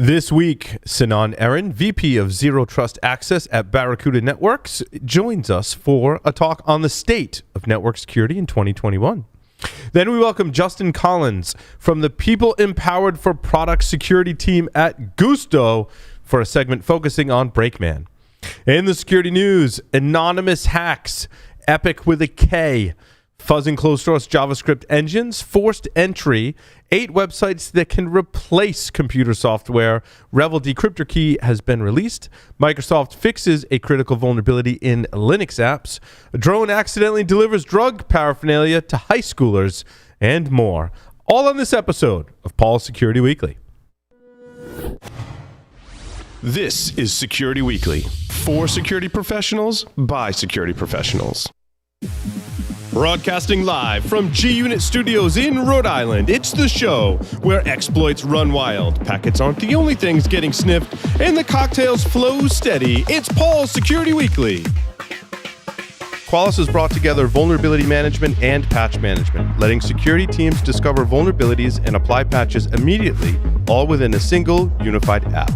This week, Sinan Eren, VP of Zero Trust Access at Barracuda Networks, joins us for a talk on the state of network security in 2021. Then we welcome Justin Collins from the People Empowered for Product Security team at Gusto for a segment focusing on Brakeman. In the security news, anonymous hacks, Epic with a K, fuzzing closed source JavaScript engines, forced entry, 8 websites that can replace computer software, Revel decryptor key has been released, Microsoft fixes a critical vulnerability in Linux apps, a drone accidentally delivers drug paraphernalia to high schoolers, and more. All on this episode of Paul's Security Weekly. This is Security Weekly, for security professionals, by security professionals. Broadcasting live from G-Unit Studios in Rhode Island, it's the show where exploits run wild, packets aren't the only things getting sniffed, and the cocktails flow steady. It's Paul's Security Weekly. Qualys has brought together vulnerability management and patch management, letting security teams discover vulnerabilities and apply patches immediately, all within a single, unified app.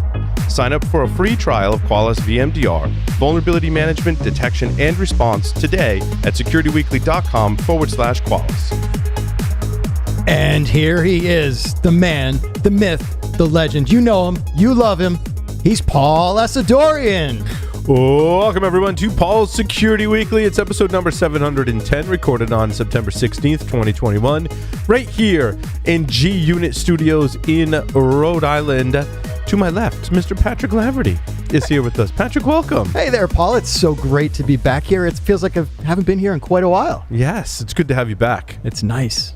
Sign up for a free trial of Qualys VMDR, vulnerability management, detection, and response today at securityweekly.com/Qualys. And here he is, the man, the myth, the legend. You know him, you love him. He's Paul Asadorian. Welcome, everyone, to Paul's Security Weekly. It's episode number 710, recorded on September 16th, 2021, right here in G-Unit Studios in Rhode Island. To my left, Mr. Patrick Laverty is here with us. Patrick, welcome. Hey there, Paul. It's so great to be back here. It feels like I haven't been here in quite a while. Yes, it's good to have you back. It's nice.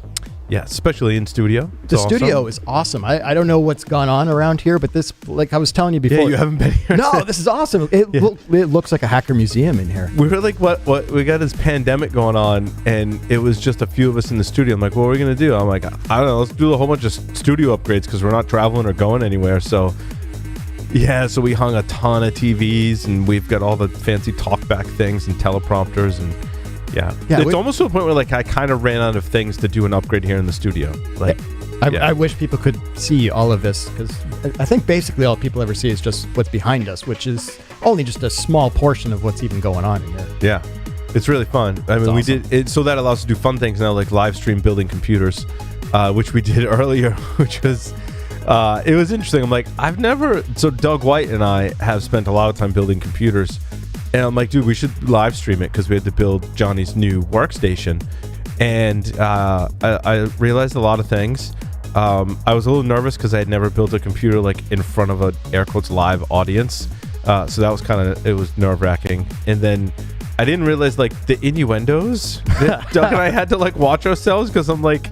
Yeah, especially in studio. The studio is awesome. I don't know what's gone on around here, but this, like I was telling you before. Yeah, you haven't been here. No, this is awesome. It looks like a hacker museum in here. We were like, what? We got this pandemic going on, and it was just a few of us in the studio. I'm like, what are we going to do? I'm like, I don't know. Let's do a whole bunch of studio upgrades because we're not traveling or going anywhere. So, yeah, so we hung a ton of TVs, and we've got all the fancy talkback things and teleprompters and... Yeah, it's almost to a point where like I kind of ran out of things to do an upgrade here in the studio. Like, I wish people could see all of this because I think basically all people ever see is just what's behind us, which is only just a small portion of what's even going on in here. Yeah, it's really fun. I mean, awesome. We did it so that allows us to do fun things now, like live stream building computers, which we did earlier, which was it was interesting. I'm like, so Doug White and I have spent a lot of time building computers. And I'm like, dude, we should live stream it because we had to build Johnny's new workstation. And I realized a lot of things. I was a little nervous because I had never built a computer like in front of a air quotes live audience. So that was it was nerve wracking. And then I didn't realize like the innuendos that Doug and I had to like watch ourselves because I'm like,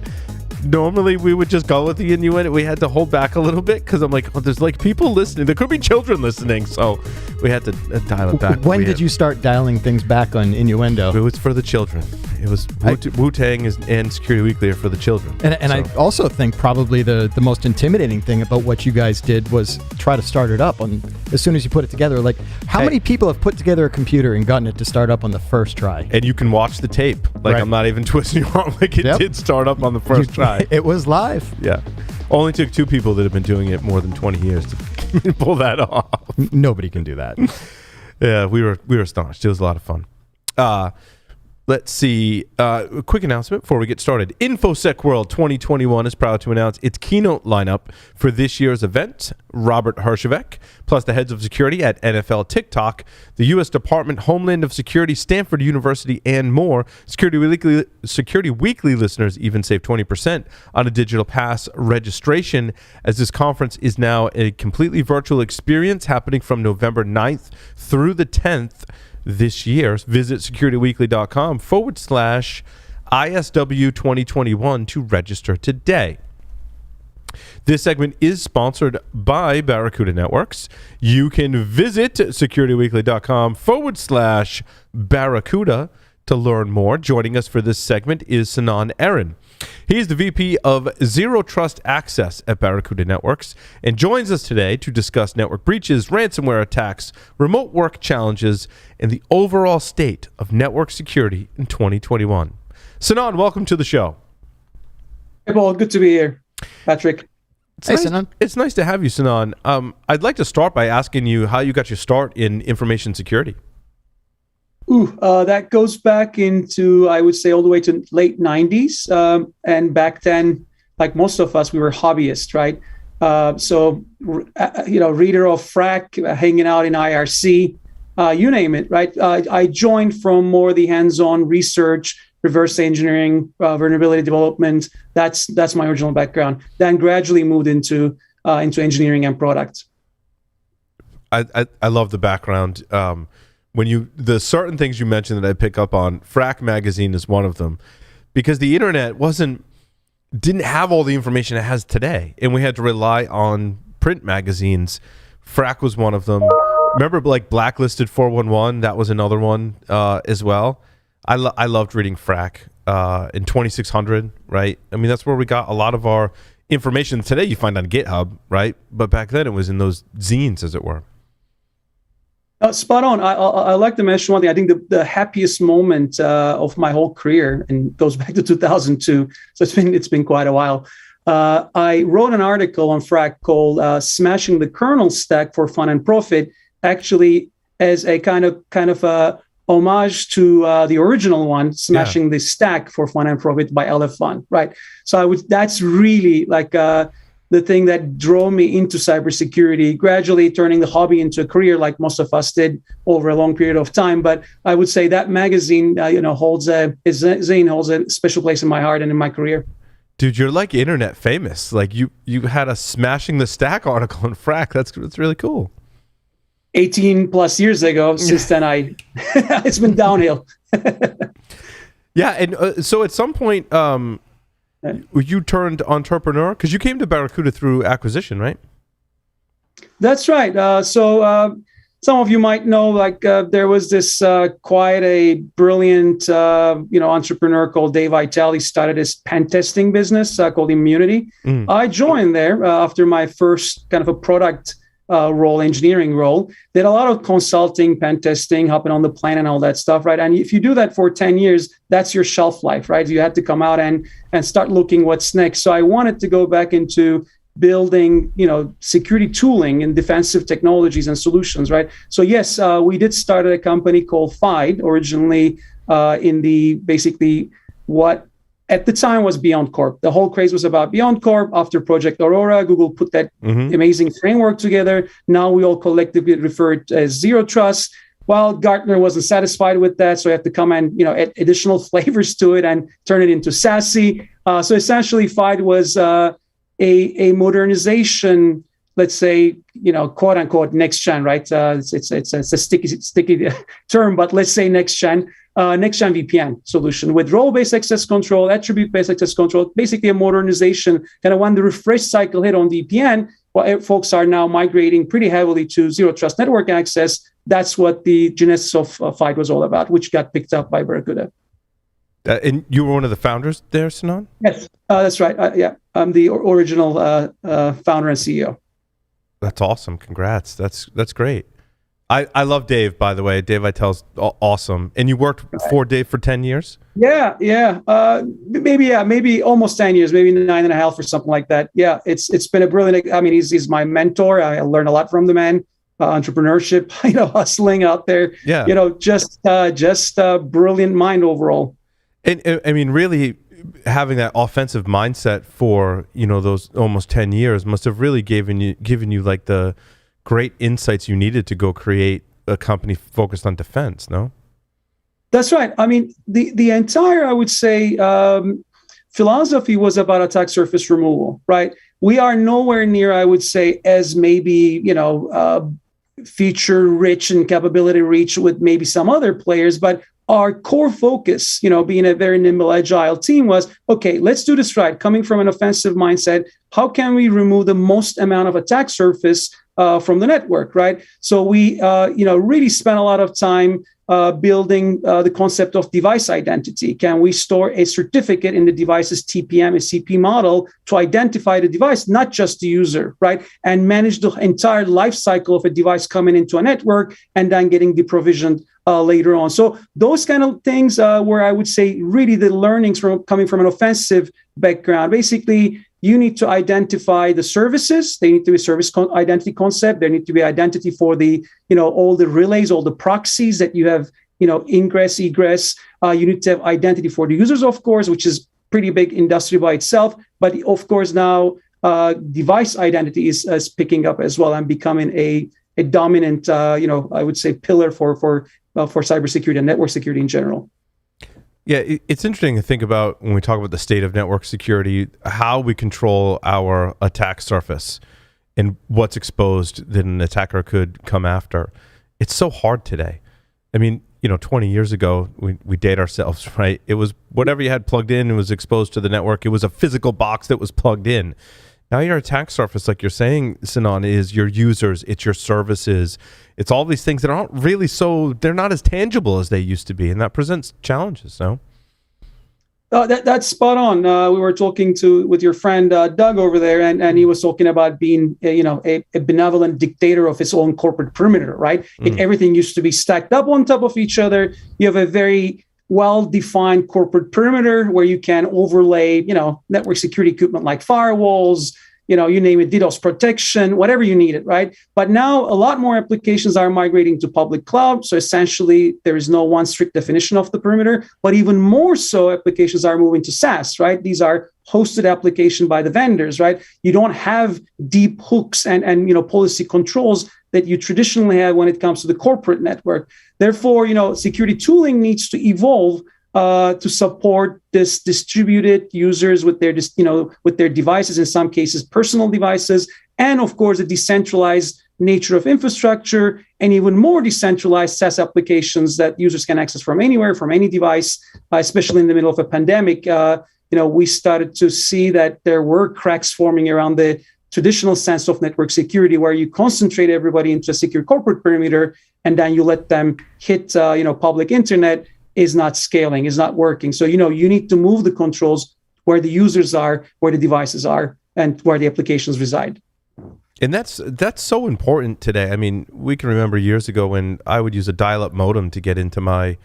normally we would just go with the innuendo. We had to hold back a little bit because I'm like, oh, there's like people listening. There could be children listening, so we had to dial it back. When did you start dialing things back on innuendo? It was for the children. It was Wu-Tang and Security Weekly are for the children. And I also think probably the most intimidating thing about what you guys did was try to start it up on as soon as you put it together. Like, how many people have put together a computer and gotten it to start up on the first try? And you can watch the tape. Like, right. I'm not even twisting you wrong. Like, it did start up on the first try. It was live. Yeah. Only took 2 people that have been doing it more than 20 years to pull that off. Nobody can do that. Yeah, we were astonished. It was a lot of fun. Let's see. A quick announcement before we get started. InfoSec World 2021 is proud to announce its keynote lineup for this year's event. Robert Herjavec, plus the heads of security at NFL TikTok, the U.S. Department Homeland of Security, Stanford University, and more. Security Weekly listeners even save 20% on a digital pass registration, as this conference is now a completely virtual experience happening from November 9th through the 10th. This year. Visit securityweekly.com/ISW 2021 to register today. This segment is sponsored by Barracuda Networks. You can visit securityweekly.com/Barracuda to learn more. Joining us for this segment is Sinan Eren. He is the VP of Zero Trust Access at Barracuda Networks and joins us today to discuss network breaches, ransomware attacks, remote work challenges, and the overall state of network security in 2021. Sinan, welcome to the show. Hey, Paul. Good to be here. Patrick. It's Hey, nice, Sinan. It's nice to have you, Sinan. I'd like to start by asking you how you got your start in information security. That goes back into, I would say, all the way to late 90s. And back then, like most of us, we were hobbyists, right? Reader of FRAC, hanging out in IRC, you name it, right? I joined from more the hands-on research, reverse engineering, vulnerability development. That's my original background. Then gradually moved into engineering and product. I love the background. The certain things you mentioned that I pick up on, FRAC magazine is one of them, because the internet didn't have all the information it has today, and we had to rely on print magazines. FRAC was one of them. Remember, like Blacklisted 411, that was another one as well. I loved reading FRAC in 2600, right? I mean, that's where we got a lot of our information. Today you find on GitHub, right? But back then it was in those zines, as it were. Spot on. I like to mention one thing. I think the happiest moment of my whole career, and goes back to 2002, so it's been quite a while. I wrote an article on FRAC called "Smashing the Kernel Stack for Fun and Profit," actually as a kind of a homage to the original one, "Smashing the Stack for Fun and Profit" by LF Fun, right? So that's really like the thing that drove me into cybersecurity, gradually turning the hobby into a career, like most of us did over a long period of time. But I would say that magazine, holds a special place in my heart and in my career. Dude, you're like internet famous. Like you had a Smashing the Stack article in FRAC. That's really cool. 18 plus years ago. Since then, it's been downhill. Yeah, and so at some point, you turned entrepreneur because you came to Barracuda through acquisition, right? That's right. Some of you might know, there was this quite a brilliant, entrepreneur called Dave Vitale. He started his pen testing business called Immunity. I joined there after my first kind of a product engineering role. Did a lot of consulting, pen testing, hopping on the plane and all that stuff, right? And if you do that for 10 years, that's your shelf life, right? You had to come out and start looking what's next. So I wanted to go back into building, security tooling and defensive technologies and solutions, right? So yes, we did start a company called FIDE, originally in the basically what at the time was Beyond Corp. The whole craze was about Beyond Corp. After Project Aurora, Google put that amazing framework together. Now we all collectively refer it as Zero Trust. Well, Gartner wasn't satisfied with that, so I had to come and add additional flavors to it and turn it into SASE. So essentially, FIDE was a modernization, let's say, quote unquote next gen, right? It's a sticky term, but let's say next gen VPN solution with role-based access control, attribute-based access control, basically a modernization. Kind of when the refresh cycle hit on VPN, folks are now migrating pretty heavily to zero trust network access. That's what the genesis of FIDE was all about, which got picked up by Barracuda. And you were one of the founders there, Sinan? Yes, that's right. Yeah, I'm the original founder and CEO. That's awesome. Congrats. That's great. I love Dave, by the way. Dave Vitale's awesome. And you worked for Dave for 10 years? Yeah. Maybe almost 10 years, maybe 9.5 or something like that. Yeah, it's been a brilliant, he's my mentor. I learned a lot from the man. Entrepreneurship, hustling out there. Yeah. Just a brilliant mind overall. And really having that offensive mindset for, those almost 10 years must have really given you like the great insights you needed to go create a company focused on defense, no? That's right. The entire, I would say, philosophy was about attack surface removal, right? We are nowhere near, I would say, as maybe, feature rich and capability rich with maybe some other players, but our core focus, being a very nimble, agile team was, okay, let's do this right. Coming from an offensive mindset, how can we remove the most amount of attack surface from the network, right? So we, really spent a lot of time building the concept of device identity. Can we store a certificate in the device's TPM and CP model to identify the device, not just the user, right? And manage the entire life cycle of a device coming into a network and then getting deprovisioned later on. So those kind of things were, I would say, really the learnings coming from an offensive background. Basically, you need to identify the services. They need to be service identity concept. There need to be identity for the, all the relays, all the proxies that you have, ingress, egress. You need to have identity for the users, of course, which is pretty big industry by itself. But of course, now device identity is picking up as well and becoming a dominant, I would say, pillar for cybersecurity and network security in general. Yeah, it's interesting to think about when we talk about the state of network security, how we control our attack surface and what's exposed that an attacker could come after. It's so hard today. I mean, 20 years ago, we date ourselves, right? It was whatever you had plugged in, it was exposed to the network. It was a physical box that was plugged in. Now your attack surface, like you're saying, Sinan, is your users, it's your services, it's all these things that aren't really they're not as tangible as they used to be, and that presents challenges, no? That's spot on. We were talking with your friend Doug over there, and he was talking about being, a benevolent dictator of his own corporate perimeter, right? Everything used to be stacked up on top of each other. You have a very well-defined corporate perimeter where you can overlay, network security equipment like firewalls, you name it, DDoS protection, whatever you need it, right? But now a lot more applications are migrating to public cloud. So essentially, there is no one strict definition of the perimeter, but even more so, applications are moving to SaaS, right? These are hosted application by the vendors, right? You don't have deep hooks and policy controls that you traditionally have when it comes to the corporate network. Therefore, security tooling needs to evolve to support this distributed users with their, with their devices, in some cases, personal devices, and of course, the decentralized nature of infrastructure, and even more decentralized SaaS applications that users can access from anywhere, from any device, especially in the middle of a pandemic. We started to see that there were cracks forming around the traditional sense of network security, where you concentrate everybody into a secure corporate perimeter, and then you let them hit, public internet. Is not scaling, is not working. So, you need to move the controls where the users are, where the devices are, and where the applications reside. And that's so important today. I mean, we can remember years ago when I would use a dial-up modem to get into my,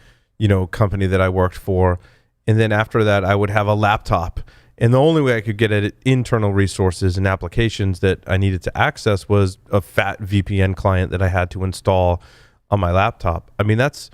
company that I worked for. And then after that, I would have a laptop. And the only way I could get at internal resources and applications that I needed to access was a fat VPN client that I had to install on my laptop. I mean, that's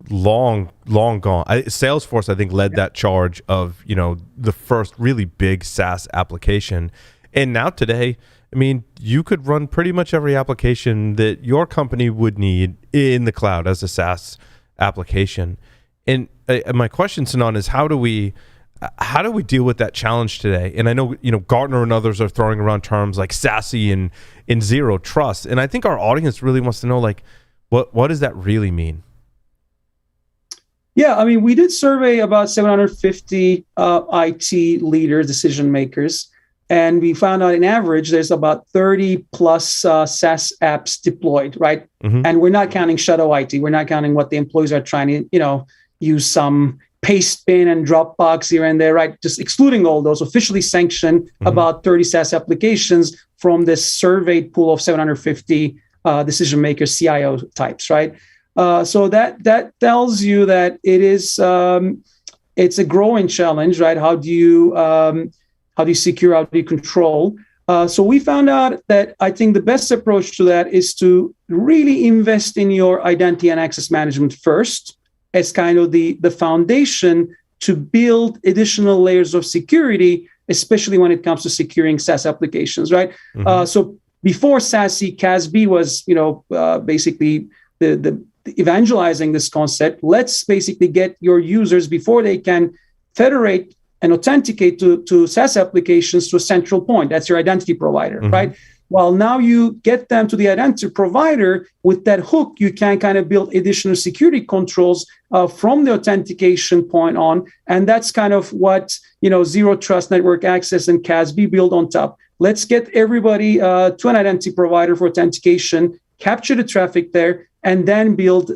long gone. Salesforce, I think, led that charge of, the first really big SaaS application. And now today, I mean, you could run pretty much every application that your company would need in the cloud as a SaaS application. And my question, Sinan, is how do we deal with that challenge today? And I know, Gartner and others are throwing around terms like SASE and zero trust. And I think our audience really wants to know, like, what does that really mean? Yeah, I mean, we did survey about 750 IT leaders, decision makers, and we found out in average there's about 30 plus SaaS apps deployed, right? Mm-hmm. And we're not counting shadow IT. We're not counting what the employees are trying to, use some paste bin and Dropbox here and there, right? Just excluding all those, officially sanctioned about 30 SaaS applications from this surveyed pool of 750 decision makers, CIO types, right? So that tells you that it is it's a growing challenge, right? How do you secure? How do you control? So we found out that I think the best approach to that is to really invest in your identity and access management first, as kind of the foundation to build additional layers of security, especially when it comes to securing SaaS applications, right? Mm-hmm. So before SASE, CASB was basically the evangelizing this concept. Let's basically get your users, before they can federate and authenticate to SaaS applications, to a central point. That's your identity provider, right? Well, now you get them to the identity provider. With that hook, you can kind of build additional security controls from the authentication point on. And that's kind of what, Zero Trust Network Access and CASB build on top. Let's get everybody to an identity provider for authentication, capture the traffic there, and then build,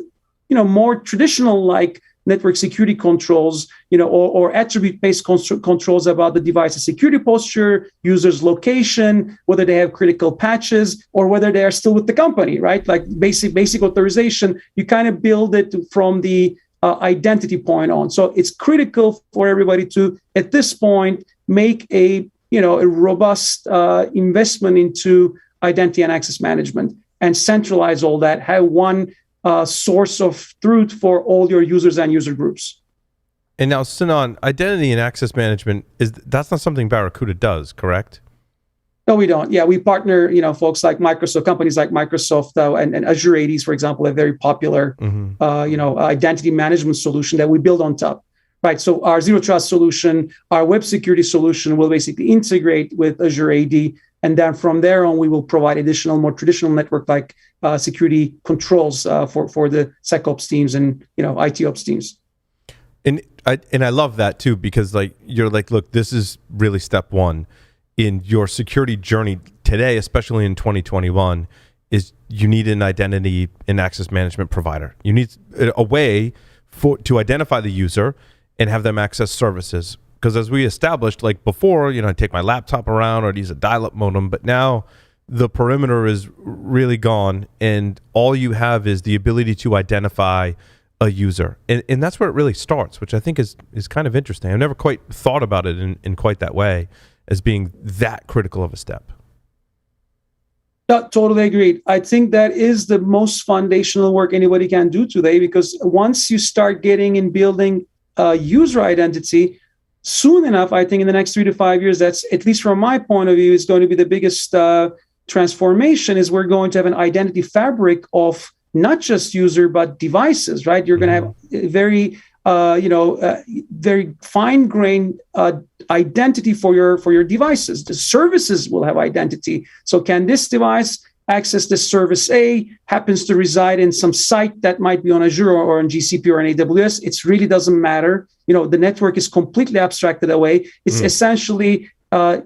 more traditional like network security controls, or attribute-based controls about the device's security posture, user's location, whether they have critical patches, or whether they are still with the company, right? Like basic authorization, you kind of build it from the identity point on. So it's critical for everybody to, at this point, make a a robust investment into identity and access management and centralize all that, have one source of truth for all your users and user groups. And now, Sinan, identity and access management, that's not something Barracuda does, correct? No, we don't. Yeah, we partner, folks like Microsoft, companies like Microsoft and Azure ADs, for example, a very popular, identity management solution that we build on top. Right. So our Zero Trust solution, our web security solution will basically integrate with Azure AD. And then from there on, we will provide additional, more traditional network-like security controls for the SecOps teams and, IT ops teams. And I love that too, because you're like, look, this is really step one in your security journey today, especially in 2021, is you need an identity and access management provider. You need a way to identify the user and have them access services. Because as we established, like before, I'd take my laptop around or I'd use a dial-up modem, but now the perimeter is really gone and all you have is the ability to identify a user. And that's where it really starts, which I think is kind of interesting. I've never quite thought about it in quite that way as being that critical of a step. Totally agreed. I think that is the most foundational work anybody can do today, because once you start getting and building user identity, soon enough, I think in the next 3 to 5 years, that's, at least from my point of view, is going to be the biggest transformation, is we're going to have an identity fabric of not just user, but devices, right? You're going to have a very, very fine-grained identity for your devices. The services will have identity. So can this device access the service A, happens to reside in some site that might be on Azure or on GCP or on AWS? It really doesn't matter. The network is completely abstracted away. It's essentially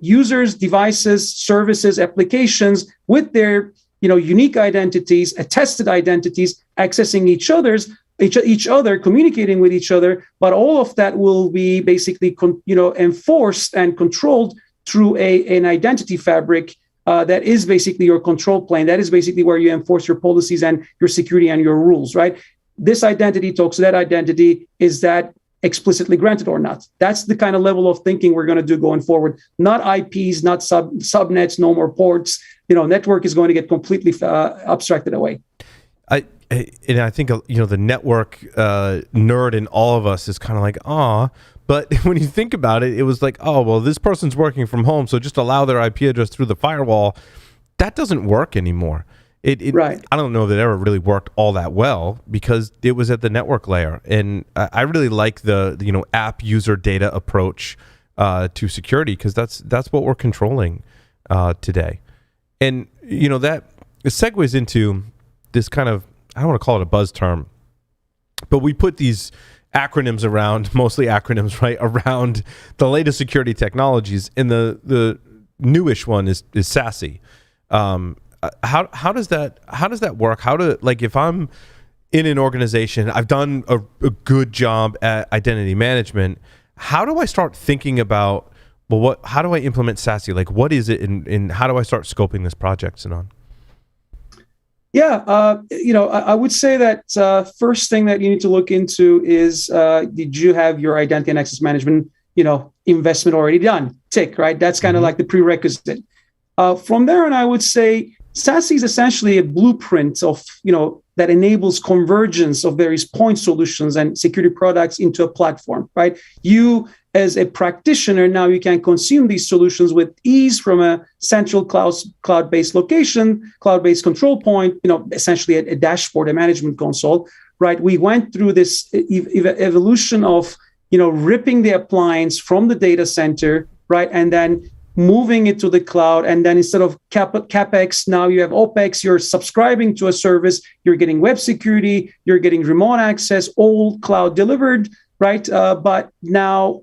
users, devices, services, applications with their unique identities, attested identities, accessing each other, communicating with each other. But all of that will be basically enforced and controlled through an identity fabric. That is basically your control plane. That is basically where you enforce your policies and your security and your rules, right? This identity talks to that identity. Is that explicitly granted or not? That's the kind of level of thinking we're going to do going forward. Not IPs, not subnets, no more ports. Network is going to get completely abstracted away. I think the network nerd in all of us is kind of like, but when you think about it, it was like, this person's working from home, so just allow their IP address through the firewall. That doesn't work anymore. Right. I don't know that it ever really worked all that well because it was at the network layer, and I really like the app user data approach to security, because that's what we're controlling today, and that segues into this kind of, I don't want to call it a buzz term, but we put these acronyms around, mostly acronyms, right, around the latest security technologies, and the newish one is SASE. How does that work? If I'm in an organization, I've done a good job at identity management, how do I start thinking about, how do I implement SASE? Like, what is it, and how do I start scoping this project, Sinan? Yeah, I would say that first thing that you need to look into is, did you have your identity and access management, investment already done? Tick, right? That's kind of like the prerequisite. From there on, I would say SASE is essentially a blueprint of, that enables convergence of various point solutions and security products into a platform, right? You, as a practitioner, now you can consume these solutions with ease from a central cloud-based location, cloud-based control point, essentially a dashboard, a management console, right? We went through this evolution of, ripping the appliance from the data center, right? And then moving it to the cloud. And then instead of CapEx, now you have OpEx, you're subscribing to a service, you're getting web security, you're getting remote access, all cloud delivered, right? But now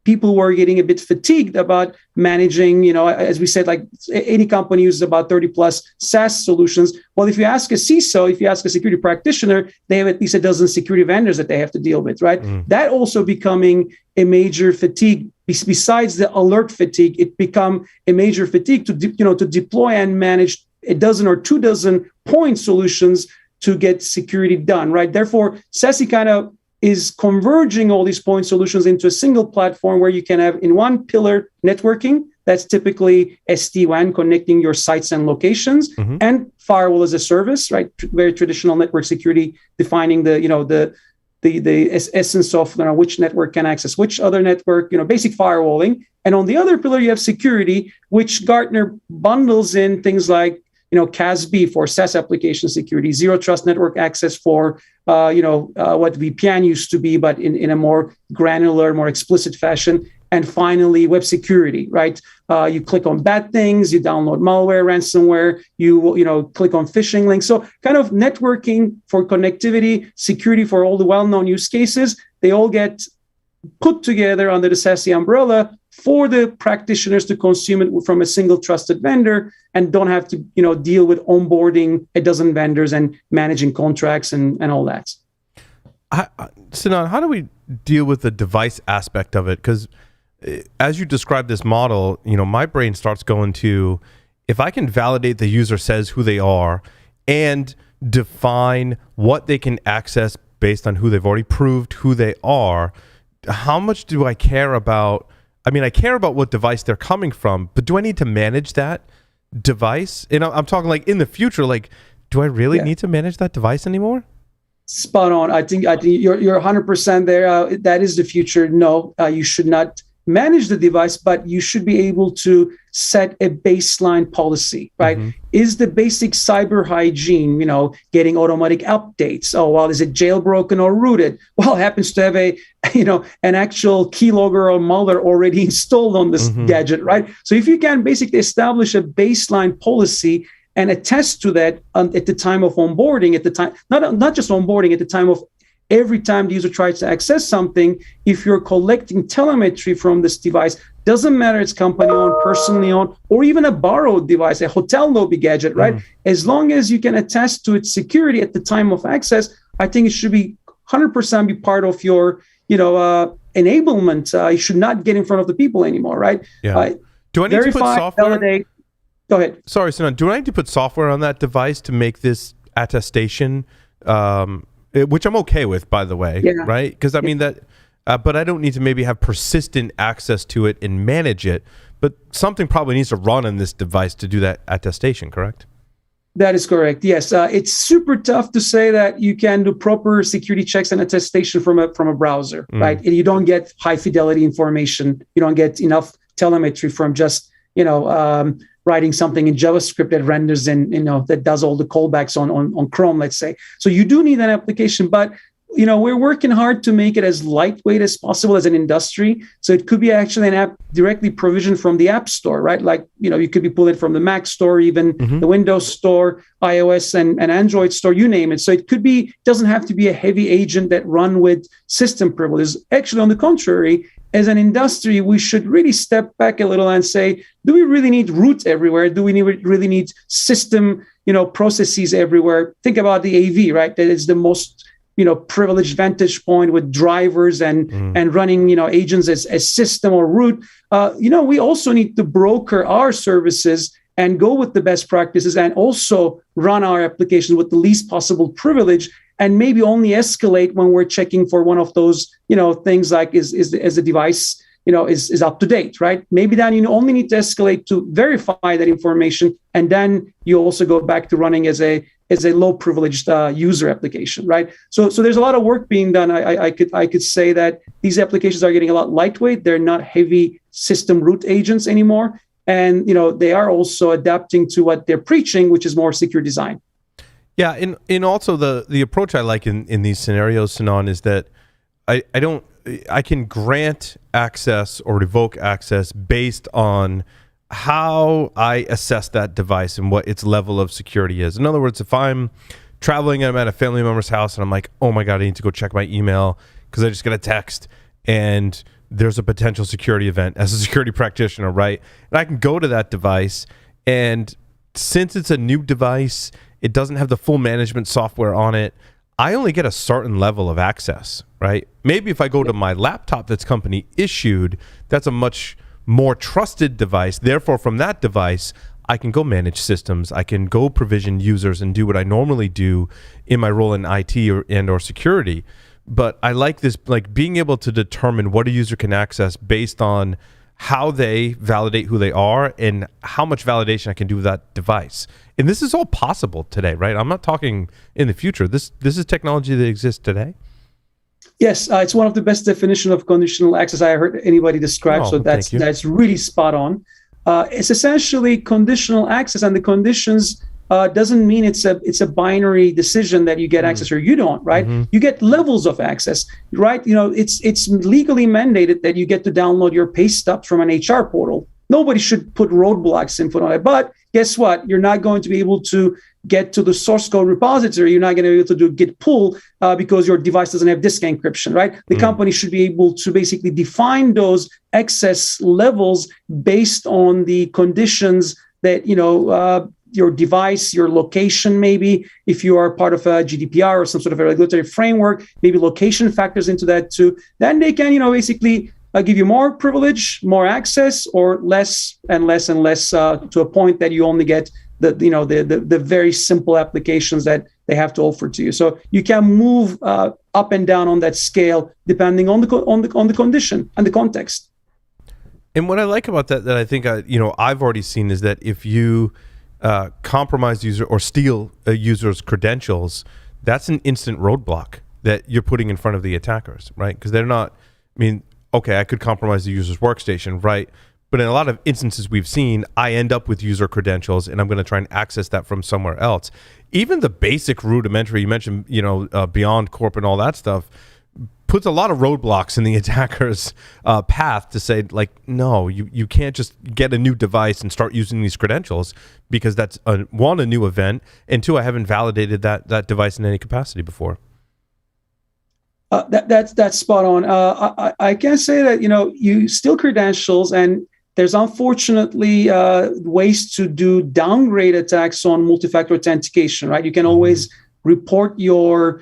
people were getting a bit fatigued about managing, as we said, like any company uses about 30 plus SaaS solutions. Well, if you ask a CISO, if you ask a security practitioner, they have at least a dozen security vendors that they have to deal with, right? That also becoming a major fatigue. Besides the alert fatigue, it become a major fatigue to deploy and manage a dozen or 2 dozen point solutions to get security done, right? Therefore, SASE kind of is converging all these point solutions into a single platform where you can have in one pillar networking, That's typically SD-WAN, connecting your sites and locations, and firewall as a service, right? Very traditional network security, defining the essence of which network can access which other network, basic firewalling. And on the other pillar, you have security, which Gartner bundles in things like CASB for SaaS application security, zero trust network access for what VPN used to be, but in a more granular, more explicit fashion. And finally, web security, right? You click on bad things, you download malware, ransomware, you click on phishing links. So kind of networking for connectivity, security for all the well-known use cases, they all get put together under the SASE umbrella for the practitioners to consume it from a single trusted vendor and don't have to deal with onboarding a dozen vendors and managing contracts and all that. Sinan, how do we deal with the device aspect of it? Because as you describe this model, my brain starts going to, if I can validate the user says who they are and define what they can access based on who they've already proved who they are, how much do I care about? I mean, I care about what device they're coming from, but do I need to manage that device? And I'm talking like in the future, like, do I really need to manage that device anymore? Spot on. I think you're 100% there. That is the future. No, you should not manage the device, but you should be able to set a baseline policy, right? Is the basic cyber hygiene, getting automatic updates? Oh, well, is it jailbroken or rooted? Well, it happens to have an actual keylogger or malware already installed on this gadget, right? So if you can basically establish a baseline policy and attest to that at the time of onboarding, not just onboarding, at the time of every time the user tries to access something, if you're collecting telemetry from this device, doesn't matter it's company owned, personally owned, or even a borrowed device, a hotel lobby gadget, right? As long as you can attest to its security at the time of access, I think it should be 100% be part of your, enablement. You should not get in front of the people anymore, right? Yeah. Do I need to put software? Validate. Go ahead. Sorry, Sinan. Do I need to put software on that device to make this attestation? Which I'm okay with, by the way, right? Because I mean that, but I don't need to maybe have persistent access to it and manage it. But something probably needs to run on this device to do that attestation, correct? That is correct. Yes, it's super tough to say that you can do proper security checks and attestation from a browser, right? And you don't get high fidelity information. You don't get enough telemetry from just writing something in JavaScript that renders in, that does all the callbacks on Chrome, let's say. So you do need an application, but we're working hard to make it as lightweight as possible as an industry. So it could be actually an app directly provisioned from the App Store, right? Like, you could be pulling it from the Mac Store, even the Windows Store, iOS and Android Store, you name it. So it doesn't have to be a heavy agent that run with system privileges. Actually, on the contrary, as an industry, we should really step back a little and say, do we really need root everywhere? Do we really need system, processes everywhere? Think about the AV, right? That is the most, privileged vantage point with drivers and running, agents as system or root. We also need to broker our services and go with the best practices and also run our applications with the least possible privilege, and maybe only escalate when we're checking for one of those, things like is the device, is up to date, right? Maybe then you only need to escalate to verify that information, and then you also go back to running as a low privileged user application, right? So there's a lot of work being done. I could say that these applications are getting a lot lightweight. They're not heavy system root agents anymore, and they are also adapting to what they're preaching, which is more secure design. Yeah, and also the approach I like in these scenarios, Sinan, is that I can grant access or revoke access based on how I assess that device and what its level of security is. In other words, if I'm traveling and I'm at a family member's house and I'm like, oh my God, I need to go check my email because I just got a text and there's a potential security event as a security practitioner, right? And I can go to that device, and since it's a new device, it doesn't have the full management software on it, I only get a certain level of access, right? Maybe if I go to my laptop that's company issued, that's a much more trusted device. Therefore, from that device, I can go manage systems. I can go provision users and do what I normally do in my role in IT or security. But I like this, like being able to determine what a user can access based on how they validate who they are and how much validation I can do with that device. And this is all possible today, right? I'm not talking in the future. This is technology that exists today. Yes, it's one of the best definition of conditional access I heard anybody describe. So that's really spot on. It's essentially conditional access, and the conditions doesn't mean it's a binary decision that you get access or you don't, right? You get levels of access, right? It's legally mandated that you get to download your pay stubs from an HR portal. Nobody should put roadblocks in front of it. But guess what? You're not going to be able to get to the source code repository. You're not going to be able to do git pull because your device doesn't have disk encryption, right? The company should be able to basically define those access levels based on the conditions that, your device, your location, maybe if you are part of a GDPR or some sort of a regulatory framework, maybe location factors into that too. Then they can, basically give you more privilege, more access, or less and less and less to a point that you only get the very simple applications that they have to offer to you. So you can move up and down on that scale depending on the condition and the context. And what I like about that I think I've already seen is that if you compromise user or steal a user's credentials, that's an instant roadblock that you're putting in front of the attackers, right? Because they're not, okay, I could compromise the user's workstation, right? But in a lot of instances we've seen, I end up with user credentials and I'm going to try and access that from somewhere else. Even the basic rudimentary, you mentioned, Beyond Corp and all that stuff, puts a lot of roadblocks in the attacker's path to say, like, no, you can't just get a new device and start using these credentials because that's, one, a new event, and two, I haven't validated that device in any capacity before. That's spot on. I can say that, you steal credentials, and there's unfortunately ways to do downgrade attacks on multi-factor authentication, right? You can always report your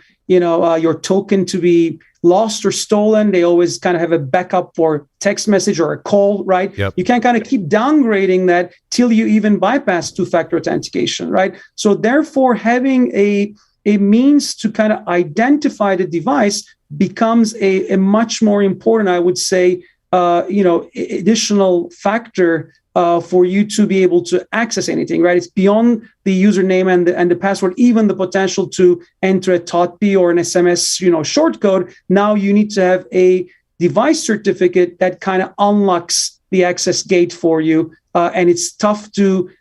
token to be lost or stolen. They always kind of have a backup for text message or a call, right? Yep. You can kind of keep downgrading that till you even bypass two-factor authentication, right? So therefore, having a means to kind of identify the device becomes a much more important, I would say, additional factor for you to be able to access anything, right? It's beyond the username and the password, even the potential to enter a TOTP or an SMS, shortcode. Now you need to have a device certificate that kind of unlocks the access gate for you. And it's tough to,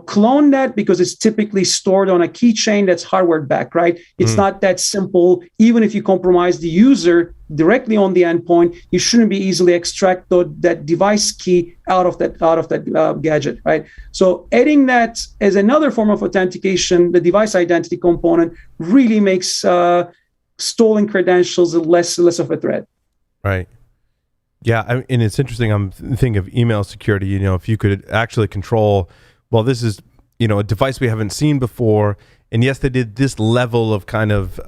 clone that because it's typically stored on a keychain that's hardware backed, right? It's not that simple. Even if you compromise the user directly on the endpoint, you shouldn't be easily extract that device key out of that gadget, right? So adding that as another form of authentication, the device identity component really makes stolen credentials less of a threat. Right. Yeah, and it's interesting. I'm thinking of email security. If you could actually control, well, this is, a device we haven't seen before. And yes, they did this level of kind of,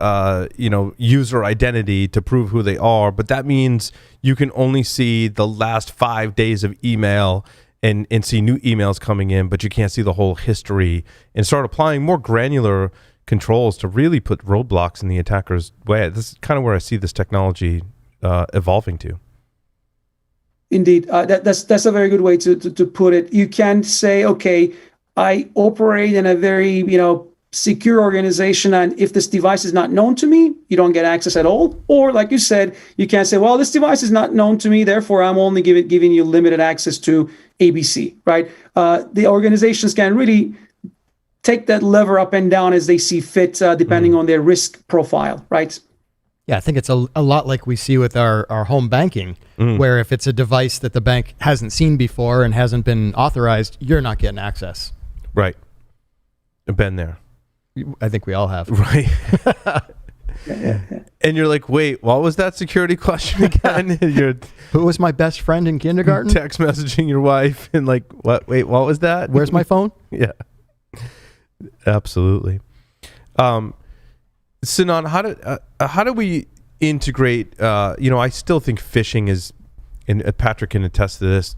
user identity to prove who they are. But that means you can only see the last 5 days of email and see new emails coming in, but you can't see the whole history, and start applying more granular controls to really put roadblocks in the attacker's way. This is kind of where I see this technology evolving to. Indeed, that's a very good way to put it. You can say, okay, I operate in a very secure organization, and if this device is not known to me, you don't get access at all. Or like you said, you can say, well, this device is not known to me, therefore I'm only giving you limited access to ABC, right? The organizations can really take that lever up and down as they see fit, depending on their risk profile, right? Yeah, I think it's a lot like we see with our home banking, where if it's a device that the bank hasn't seen before and hasn't been authorized, you're not getting access. Right. I've been there. I think we all have. Right. And you're like, wait, what was that security question again? You're Who was my best friend in kindergarten? text messaging your wife and like, what? Wait, what was that? Where's my phone? Yeah. Absolutely. Sinan, how do we integrate? I still think phishing is, and Patrick can attest to this.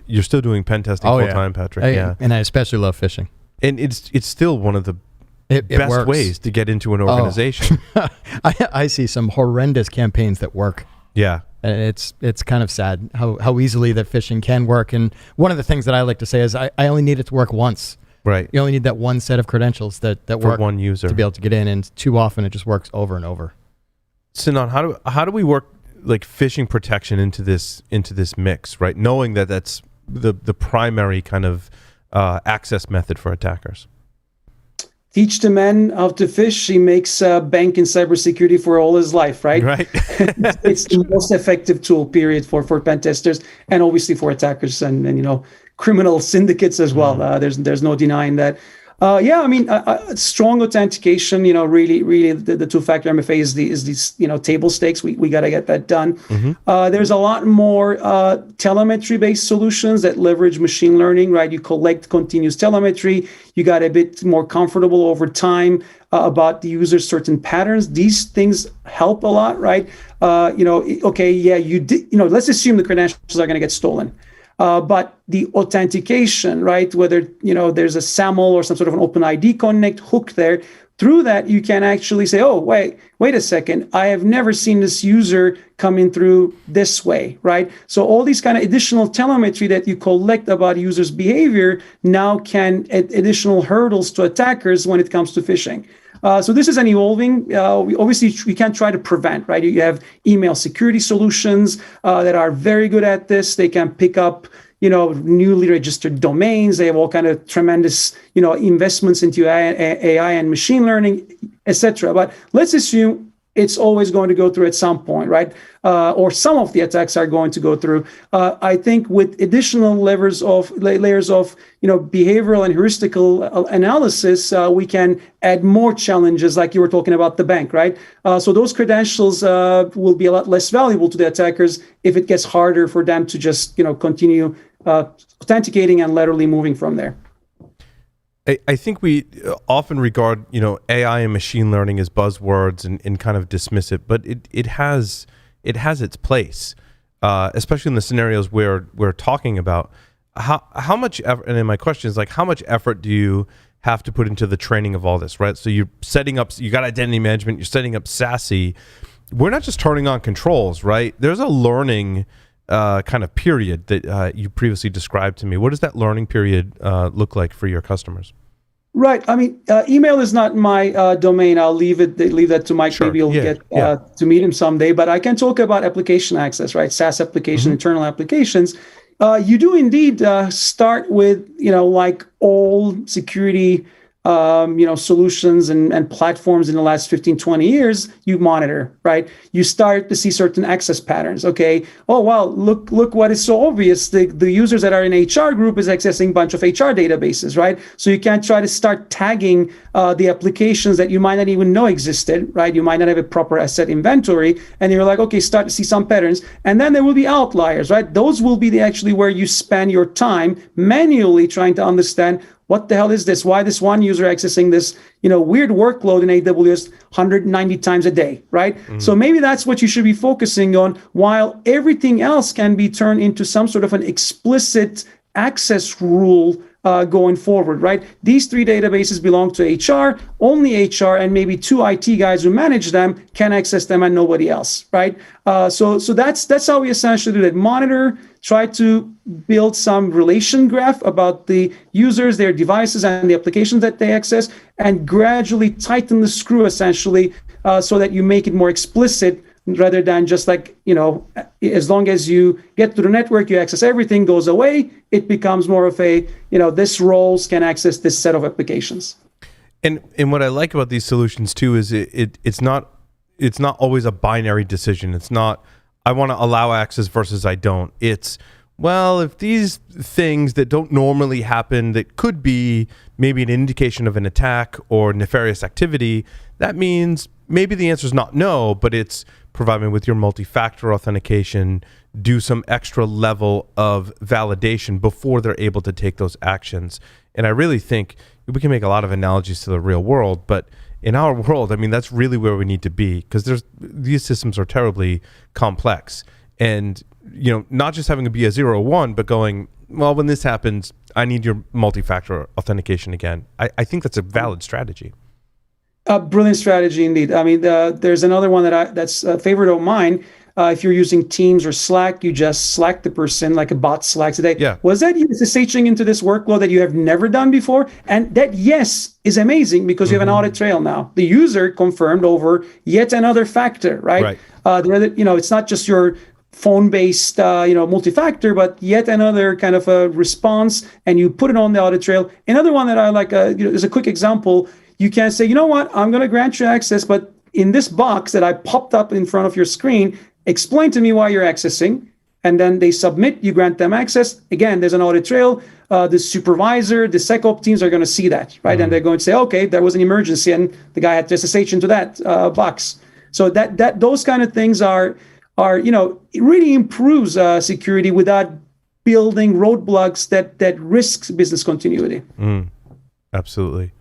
You're still doing pen testing full time, Patrick. Yeah, and I especially love phishing. And it's still one of the it best works. ways to get into an organization. I see some horrendous campaigns that work. Yeah, And it's kind of sad how easily that phishing can work. And one of the things that I like to say is I only need it to work once. Right. You only need that one set of credentials that For work one user to be able to get in, and too often it just works over and over. Sinan, how do we work like phishing protection into this mix, right? Knowing that that's the primary kind of access method for attackers. Teach the man how to fish. He makes bank in cybersecurity for all his life, right? Right. It's the most effective tool, period, for pen testers, and obviously for attackers and criminal syndicates as well. There's no denying that. Strong authentication. Really, the two-factor MFA is these table stakes. We got to get that done. There's a lot more telemetry-based solutions that leverage machine learning. Right, you collect continuous telemetry. You got a bit more comfortable over time about the user's certain patterns. These things help a lot, right? You did. Let's assume the credentials are going to get stolen. But the authentication, right, whether, there's a SAML or some sort of an OpenID Connect hook there, through that, you can actually say, oh, wait a second, I have never seen this user coming through this way, right? So all these kind of additional telemetry that you collect about users' behavior now can add additional hurdles to attackers when it comes to phishing. So this is an evolving. We can't try to prevent, right? You have email security solutions that are very good at this. They can pick up, newly registered domains. They have all kind of tremendous, investments into AI and machine learning, etc. But let's assume it's always going to go through at some point, right? Or some of the attacks are going to go through. I think with additional layers of behavioral and heuristical analysis, we can add more challenges, like you were talking about the bank, right? So those credentials will be a lot less valuable to the attackers if it gets harder for them to just continue authenticating and laterally moving from there. I think we often regard, AI and machine learning as buzzwords and kind of dismiss it, but it has its place, especially in the scenarios where we're talking about. How much effort, and then my question is, like, how much effort do you have to put into the training of all this, right? So you're setting up, you got identity management, you're setting up SASE. We're not just turning on controls, right? There's a learning kind of period that you previously described to me. What does that learning period look like for your customers? Right. I mean, email is not my domain. I'll leave that to Mike. Sure. Maybe you'll get to meet him someday. But I can talk about application access, right? SaaS application, internal applications. You do indeed start with, like all security solutions and platforms in the last 15, 20 years, you monitor, right? You start to see certain access patterns. Okay. Oh, wow. Look what is so obvious. The users that are in HR group is accessing a bunch of HR databases, right? So you can try to start tagging the applications that you might not even know existed, right? You might not have a proper asset inventory, and you're like, okay, start to see some patterns. And then there will be outliers, right? Those will be actually where you spend your time manually trying to understand what the hell is this? Why this one user accessing this, weird workload in AWS 190 times a day, right? So maybe that's what you should be focusing on, while everything else can be turned into some sort of an explicit access rule going forward, right? These three databases belong to HR. Only HR and maybe two IT guys who manage them can access them, and nobody else, right? So that's how we essentially do that. Monitor, try to build some relation graph about the users, their devices, and the applications that they access, and gradually tighten the screw essentially so that you make it more explicit, rather than just like, as long as you get to the network, you access everything, goes away. It becomes more of a, this roles can access this set of applications. And what I like about these solutions too is it's not always a binary decision. It's not, I want to allow access versus I don't. It's, well, if these things that don't normally happen, that could be maybe an indication of an attack or nefarious activity, that means maybe the answer is not no, but it's provide me with your multi-factor authentication, do some extra level of validation before they're able to take those actions. And I really think we can make a lot of analogies to the real world, but in our world, I mean, that's really where we need to be, because these systems are terribly complex. And, not just having to be a 0 or 1, but going, well, when this happens, I need your multi-factor authentication again. I think that's a valid strategy. Brilliant strategy indeed. I mean, there's another one that's a favorite of mine. if you're using Teams or Slack, you just Slack the person like a bot Slacks today. Yeah. Was that you SSHing into this workflow that you have never done before? And that, yes, is amazing because you have an audit trail now. The user confirmed over yet another factor, right? It's not just your phone-based, multi-factor, but yet another kind of a response, and you put it on the audit trail. Another one that I like, is a quick example. You can say, you know what, I'm going to grant you access, but in this box that I popped up in front of your screen, explain to me why you're accessing. And then they submit, you grant them access. Again, there's an audit trail. The supervisor, the SecOps teams are going to see that, right? And they're going to say, okay, there was an emergency, and the guy had to SSH into that box. So that those kind of things are it really improves security without building roadblocks that risks business continuity. Absolutely.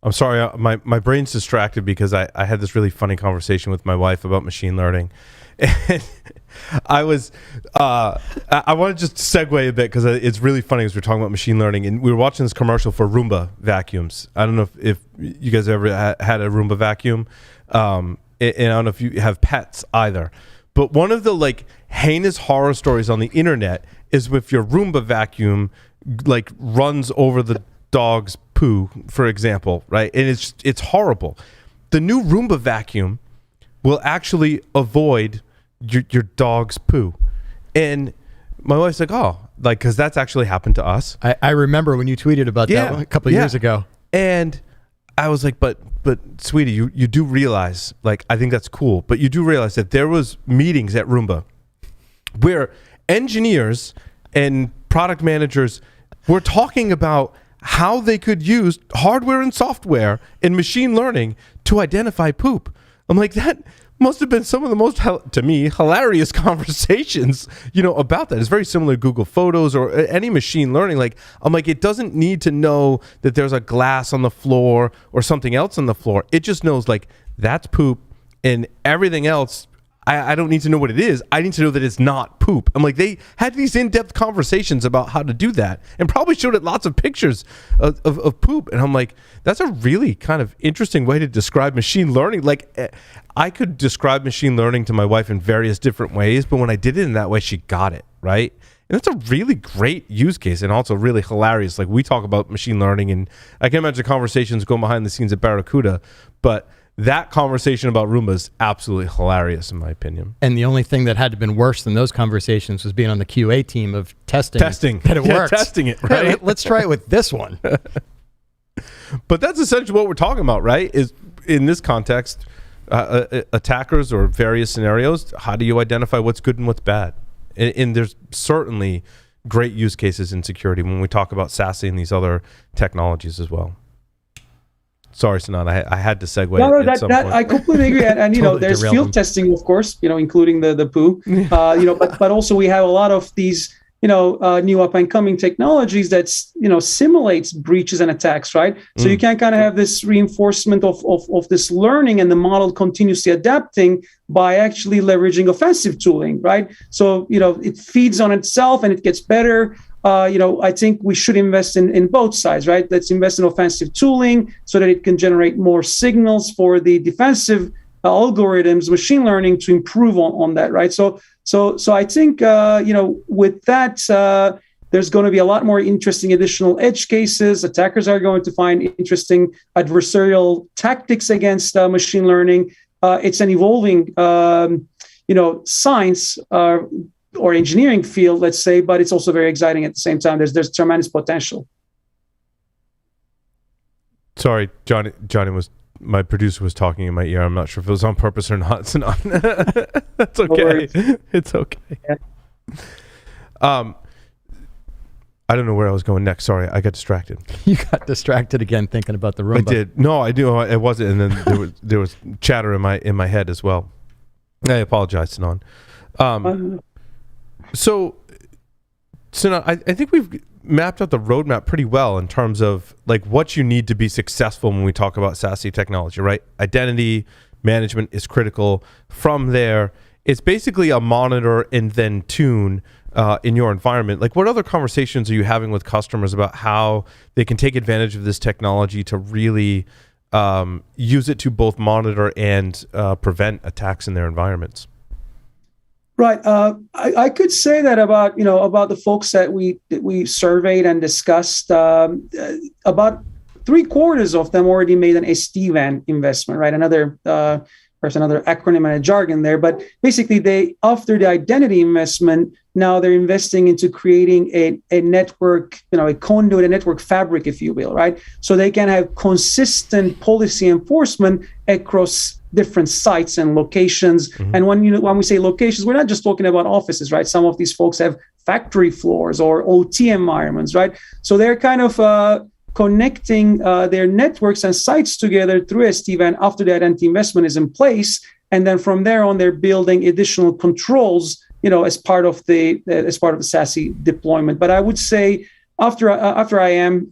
I'm sorry, my brain's distracted because I had this really funny conversation with my wife about machine learning. And I want to just segue a bit because it's really funny as we're talking about machine learning, and we were watching this commercial for Roomba vacuums. I don't know if you guys ever had a Roomba vacuum, and I don't know if you have pets either. But one of the like heinous horror stories on the internet is if your Roomba vacuum like runs over the dog's poo, for example, right? And it's horrible. The new Roomba vacuum will actually avoid your dog's poo. And my wife's like, because that's actually happened to us. I remember when you tweeted about that a couple of years ago. And I was like, but sweetie, you do realize, like, I think that's cool, but you do realize that there was meetings at Roomba where engineers and product managers were talking about how they could use hardware and software and machine learning to identify poop. I'm like, that must have been some of the most, to me, hilarious conversations, about that. It's very similar to Google Photos or any machine learning. Like, I'm like, it doesn't need to know that there's a glass on the floor or something else on the floor. It just knows, like, that's poop, and everything else, I don't need to know what it is. I need to know that it's not poop. I'm like, they had these in-depth conversations about how to do that and probably showed it lots of pictures of poop. And I'm like, that's a really kind of interesting way to describe machine learning. Like, I could describe machine learning to my wife in various different ways, but when I did it in that way, she got it, right? And that's a really great use case and also really hilarious. Like, we talk about machine learning, and I can imagine conversations going behind the scenes at Barracuda, but that conversation about Roomba is absolutely hilarious, in my opinion. And the only thing that had to have been worse than those conversations was being on the QA team of testing that it works. Testing it, right? Hey, let's try it with this one. But that's essentially what we're talking about, right? Is in this context, attackers or various scenarios, how do you identify what's good and what's bad? And there's certainly great use cases in security when we talk about SASE and these other technologies as well. Sorry, Sinan, I had to segue. No, I completely agree. And Totally there's derailed field them. testing, of course, including the poo. But also we have a lot of these, new up and coming technologies that simulates breaches and attacks, right? So you can kind of have this reinforcement of this learning, and the model continuously adapting by actually leveraging offensive tooling, right? So it feeds on itself and it gets better. I think we should invest in both sides, right? Let's invest in offensive tooling so that it can generate more signals for the defensive algorithms, machine learning to improve on that, right? So I think, with that, there's going to be a lot more interesting additional edge cases. Attackers are going to find interesting adversarial tactics against machine learning. It's an evolving, science, or engineering field, let's say, but it's also very exciting at the same time. There's tremendous potential. Sorry, Johnny was, my producer was talking in my ear. I'm not sure if it was on purpose or not. It's not. That's okay. It's okay. Yeah. I don't know where I was going next. Sorry, I got distracted. You got distracted again thinking about the Roomba. I did. No, I do. It wasn't. And then there was chatter in my head as well. I apologize, Sinan. So, Sinan, I think we've mapped out the roadmap pretty well in terms of like what you need to be successful when we talk about SASE technology, right? Identity management is critical. From there, it's basically a monitor and then tune in your environment. Like, what other conversations are you having with customers about how they can take advantage of this technology to really use it to both monitor and prevent attacks in their environments? Right. I could say that about the folks that we surveyed and discussed. About 3/4 of them already made an SD-WAN investment. Right. There's another acronym and a jargon there, but basically they, after the identity investment, now they're investing into creating a network, a conduit, a network fabric, if you will, right? So they can have consistent policy enforcement across different sites and locations. Mm-hmm. And when we say locations, we're not just talking about offices, right? Some of these folks have factory floors or OT environments, right? So they're kind of connecting their networks and sites together through SD-WAN after the identity investment is in place, and then from there on, they're building additional controls, as part of the SASE deployment. But I would say after IAM,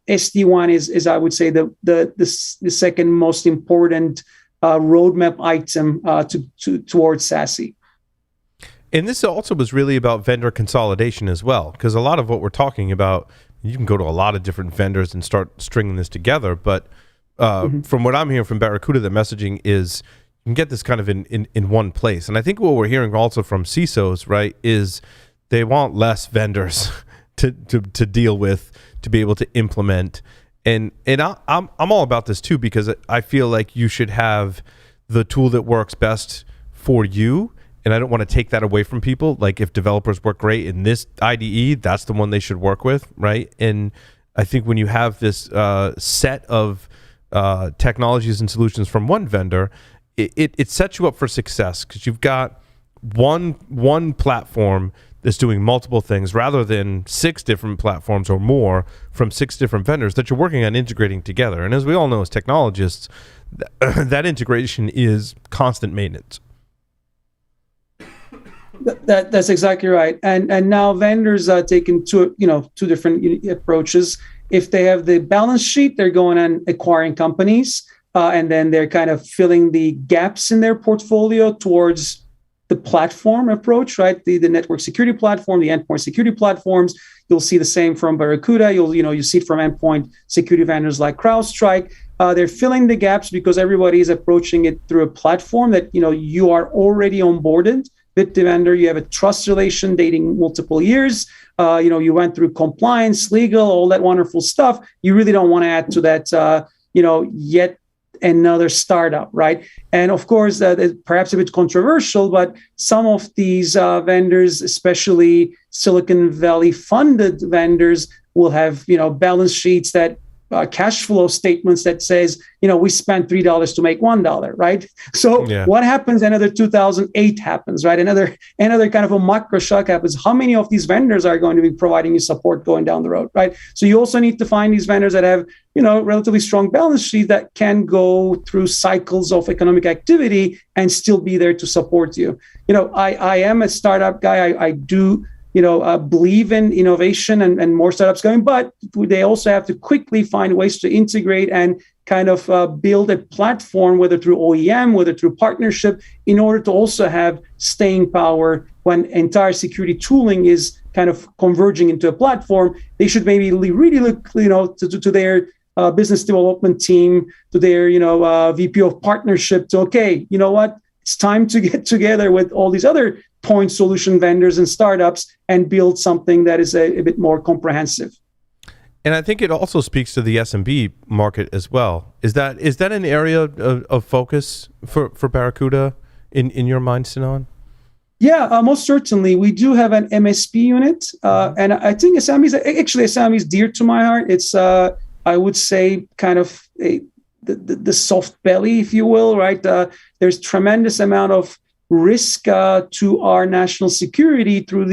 SD-WAN is I would say the second most important roadmap item towards SASE. And this also was really about vendor consolidation as well, because a lot of what we're talking about, you can go to a lot of different vendors and start stringing this together. But from what I'm hearing from Barracuda, the messaging is you can get this kind of in one place. And I think what we're hearing also from CISOs, right, is they want less vendors to deal with, to be able to implement. And I'm all about this too, because I feel like you should have the tool that works best for you. And I don't want to take that away from people. Like if developers work great in this IDE, that's the one they should work with, right? And I think when you have this set of technologies and solutions from one vendor, it sets you up for success, because you've got one platform that's doing multiple things rather than 6 different platforms or more from 6 different vendors that you're working on integrating together. And as we all know as technologists, that integration is constant maintenance. That's exactly right. And now vendors are taking two different approaches. If they have the balance sheet, they're going and acquiring companies, and then they're kind of filling the gaps in their portfolio towards the platform approach, right? The network security platform, the endpoint security platforms. You'll see the same from Barracuda. You see it from endpoint security vendors like CrowdStrike. They're filling the gaps because everybody is approaching it through a platform that you are already onboarded with the vendor. You have a trust relation dating multiple years. You went through compliance, legal, all that wonderful stuff. You really don't want to add to that, yet another startup, right? And of course, perhaps a bit controversial, but some of these vendors, especially Silicon Valley funded vendors, will have, balance sheets that cash flow statements that says, we spent $3 to make $1, right? So What happens? Another 2008 happens, right? Another kind of a macro shock happens. How many of these vendors are going to be providing you support going down the road, right? So you also need to find these vendors that have, relatively strong balance sheet that can go through cycles of economic activity and still be there to support you. I am a startup guy. I do believe in innovation and more startups going, but they also have to quickly find ways to integrate and kind of build a platform, whether through OEM, whether through partnership, in order to also have staying power when entire security tooling is kind of converging into a platform. They should maybe really look, to their business development team, to their, VP of partnership, to, okay, you know what? It's time to get together with all these other point solution vendors and startups and build something that is a bit more comprehensive. And I think it also speaks to the SMB market as well. Is that an area of focus for Barracuda in your mind, Sinan? Yeah, most certainly. We do have an MSP unit, and I think SMB is dear to my heart. It's I would say kind of the soft belly, if you will, right? There's tremendous amount of risk to our national security through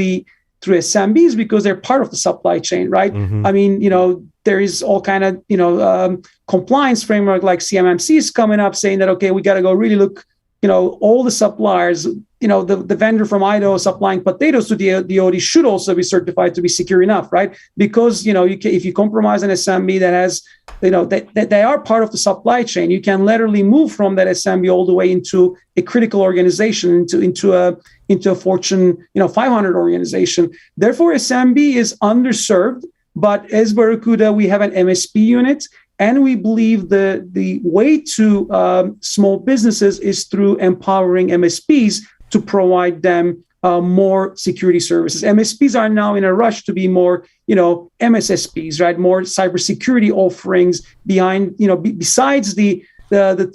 SMBs because they're part of the supply chain, right? Mm-hmm. I mean, there is all kind of, compliance framework like CMMC is coming up saying that, okay, we got to go really look, all the suppliers, the vendor from Idaho supplying potatoes to the DoD should also be certified to be secure enough, right? Because, if you compromise an SMB that has, that they are part of the supply chain, you can literally move from that SMB all the way into a critical organization, into a Fortune, 500 organization. Therefore, SMB is underserved, but as Barracuda, we have an MSP unit. And we believe the way to small businesses is through empowering MSPs to provide them more security services. MSPs are now in a rush to be more, MSSPs, right? More cybersecurity offerings behind, besides the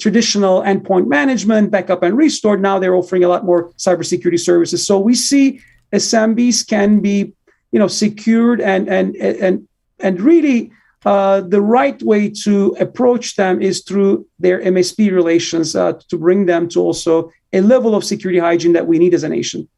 traditional endpoint management, backup and restore. Now they're offering a lot more cybersecurity services. So we see SMBs can be, secured and really the right way to approach them is through their MSP relations to bring them to also a level of security hygiene that we need as a nation.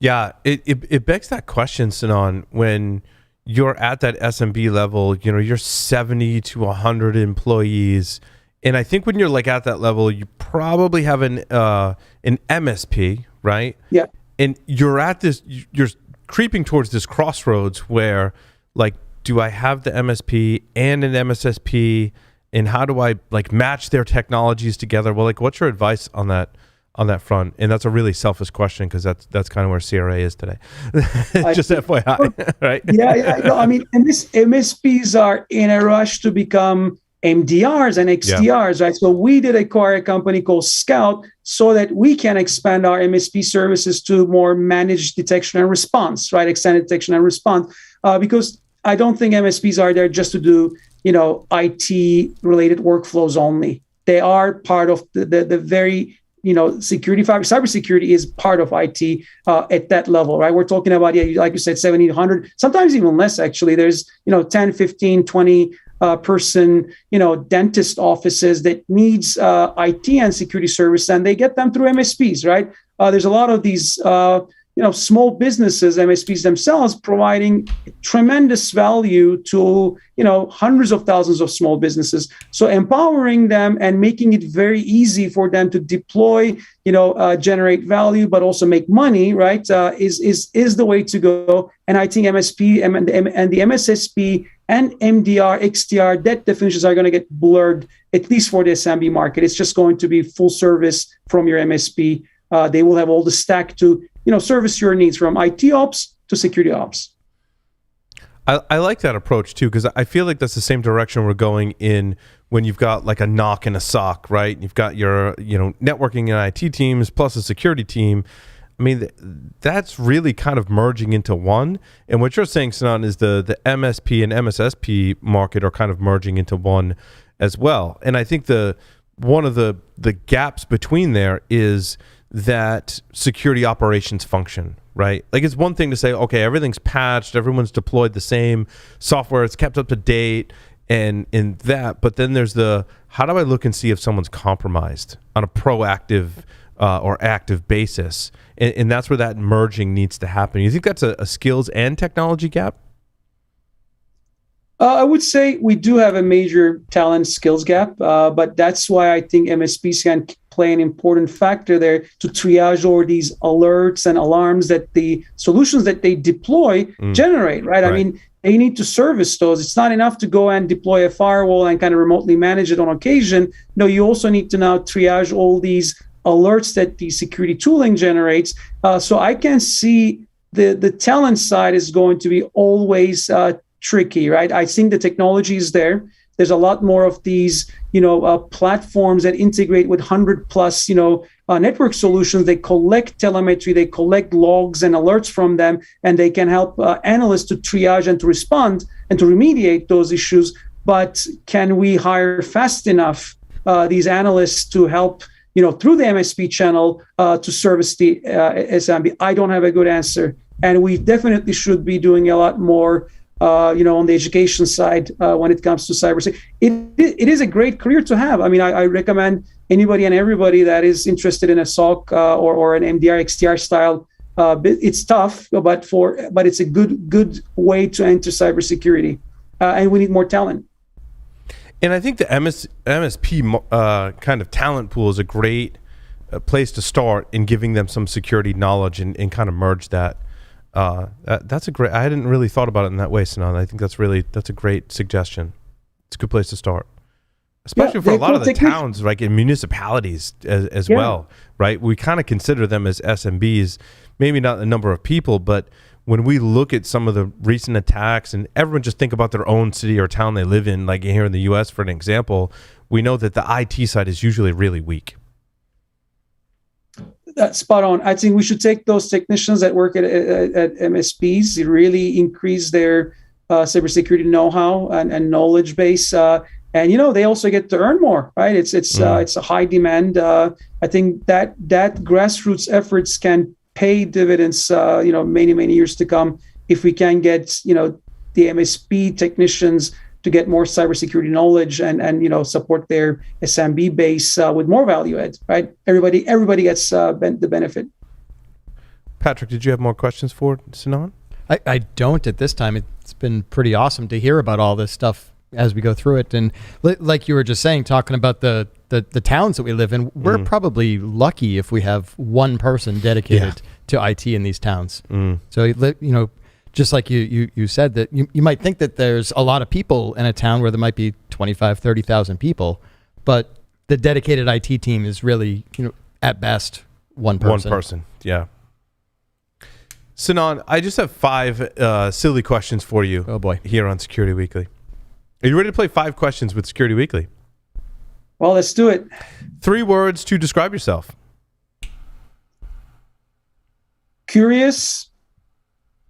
Yeah, it begs that question, Sinan, when you're at that SMB level, you're 70 to 100 employees. And I think when you're like at that level, you probably have an MSP, right? Yeah. And you're creeping towards this crossroads where, like, do I have the MSP and an MSSP, and how do I like match their technologies together? Well, like, what's your advice on that front? And that's a really selfish question because that's kind of where CRA is today. Just FYI, right? Yeah. No, I mean, and MSPs are in a rush to become MDRs and XDRs, right? So we did acquire a company called Scout so that we can expand our MSP services to more managed detection and response, right? Extended detection and response, because I don't think MSPs are there just to do, IT related workflows only. They are part of the very, security fabric. Cybersecurity is part of IT at that level, right? We're talking about, like you said, 70, 100, sometimes even less, actually. There's, 10, 15, 20 person, dentist offices that needs IT and security service, and they get them through MSPs, right? There's a lot of these, small businesses, MSPs themselves, providing tremendous value to, hundreds of thousands of small businesses. So empowering them and making it very easy for them to deploy, generate value, but also make money, right? Is the way to go. And I think MSP and the MSSP and MDR, XDR, that definitions are going to get blurred, at least for the SMB market. It's just going to be full service from your MSP. They will have all the stack to, service your needs from IT ops to security ops. I like that approach too, because I feel like that's the same direction we're going in when you've got like a NOC and a SOC, right? You've got your, networking and IT teams plus a security team. I mean, that's really kind of merging into one. And what you're saying, Sinan, is the MSP and MSSP market are kind of merging into one as well. And I think one of the gaps between there is that security operations function, right? Like, it's one thing to say, okay, everything's patched, everyone's deployed the same software, it's kept up to date, and in that, but then there's how do I look and see if someone's compromised on a proactive or active basis? And that's where that merging needs to happen. You think that's a skills and technology gap? I would say we do have a major talent skills gap, but that's why I think MSPs can play an important factor there to triage all these alerts and alarms that the solutions that they deploy generate, right? I mean, they need to service those. It's not enough to go and deploy a firewall and kind of remotely manage it on occasion. No, you also need to now triage all these alerts that the security tooling generates. So I can see the talent side is going to be always tricky, right? I think the technology is there. There's a lot more of these, platforms that integrate with 100+ network solutions. They collect telemetry, they collect logs and alerts from them, and they can help analysts to triage and to respond and to remediate those issues. But can we hire fast enough these analysts to help, through the MSP channel to service the SMB? I don't have a good answer. And we definitely should be doing a lot more on the education side when it comes to cybersecurity. It is a great career to have. I mean, I recommend anybody and everybody that is interested in a SOC or an MDR, XDR style. It's tough, but it's a good way to enter cybersecurity. And we need more talent. And I think the MSP kind of talent pool is a great place to start in giving them some security knowledge and kind of merge that. That's a great. I hadn't really thought about it in that way, Sinan. I think that's a great suggestion. It's a good place to start, especially for a lot of the towns, like in municipalities as well, right? We kind of consider them as SMBs, maybe not the number of people, but when we look at some of the recent attacks, and everyone just think about their own city or town they live in, like here in the U.S., for an example, we know that the IT side is usually really weak. That's spot on. I think we should take those technicians that work at MSPs, really increase their cybersecurity know-how and knowledge base. And they also get to earn more, right? It's a high demand. I think that grassroots efforts can pay dividends, many years to come if we can get the MSP technicians to get more cybersecurity knowledge and support their SMB base with more value add, right? Everybody gets the benefit. Patrick, did you have more questions for Sinan? I don't at this time. It's been pretty awesome to hear about all this stuff as we go through it. And like you were just saying, talking about the towns that we live in, we're probably lucky if we have one person dedicated to IT in these towns. So, just like you said, that you might think that there's a lot of people in a town where there might be 25, 30,000 people, but the dedicated IT team is really, at best, one person. One person, yeah. Sinan, I just have 5 silly questions for you. Oh, boy. Here on Security Weekly. Are you ready to play 5 questions with Security Weekly? Well, let's do it. 3 words to describe yourself. Curious,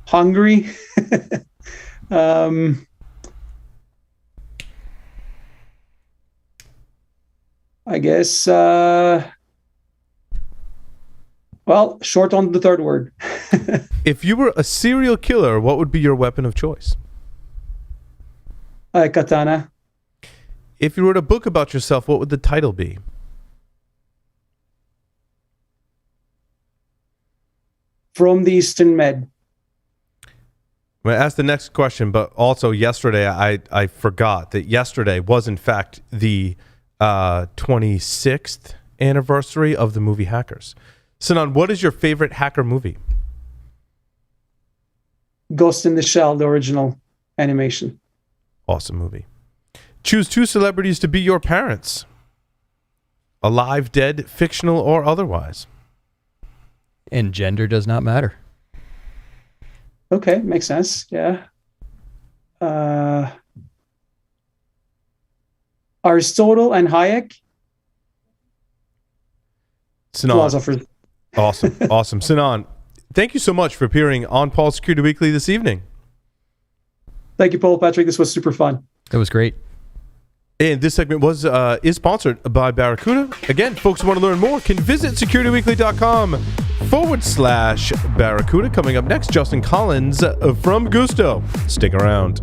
hungry, I guess, short on the third word. If you were a serial killer, what would be your weapon of choice? Katana. If you wrote a book about yourself, what would the title be? From the Eastern Med. I'm going to ask the next question, but also yesterday, I forgot that yesterday was, in fact, the 26th anniversary of the movie Hackers. Sinan, what is your favorite hacker movie? Ghost in the Shell, the original animation. Awesome movie. Choose 2 celebrities to be your parents. Alive, dead, fictional, or otherwise. And gender does not matter. Okay, makes sense. Yeah. Aristotle and Hayek. Sinan. Philosophers. Awesome. Sinan, thank you so much for appearing on Paul Security Weekly this evening. Thank you, Paul Patrick. This was super fun. It was great. And this segment is sponsored by Barracuda. Again, folks who want to learn more can visit securityweekly.com/Barracuda. Coming up next, Justin Collins from Gusto. Stick around.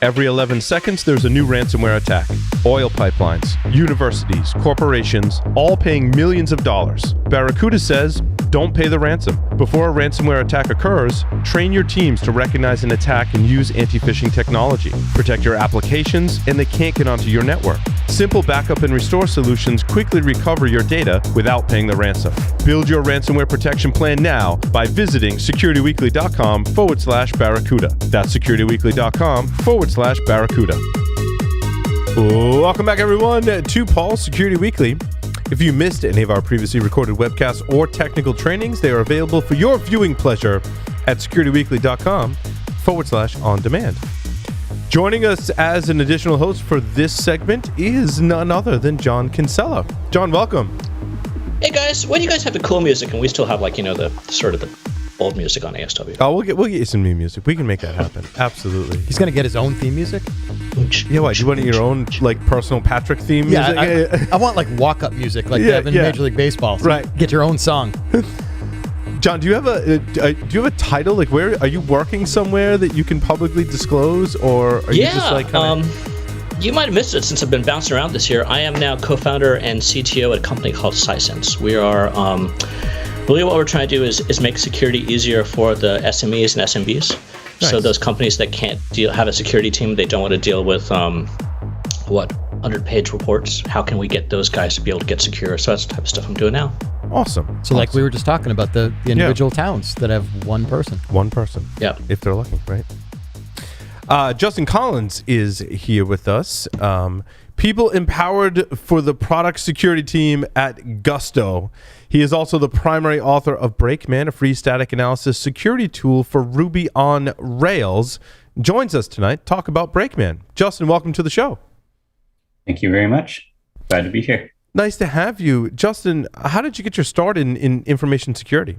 Every 11 seconds, there's a new ransomware attack. Oil pipelines, universities, corporations, all paying millions of dollars. Barracuda says, don't pay the ransom. Before a ransomware attack occurs, train your teams to recognize an attack and use anti-phishing technology. Protect your applications, and they can't get onto your network. Simple backup and restore solutions quickly recover your data without paying the ransom. Build your ransomware protection plan now by visiting securityweekly.com/Barracuda. That's securityweekly.com/Barracuda. Welcome back, everyone, to Paul's Security Weekly. If you missed any of our previously recorded webcasts or technical trainings, they are available for your viewing pleasure at securityweekly.com/on-demand. Joining us as an additional host for this segment is none other than John Kinsella. John, welcome. Hey guys, why do you guys have the cool music and we still have the sort of the old music on ASW? Oh, we'll get you some new music. We can make that happen. Absolutely. He's going to get his own theme music? Yeah, what? You want your own personal Patrick theme music? I want walk-up music like they have in Major League Baseball. So right. Get your own song. John, do you have a title? Like, where are you working somewhere that you can publicly disclose, or are you just you might have missed it since I've been bouncing around this year. I am now co-founder and CTO at a company called Sisense. We are really what we're trying to do is make security easier for the SMEs and SMBs. Nice. So those companies that can't have a security team, they don't want to deal with 100-page reports. How can we get those guys to be able to get secure? So that's the type of stuff I'm doing now. Awesome. So like we were just talking about the individual towns that have one person. One person. Yeah. If they're lucky, right? Justin Collins is here with us. People empowered for the product security team at Gusto. He is also the primary author of Brakeman, a free static analysis security tool for Ruby on Rails. Joins us tonight to talk about Brakeman. Justin, welcome to the show. Thank you very much. Glad to be here. Nice to have you. Justin, how did you get your start in information security?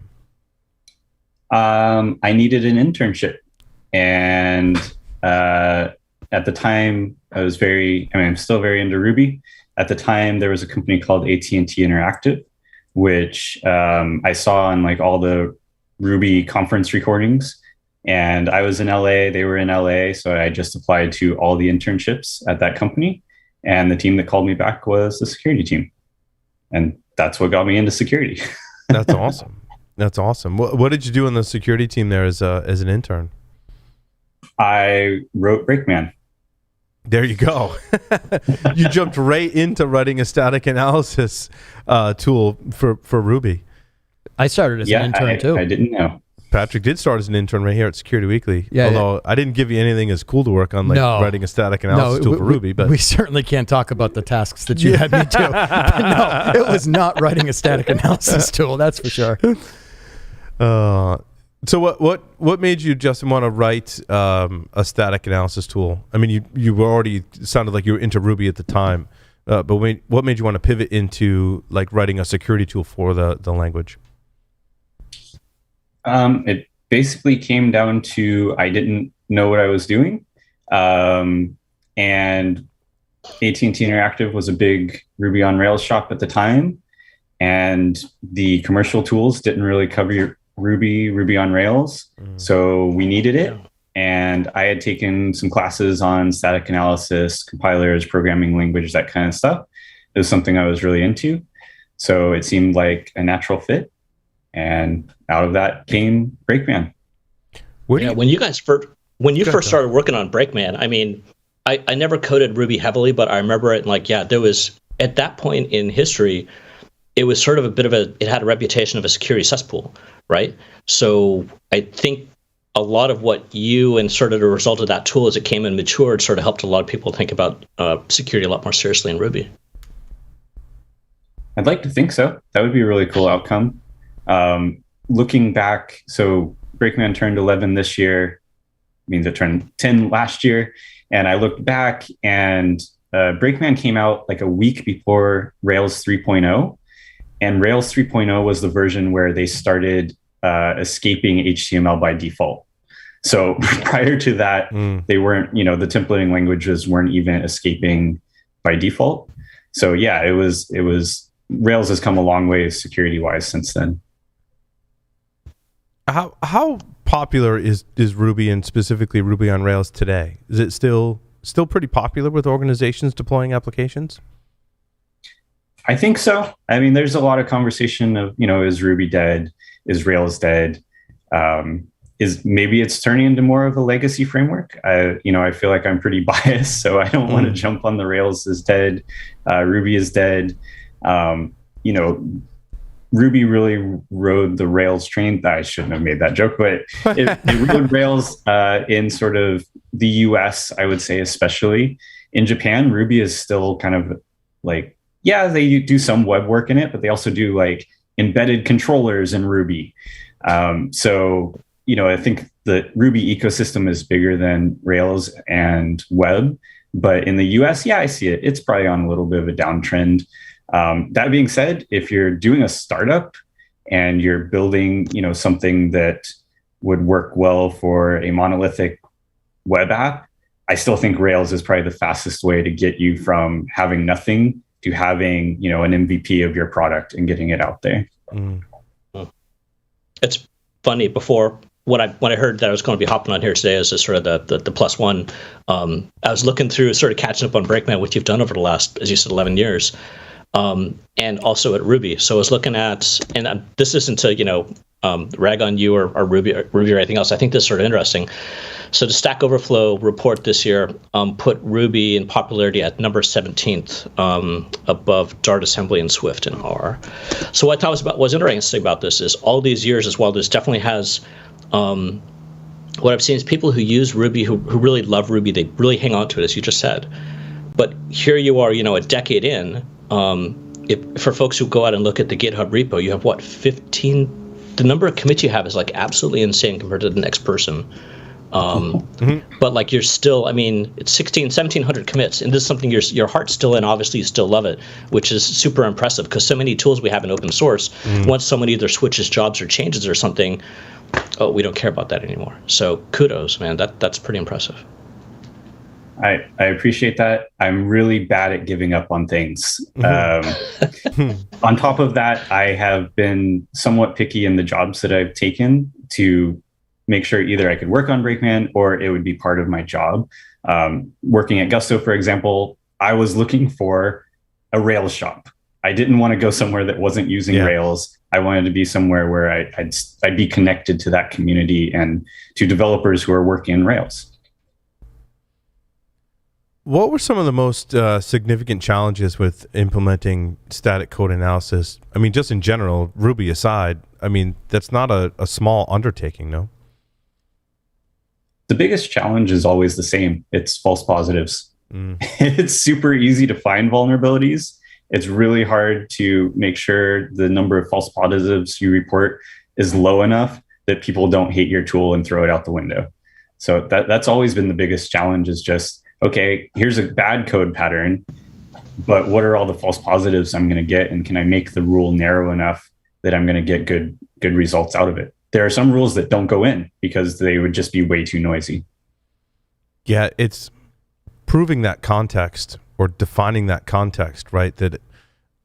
I needed an internship. And at the time, I'm still very into Ruby. At the time, there was a company called AT&T Interactive, which I saw on all the Ruby conference recordings. And I was in LA, they were in LA, so I just applied to all the internships at that company. And the team that called me back was the security team. And that's what got me into security. That's awesome. That's awesome. What did you do on the security team there as an intern? I wrote Brakeman. There you go. You jumped right into writing a static analysis tool for Ruby. I started as an intern too. I didn't know. Patrick did start as an intern right here at Security Weekly. Yeah, although I didn't give you anything as cool to work on, writing a static analysis tool for Ruby. But we certainly can't talk about the tasks that you had me do. But no, it was not writing a static analysis tool. That's for sure. So what made you, Justin, want to write a static analysis tool? I mean, you were already sounded like you were into Ruby at the time, but what made you want to pivot into writing a security tool for the language? It basically came down to I didn't know what I was doing, and AT&T Interactive was a big Ruby on Rails shop at the time, and the commercial tools didn't really cover Ruby on Rails, so we needed it. And I had taken some classes on static analysis, compilers, programming language, that kind of stuff. It was something I was really into, so it seemed like a natural fit. And out of that came Brakeman. When you first started working on Brakeman, I mean, I never coded Ruby heavily, but I remember it there was, at that point in history, it was sort of it had a reputation of a security cesspool, right? So I think a lot of what you and sort of the result of that tool as it came and matured sort of helped a lot of people think about security a lot more seriously in Ruby. I'd like to think so. That would be a really cool outcome. Looking back, so Brakeman turned 11 this year, means it turned 10 last year. And I looked back and Brakeman came out a week before Rails 3.0. And Rails 3.0 was the version where they started escaping HTML by default. So prior to that, they weren't, the templating languages weren't even escaping by default. So yeah, it was Rails has come a long way security wise since then. How popular is Ruby, and specifically Ruby on Rails today? Is it still pretty popular with organizations deploying applications? I think so. I mean, there's a lot of conversation of, is Ruby dead? Is Rails dead? Is maybe it's turning into more of a legacy framework. I feel like I'm pretty biased, so I don't want to jump on the Rails is dead. Ruby is dead. Ruby really rode the Rails train. I shouldn't have made that joke, but it rode Rails in sort of the US, I would say, especially. In Japan, Ruby is still kind of like, yeah, they do some web work in it, but they also do like embedded controllers in Ruby. So, I think the Ruby ecosystem is bigger than Rails and web, but in the US, yeah, I see it. It's probably on a little bit of a downtrend. That being said, if you're doing a startup and you're building, something that would work well for a monolithic web app, I still think Rails is probably the fastest way to get you from having nothing to having, an MVP of your product and getting it out there. It's funny. Before when I heard that I was going to be hopping on here today as a sort of the plus one, I was looking through, sort of catching up on Brakeman, which you've done over the last, as you said, 11 years. And also at Ruby. So I was looking at, and this isn't to, rag on you or Ruby or anything else. I think this is sort of interesting. So the Stack Overflow report this year put Ruby in popularity at number 17th, above Dart assembly and Swift and R. So what I thought was interesting about this is all these years as well, this definitely has, what I've seen is people who use Ruby, who really love Ruby, they really hang on to it, as you just said. But here you are, a decade in, for folks who go out and look at the GitHub repo, you have 15, the number of commits you have is like absolutely insane compared to the next person. But like you're still, it's 1,700 commits, and this is something your heart's still in. Obviously, you still love it, which is super impressive because so many tools we have in open source, once someone either switches jobs or changes or something, we don't care about that anymore. So kudos, man. That's pretty impressive. I appreciate that. I'm really bad at giving up on things. On top of that, I have been somewhat picky in the jobs that I've taken to make sure either I could work on Brakeman or it would be part of my job. Working at Gusto, for example, I was looking for a Rails shop. I didn't want to go somewhere that wasn't using Rails. I wanted to be somewhere where I'd be connected to that community and to developers who are working in Rails. What were some of the most significant challenges with implementing static code analysis? Just in general, Ruby aside, that's not a small undertaking, no? The biggest challenge is always the same. It's false positives. It's super easy to find vulnerabilities. It's really hard to make sure the number of false positives you report is low enough that people don't hate your tool and throw it out the window. So that's always been the biggest challenge, is just, okay, here's a bad code pattern, but what are all the false positives I'm going to get? And can I make the rule narrow enough that I'm going to get good results out of it? There are some rules that don't go in because they would just be way too noisy. Yeah, it's proving that context or defining that context, right? That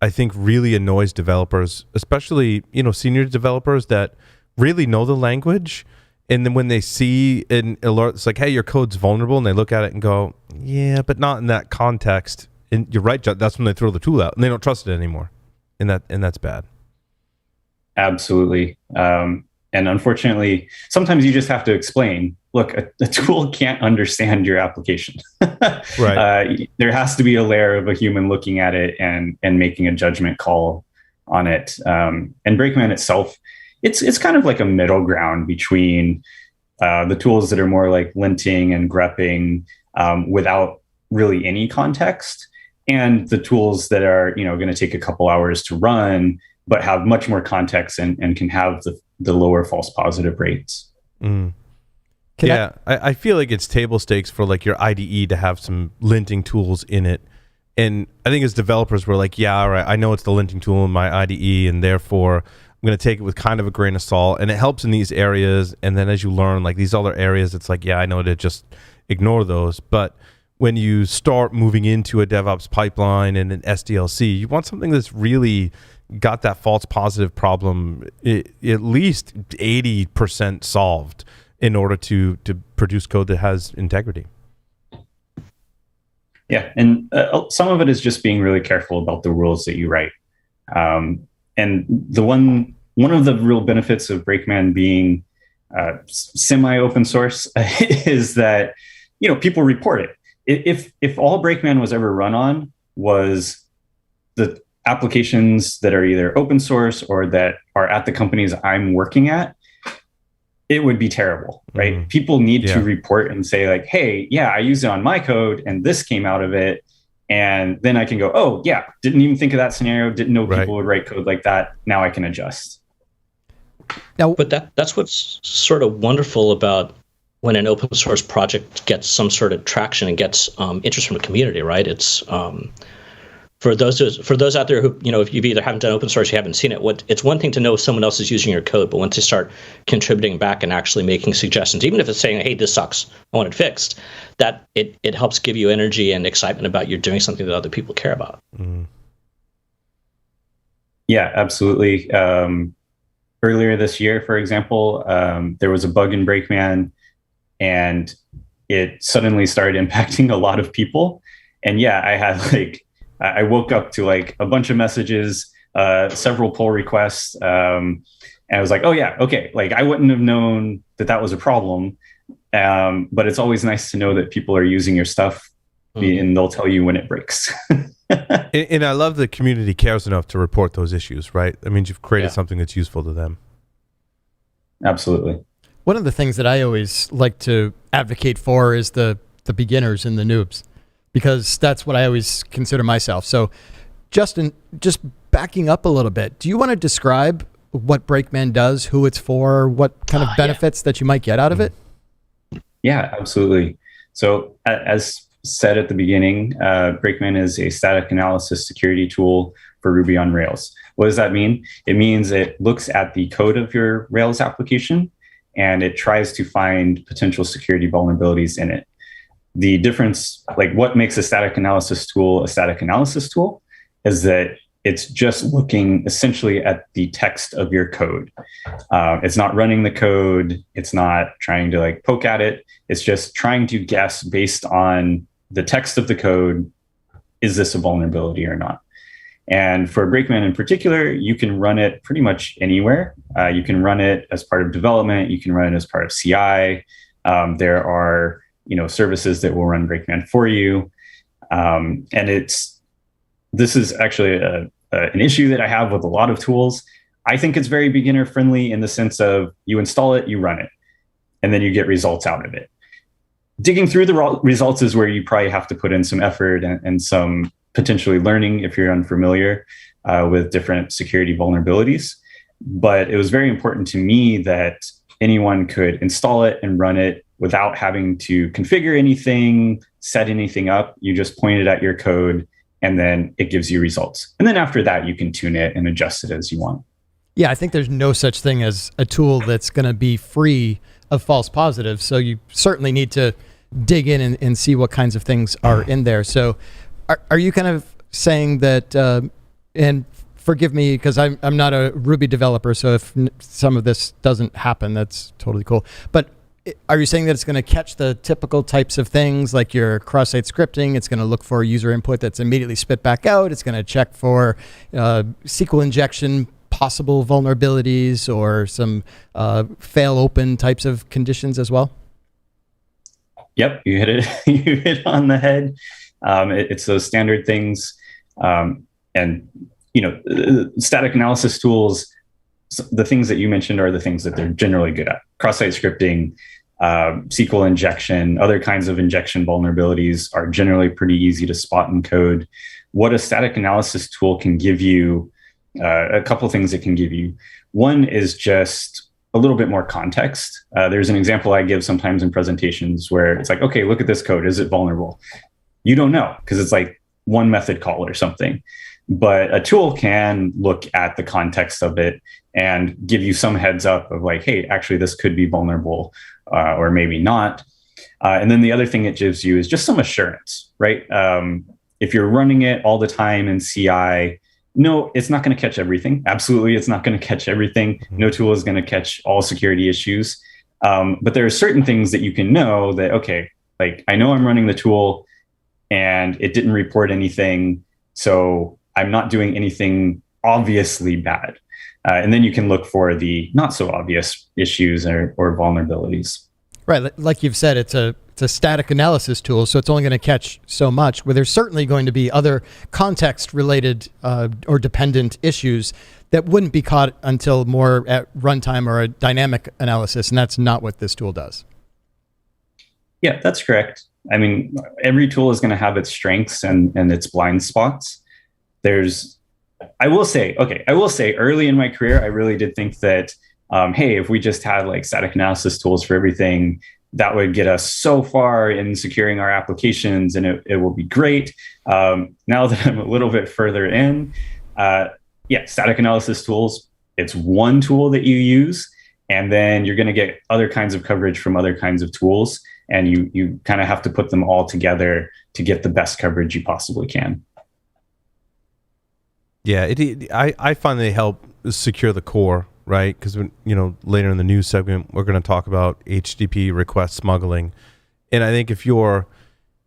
I think really annoys developers, especially, senior developers that really know the language. And then when they see an alert, it's like, hey, your code's vulnerable. And they look at it and go, yeah, but not in that context. And you're right, that's when they throw the tool out and they don't trust it anymore. And that's bad. Absolutely. And unfortunately, sometimes you just have to explain, look, a tool can't understand your application. Right. There has to be a layer of a human looking at it and making a judgment call on it. And Brakeman itself, it's kind of like a middle ground between the tools that are more like linting and grepping without really any context, and the tools that are going to take a couple hours to run but have much more context and can have the lower false positive rates. I feel like it's table stakes for like your IDE to have some linting tools in it. And I think as developers, we're like, yeah, all right, I know it's the linting tool in my IDE, and therefore I'm going to take it with kind of a grain of salt. And it helps in these areas. And then as you learn, like these other areas, it's like, yeah, I know to just ignore those. But when you start moving into a DevOps pipeline and an SDLC, you want something that's really got that false positive problem at least 80% solved in order to produce code that has integrity. Yeah, and some of it is just being really careful about the rules that you write. And the one of the real benefits of Brakeman being semi open source is that people report it. If all Brakeman was ever run on was the applications that are either open source or that are at the companies I'm working at, it would be terrible, right? Mm-hmm. People need to report and say like, hey, yeah, I used it on my code and this came out of it. And then I can go, oh yeah, didn't even think of that scenario. Didn't know people would write code like that. Now I can adjust. Now, but that's what's sort of wonderful about when an open source project gets some sort of traction and gets interest from the community, right? It's for those out there who, if you've either haven't done open source, you haven't seen it. It's one thing to know if someone else is using your code, but once they start contributing back and actually making suggestions, even if it's saying, "Hey, this sucks, I want it fixed," that it helps give you energy and excitement about you're doing something that other people care about. Mm. Yeah, absolutely. Earlier this year, for example, there was a bug in Brakeman, and it suddenly started impacting a lot of people. And yeah, I woke up to like a bunch of messages, several pull requests, and I was like, oh yeah, okay. Like I wouldn't have known that was a problem, but it's always nice to know that people are using your stuff, and they'll tell you when it breaks. And I love the community cares enough to report those issues, right? That means you've created something that's useful to them. Absolutely. One of the things that I always like to advocate for is the beginners and the noobs, because that's what I always consider myself. So, Justin, just backing up a little bit, do you want to describe what Brakeman does, who it's for, what kind of benefits that you might get out of it? Yeah, absolutely. So, as said at the beginning, Brakeman is a static analysis security tool for Ruby on Rails. What does that mean? It means it looks at the code of your Rails application and it tries to find potential security vulnerabilities in it. The difference, like what makes a static analysis tool, is that it's just looking essentially at the text of your code. It's not running the code. It's not trying to like poke at it. It's just trying to guess based on the text of the code, is this a vulnerability or not? And for Brakeman in particular, you can run it pretty much anywhere. You can run it as part of development. You can run it as part of CI. There are services that will run Brakeman for you. And this is actually an issue that I have with a lot of tools. I think it's very beginner friendly in the sense of you install it, you run it, and then you get results out of it. Digging through the results is where you probably have to put in some effort and some potentially learning if you're unfamiliar with different security vulnerabilities. But it was very important to me that anyone could install it and run it without having to configure anything, set anything up. You just point it at your code and then it gives you results. And then after that, you can tune it and adjust it as you want. Yeah, I think there's no such thing as a tool that's going to be free of false positives. So you certainly need to dig in and see what kinds of things are in there. So are you kind of saying that, and forgive me because I'm not a Ruby developer, so if some of this doesn't happen, that's totally cool. But are you saying that it's going to catch the typical types of things like your cross-site scripting? It's going to look for user input that's immediately spit back out. It's going to check for SQL injection possible vulnerabilities or some fail open types of conditions as well? Yep, you hit it. You hit on the head. It's those standard things, and static analysis tools. The things that you mentioned are the things that they're generally good at: cross-site scripting, SQL injection, other kinds of injection vulnerabilities are generally pretty easy to spot in code. What a static analysis tool can give you, a couple of things it can give you. One is just a little bit more context. There's an example I give sometimes in presentations where it's like, okay, look at this code. Is it vulnerable? You don't know because it's like one method call or something. But a tool can look at the context of it and give you some heads up of like, hey, actually, this could be vulnerable or maybe not. And then the other thing it gives you is just some assurance, right? If you're running it all the time in CI, no, it's not going to catch everything. Absolutely, it's not going to catch everything. No tool is going to catch all security issues. But there are certain things that you can know that, okay, like I know I'm running the tool and it didn't report anything, so I'm not doing anything obviously bad. And then you can look for the not so obvious issues or vulnerabilities. Right, like you've said, it's a static analysis tool, so it's only going to catch so much. Where there's certainly going to be other context-related or dependent issues that wouldn't be caught until more at runtime or a dynamic analysis, and that's not what this tool does. Yeah, that's correct. I mean, every tool is going to have its strengths and its blind spots. I will say early in my career, I really did think that, hey, if we just had like static analysis tools for everything, that would get us so far in securing our applications and it will be great. Now that I'm a little bit further in, static analysis tools, it's one tool that you use, and then you're going to get other kinds of coverage from other kinds of tools. And you kind of have to put them all together to get the best coverage you possibly can. Yeah, I find they help secure the core, right? Because later in the news segment, we're going to talk about HTTP request smuggling, and I think if you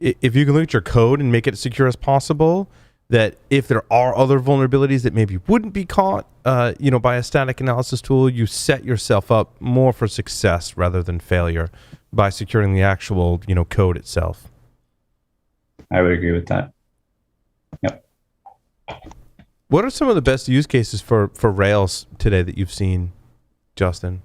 can look at your code and make it as secure as possible, that if there are other vulnerabilities that maybe wouldn't be caught, by a static analysis tool, you set yourself up more for success rather than failure by securing the actual, code itself. I would agree with that. Yep. What are some of the best use cases for Rails today that you've seen, Justin?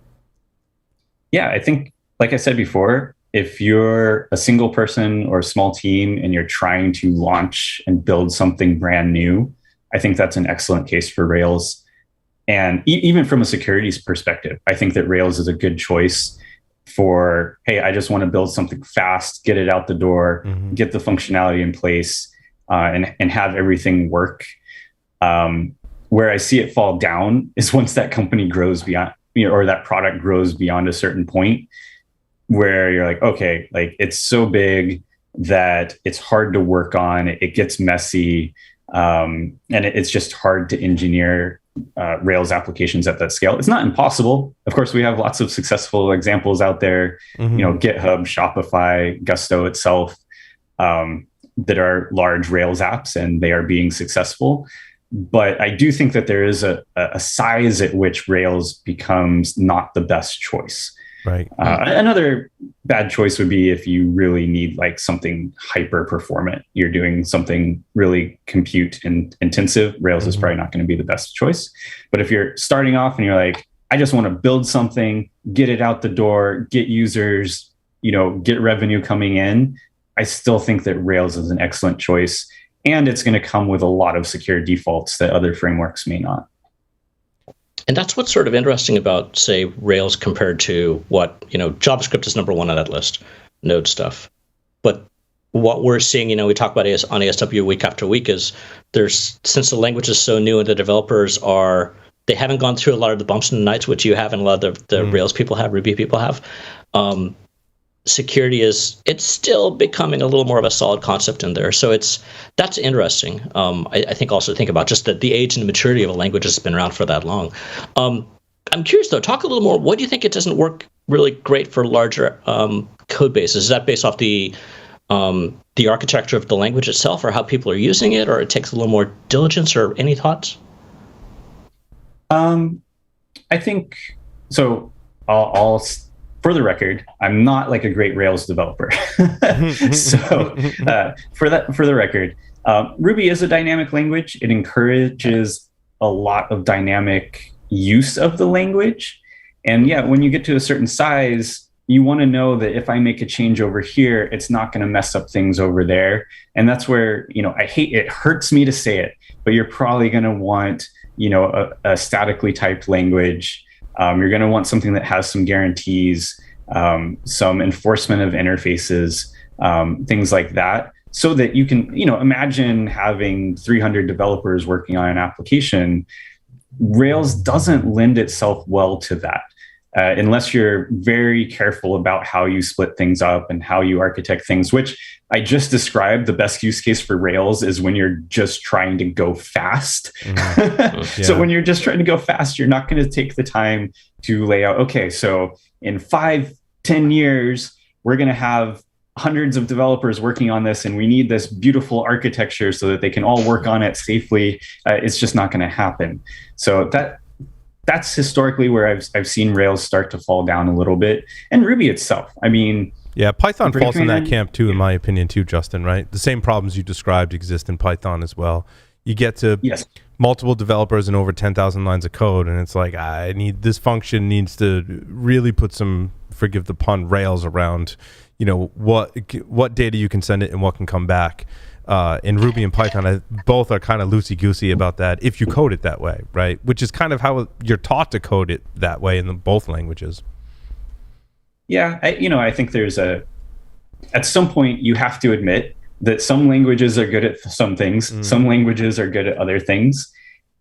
Yeah, I think, like I said before, if you're a single person or a small team and you're trying to launch and build something brand new, I think that's an excellent case for Rails. And even from a securities perspective, I think that Rails is a good choice for, hey, I just want to build something fast, get it out the door, get the functionality in place, and have everything work. Where I see it fall down is once that company grows beyond, or that product grows beyond a certain point where you're like, okay, like it's so big that it's hard to work on, it gets messy, and it's just hard to engineer Rails applications at that scale. It's not impossible. Of course, we have lots of successful examples out there, GitHub, Shopify, Gusto itself, that are large Rails apps and they are being successful. But I do think that there is a size at which Rails becomes not the best choice. Right. Another bad choice would be if you really need like something hyper performant. You're doing something really compute intensive. Rails is probably not going to be the best choice. But if you're starting off and you're like, I just want to build something, get it out the door, get users, get revenue coming in, I still think that Rails is an excellent choice. And it's going to come with a lot of secure defaults that other frameworks may not. And that's what's sort of interesting about, say, Rails compared to what, JavaScript is number one on that list, Node stuff. But what we're seeing, we talk about on ASW week after week, is since the language is so new and the developers they haven't gone through a lot of the bumps in the nights, which you have and a lot of the Rails people have, Ruby people have. Security it's still becoming a little more of a solid concept in there. So that's interesting. I think also think about just the age and the maturity of a language that's been around for that long. I'm curious though, talk a little more. What do you think it doesn't work really great for larger code bases? Is that based off the architecture of the language itself, or how people are using it, or it takes a little more diligence, or any thoughts? I think so. I'll for the record, I'm not like a great Rails developer. So for the record, Ruby is a dynamic language. It encourages a lot of dynamic use of the language. And yeah, when you get to a certain size, you want to know that if I make a change over here, it's not going to mess up things over there. And that's where, it hurts me to say it, but you're probably going to want, a statically typed language. You're going to want something that has some guarantees, some enforcement of interfaces, things like that, so that you can, imagine having 300 developers working on an application. Rails doesn't lend itself well to that. unless you're very careful about how you split things up and how you architect things, which I just described. The best use case for Rails is when you're just trying to go fast. So when you're just trying to go fast, you're not going to take the time to lay out, okay, so in 5-10 years, we're going to have hundreds of developers working on this, and we need this beautiful architecture so that they can all work on it safely. It's just not going to happen. So that's historically where I've seen Rails start to fall down a little bit, and Ruby itself. I mean, yeah, Python falls in that camp too, in my opinion, too, Justin. Right, the same problems you described exist in Python as well. You get to multiple developers and over 10,000 lines of code, and it's like, I need this function needs to really put some, forgive the pun, rails around, what data you can send it and what can come back. In Ruby and Python, both are kind of loosey-goosey about that if you code it that way, right? Which is kind of how you're taught to code it that way in both languages. Yeah, I think at some point you have to admit that some languages are good at some things, some languages are good at other things.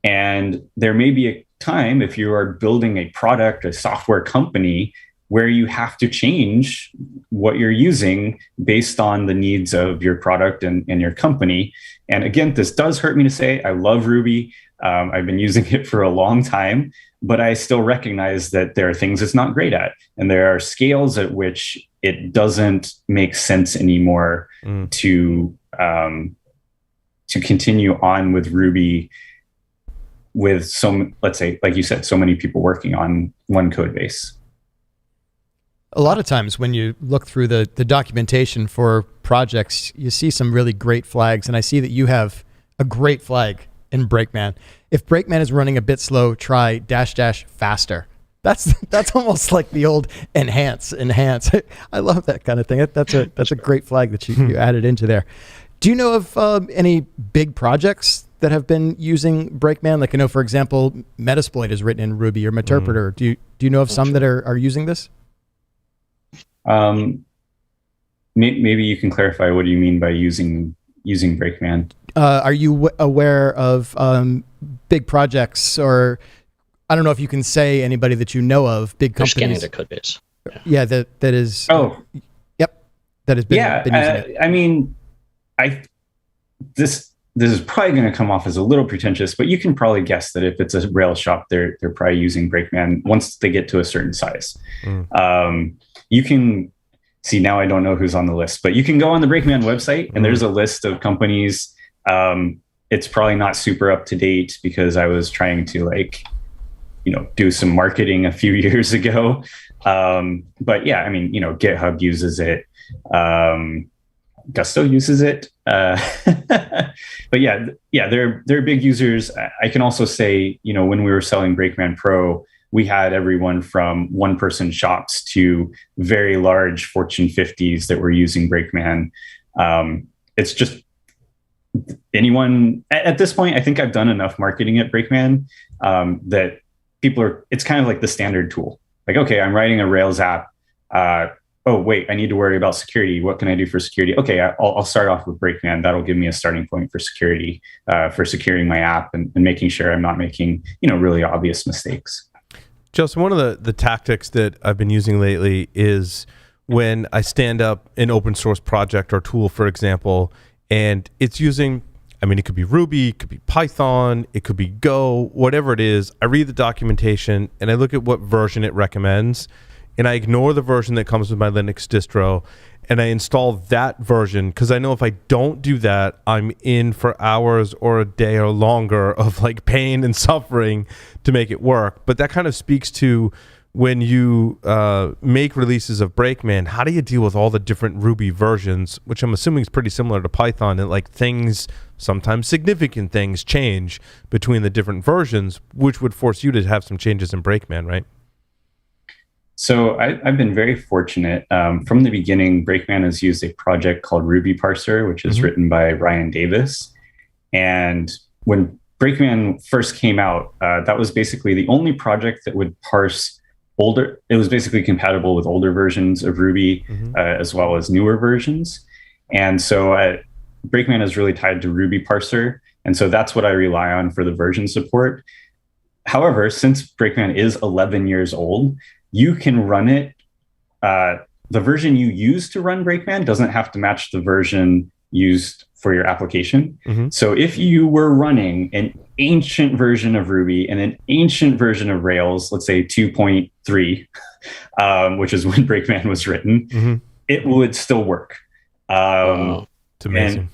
And there may be a time, if you are building a product, a software company, where you have to change what you're using based on the needs of your product and your company. And again, this does hurt me to say, I love Ruby. I've been using it for a long time, but I still recognize that there are things it's not great at. And there are scales at which it doesn't make sense anymore to continue on with Ruby with let's say, like you said, so many people working on one code base. A lot of times when you look through the documentation for projects, you see some really great flags, and I see that you have a great flag in Brakeman. If Brakeman is running a bit slow, try -- faster. That's almost like the old enhance. I love that kind of thing. That's a great flag that you added into there. Do you know of any big projects that have been using Brakeman? Like, I know, for example, Metasploit is written in Ruby or Meterpreter. Do you know of some that are using this? Maybe you can clarify, what do you mean by using Brakeman? Are you aware of big projects, or I don't know if you can say anybody that you know of, big companies? They're scanning their code base. Yeah, that is. Oh, yep, that has been. Yeah, been using it. I mean, this is probably going to come off as a little pretentious, but you can probably guess that if it's a Rails shop, they're probably using Brakeman once they get to a certain size. You can see, now I don't know who's on the list, but you can go on the Brakeman website and there's a list of companies. It's probably not super up to date because I was trying to do some marketing a few years ago. But yeah, I mean, GitHub uses it. Gusto uses it. But yeah, they're big users. I can also say, when we were selling Brakeman Pro, we had everyone from one-person shops to very large Fortune 50s that were using Brakeman. It's just anyone at this point. I think I've done enough marketing at Brakeman that it's kind of like the standard tool. Like, okay, I'm writing a Rails app. Oh, wait, I need to worry about security. What can I do for security? Okay, I'll start off with Brakeman. That'll give me a starting point for security, for securing my app and making sure I'm not making, really obvious mistakes. Justin, one of the tactics that I've been using lately is when I stand up an open source project or tool, for example, and it's using, it could be Ruby, it could be Python, it could be Go, whatever it is. I read the documentation and I look at what version it recommends, and I ignore the version that comes with my Linux distro, and I install that version, because I know if I don't do that, I'm in for hours or a day or longer of pain and suffering to make it work. But that kind of speaks to when you make releases of Brakeman, how do you deal with all the different Ruby versions, which I'm assuming is pretty similar to Python, and things, sometimes significant things, change between the different versions, which would force you to have some changes in Brakeman, right? So I've been very fortunate. From the beginning, Brakeman has used a project called Ruby Parser, which is written by Ryan Davis. And when Brakeman first came out, that was basically the only project that would parse it was basically compatible with older versions of Ruby, as well as newer versions. And so Brakeman is really tied to Ruby Parser. And so that's what I rely on for the version support. However, since Brakeman is 11 years old, you can run it. The version you use to run Brakeman doesn't have to match the version used for your application. So if you were running an ancient version of Ruby and an ancient version of Rails, let's say 2.3, which is when Brakeman was written, it would still work. It's amazing. And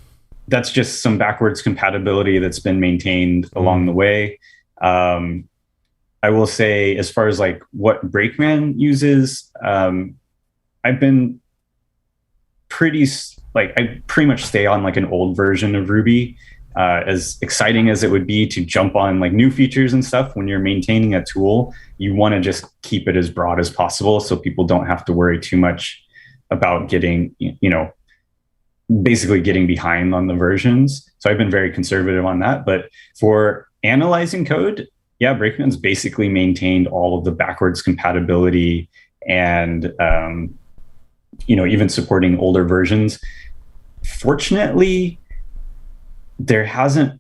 that's just some backwards compatibility that's been maintained along the way. I will say, as far as like what Brakeman uses, I've been I pretty much stay on like an old version of Ruby. As exciting as it would be to jump on like new features and stuff, when you're maintaining a tool, you want to just keep it as broad as possible so people don't have to worry too much about getting, basically getting behind on the versions. So I've been very conservative on that. But for analyzing code, yeah, Brakeman's basically maintained all of the backwards compatibility and, even supporting older versions. Fortunately, it hasn't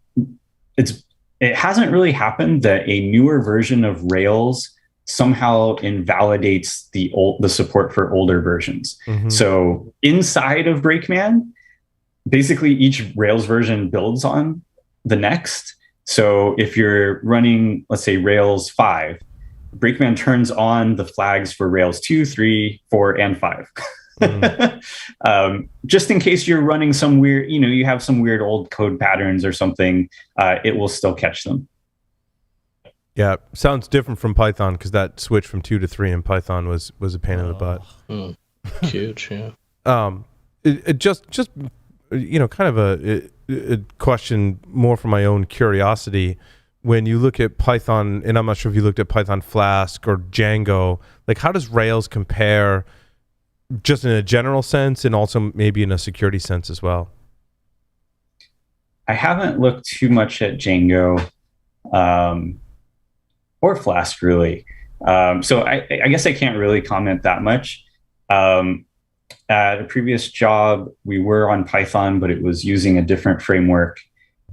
really happened that a newer version of Rails somehow invalidates the support for older versions. So inside of Brakeman, basically each Rails version builds on the next. So if you're running, let's say, Rails 5, Brakeman turns on the flags for Rails 2, 3, 4, and 5. Just in case you're running some weird, you have some weird old code patterns or something, it will still catch them. Yeah, sounds different from Python, because that switch from 2 to 3 in Python was a pain in the butt. Huge, yeah. It just kind of a question more for my own curiosity. When you look at Python, and I'm not sure if you looked at Python Flask or Django, like how does Rails compare, just in a general sense and also maybe in a security sense as well? I haven't looked too much at Django or Flask, really. So I guess I can't really comment that much. At a previous job, we were on Python, but it was using a different framework.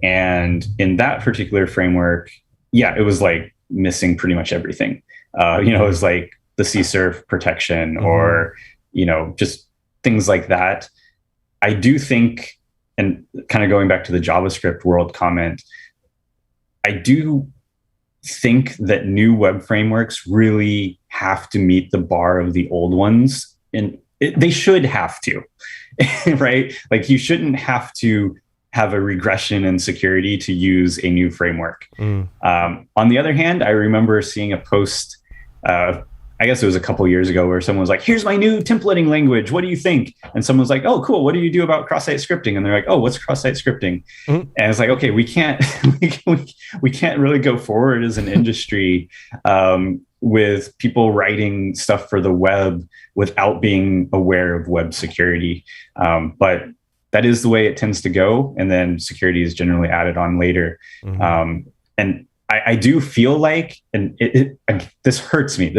And in that particular framework, yeah, it was like missing pretty much everything. It was like the CSRF protection or, just things like that. I do think, and kind of going back to the JavaScript world comment, I do think that new web frameworks really have to meet the bar of the old ones. And they should have to, right? Like you shouldn't have to have a regression in security to use a new framework. On the other hand, I remember seeing a post, I guess it was a couple years ago, where someone was like, here's my new templating language. What do you think? And someone was like, oh, cool. What do you do about cross-site scripting? And they're like, oh, what's cross-site scripting? And it's like, okay, we can't really go forward as an industry with people writing stuff for the web without being aware of web security. But that is the way it tends to go. And then security is generally added on later. And I do feel like, and this hurts me,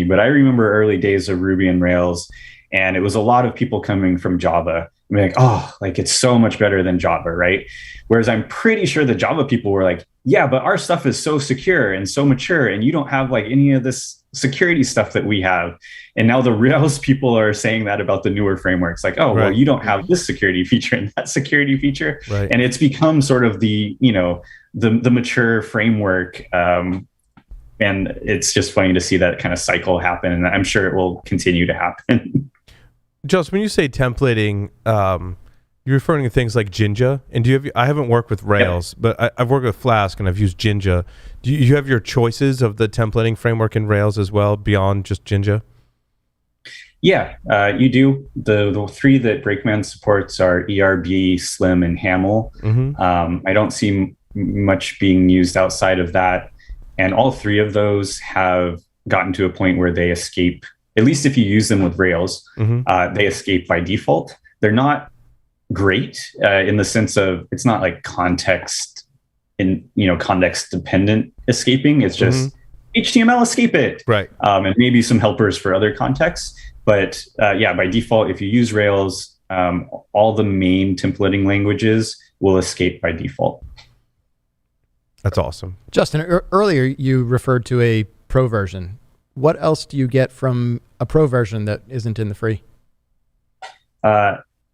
but I remember early days of Ruby and Rails, and it was a lot of people coming from Java. I mean, like, oh, like it's so much better than Java, right? Whereas I'm pretty sure the Java people were like, yeah, but our stuff is so secure and so mature, and you don't have like any of this security stuff that we have. And now the Rails people are saying that about the newer frameworks, like, oh, well, you don't have this security feature and that security feature. Right. And it's become sort of the, the mature framework. And it's just funny to see that kind of cycle happen. And I'm sure it will continue to happen. Just when you say templating, you're referring to things like Jinja. And I haven't worked with Rails, but I've worked with Flask and I've used Jinja. Do you have your choices of the templating framework in Rails as well, beyond just Jinja? Yeah, you do. The three that Brakeman supports are ERB, Slim, and Haml. I don't see much being used outside of that. And all three of those have gotten to a point where they escape, at least if you use them with Rails, they escape by default. They're not great in the sense of it's not like context dependent escaping. It's just HTML escape it. Right. And maybe some helpers for other contexts. But by default, if you use Rails, all the main templating languages will escape by default. That's awesome. Justin, earlier you referred to a pro version. What else do you get from a pro version that isn't in the free?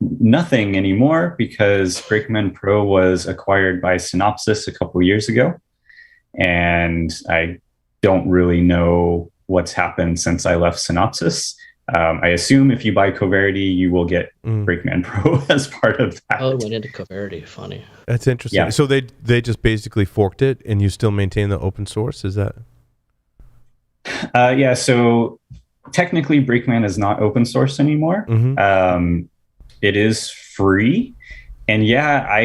Nothing anymore, because Brakeman Pro was acquired by Synopsys a couple years ago. And I don't really know what's happened since I left Synopsys. I assume if you buy Coverity, you will get Brakeman Pro as part of that. Oh, it went into Coverity. Funny. That's interesting. Yeah. So they just basically forked it, and you still maintain the open source? Is that? Yeah. So technically, Brakeman is not open source anymore. It is free. And yeah,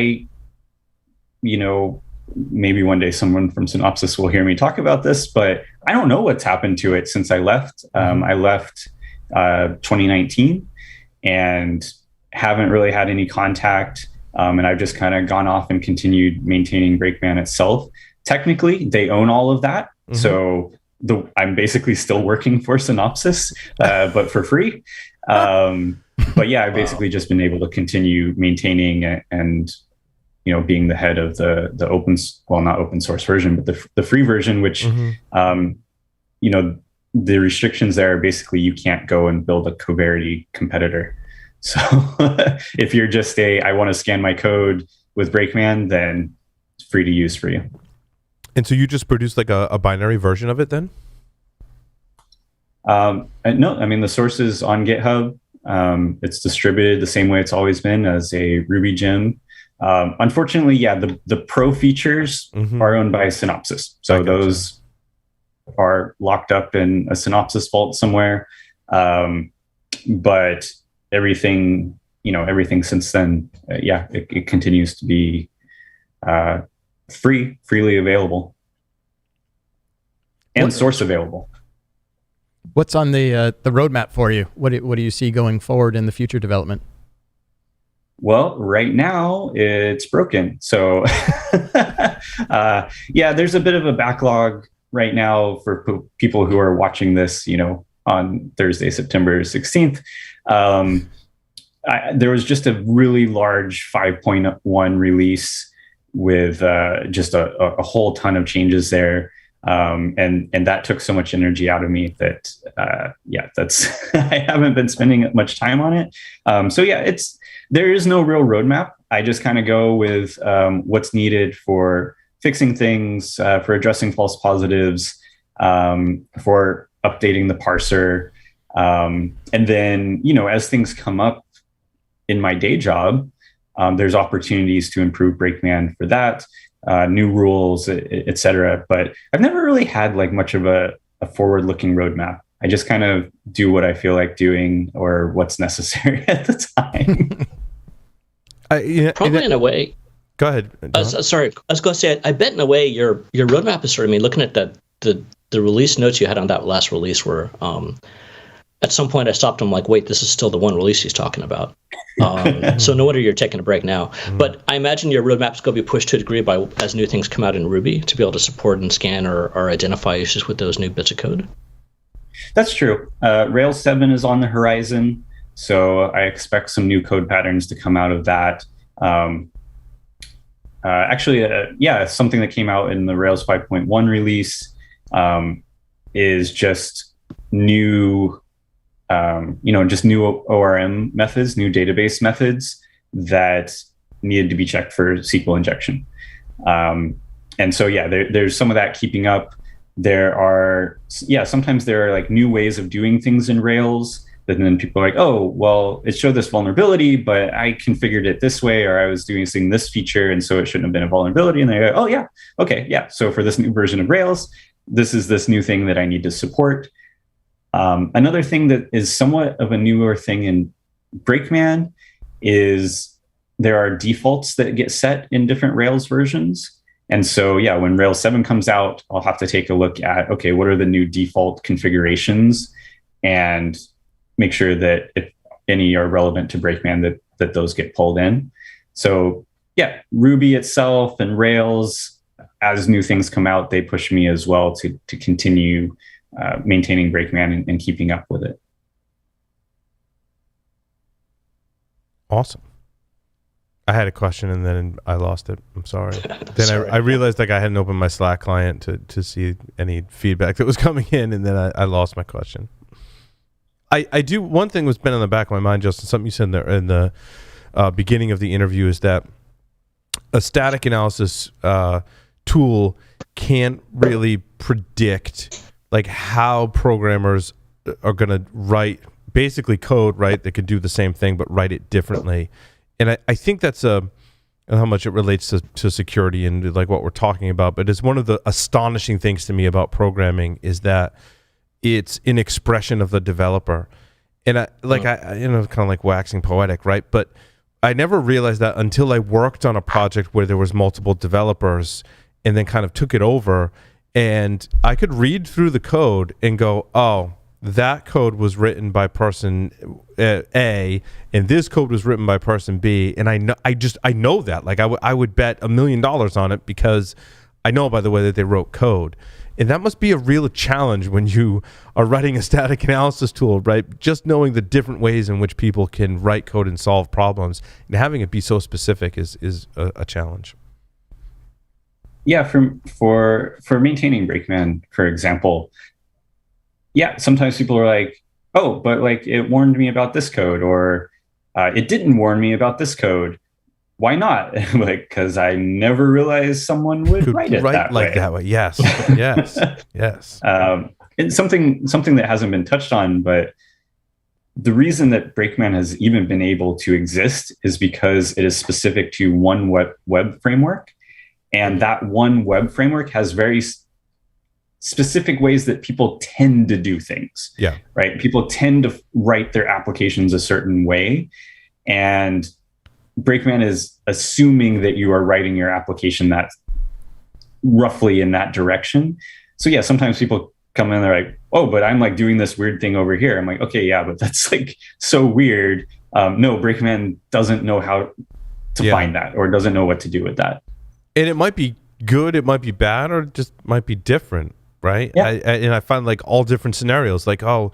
maybe one day someone from Synopsys will hear me talk about this, but I don't know what's happened to it since I left. I left 2019 and haven't really had any contact. And I've just kind of gone off and continued maintaining Brakeman itself. Technically, they own all of that. So I'm basically still working for Synopsys, but for free. But yeah, I've basically just been able to continue maintaining and being the head of the not open source version, but the free version, which the restrictions there are basically you can't go and build a Coverity competitor. So if you're just I want to scan my code with Brakeman, then it's free to use for you. And so you just produced like a binary version of it then? No, I mean, the source is on GitHub. It's distributed the same way it's always been, as a Ruby gem. Unfortunately, yeah, the pro features are owned by Synopsys. So those are locked up in a Synopsys vault somewhere. But everything since then, it continues to be freely available and source available. What's on the roadmap for you? What do you see going forward in the future development? Well, right now it's broken. So there's a bit of a backlog right now for people who are watching this, on Thursday, September 16th. There was just a really large 5.1 release with just a whole ton of changes there. And that took so much energy out of me that, I haven't been spending much time on it. There is no real roadmap. I just kind of go with what's needed for fixing things, for addressing false positives, for updating the parser. And then, as things come up in my day job, there's opportunities to improve Brakeman for that. New rules, et cetera. But I've never really had like much of a forward-looking roadmap. I just kind of do what I feel like doing or what's necessary at the time. Probably in a way. Go ahead. Sorry, I was going to say, I bet in a way your roadmap is sort of, looking at the release notes you had on that last release were, at some point I stopped and I'm like, wait, this is still the one release he's talking about. So no wonder you're taking a break now. But I imagine your roadmap is going to be pushed to a degree as new things come out in Ruby to be able to support and scan or identify issues with those new bits of code. That's true. Rails 7 is on the horizon, so I expect some new code patterns to come out of that. Something that came out in the Rails 5.1 release is just new, new ORM methods, new database methods that needed to be checked for SQL injection. There's some of that keeping up. Sometimes there are like new ways of doing things in Rails that then people are like, oh, well, it showed this vulnerability, but I configured it this way, or I was doing this feature, and so it shouldn't have been a vulnerability. And they go, oh yeah, okay, yeah. So for this new version of Rails, this is this new thing that I need to support. Another thing that is somewhat of a newer thing in Brakeman is there are defaults that get set in different Rails versions. And so, when Rails 7 comes out, I'll have to take a look at, okay, what are the new default configurations, and make sure that if any are relevant to Brakeman, that those get pulled in. So Ruby itself and Rails, as new things come out, they push me as well to continue maintaining Brakeman and keeping up with it. Awesome. I had a question and then I lost it. I'm sorry. Then Sorry. I realized like I hadn't opened my Slack client to see any feedback that was coming in, and then I lost my question. I do, one thing was been on the back of my mind, Justin, something you said in the beginning of the interview, is that a static analysis tool can't really predict like how programmers are going to write basically code, right? That could do the same thing but write it differently. And I think that's how much it relates to security and like what we're talking about. But it's one of the astonishing things to me about programming is that it's an expression of the developer. And I kind of like waxing poetic, right? But I never realized that until I worked on a project where there was multiple developers and then kind of took it over, and I could read through the code and go, oh, that code was written by person A, and this code was written by person B, and I know that. Like I would bet $1 million on it because I know by the way that they wrote code, and that must be a real challenge when you are writing a static analysis tool, right? Just knowing the different ways in which people can write code and solve problems, and having it be so specific is a challenge. Yeah, for maintaining Brakeman, for example. Yeah, sometimes people are like, oh, but like it warned me about this code, or it didn't warn me about this code. Why not? Like, because I never realized someone would write it that way. That way. Yes, yes, yes. It's something that hasn't been touched on, but the reason that Brakeman has even been able to exist is because it is specific to one web framework, and that one web framework has very specific ways that people tend to do things. Yeah. Right. People tend to write their applications a certain way. And Brakeman is assuming that you are writing your application that roughly in that direction. So yeah, sometimes people come in and they're like, oh, but I'm like doing this weird thing over here. I'm like, okay, yeah, but that's like so weird. No, Brakeman doesn't know how to find that, or doesn't know what to do with that. And it might be good, it might be bad, or just might be different. Right. Yeah. And I find like all different scenarios, like, oh,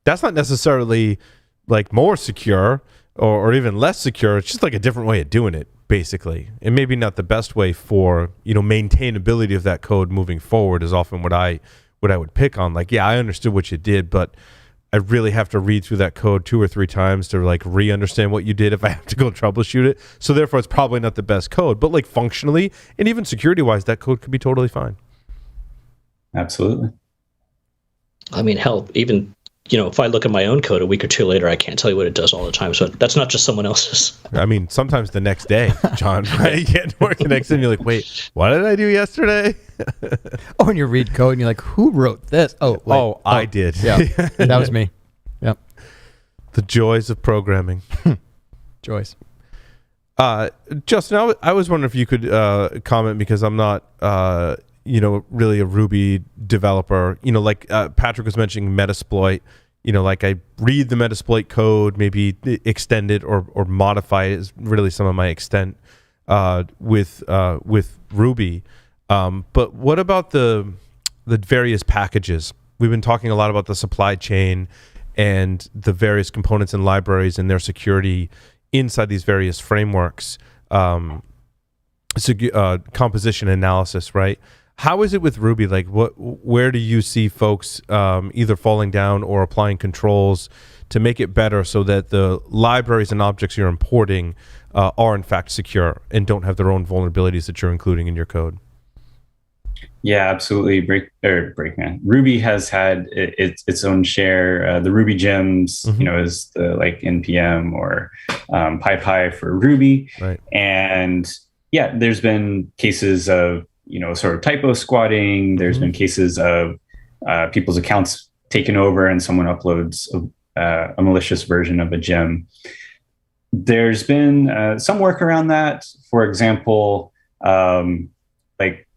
that's not necessarily like more secure or even less secure. It's just like a different way of doing it, basically. And maybe not the best way for, maintainability of that code moving forward is often what I would pick on. Like, yeah, I understood what you did, but I really have to read through that code 2 or 3 times to like re-understand what you did if I have to go troubleshoot it. So therefore it's probably not the best code, but like functionally and even security wise, that code could be totally fine. Absolutely. I mean, hell, even, if I look at my own code a week or 2 later, I can't tell you what it does all the time. So that's not just someone else's. I mean, sometimes the next day, John, right? You get to work the next day and you're like, wait, what did I do yesterday? Oh, and you read code and you're like, who wrote this? I did. Yeah, that was me. Yep. The joys of programming. Joys. Justin, I was wondering if you could comment, because I'm not... really a Ruby developer, like Patrick was mentioning Metasploit, like I read the Metasploit code, maybe extend it or modify it is really some of my extent with Ruby. But what about the various packages? We've been talking a lot about the supply chain and the various components and libraries and their security inside these various frameworks. Composition analysis, right? How is it with Ruby? Like, where do you see folks either falling down or applying controls to make it better so that the libraries and objects you're importing are in fact secure and don't have their own vulnerabilities that you're including in your code? Yeah, absolutely. Brakeman. Ruby has had its own share. The Ruby gems, is the like NPM or PyPy for Ruby. Right. And yeah, there's been cases of sort of typo squatting. There's been cases of people's accounts taken over and someone uploads a malicious version of a gem. There's been some work around that. For example, like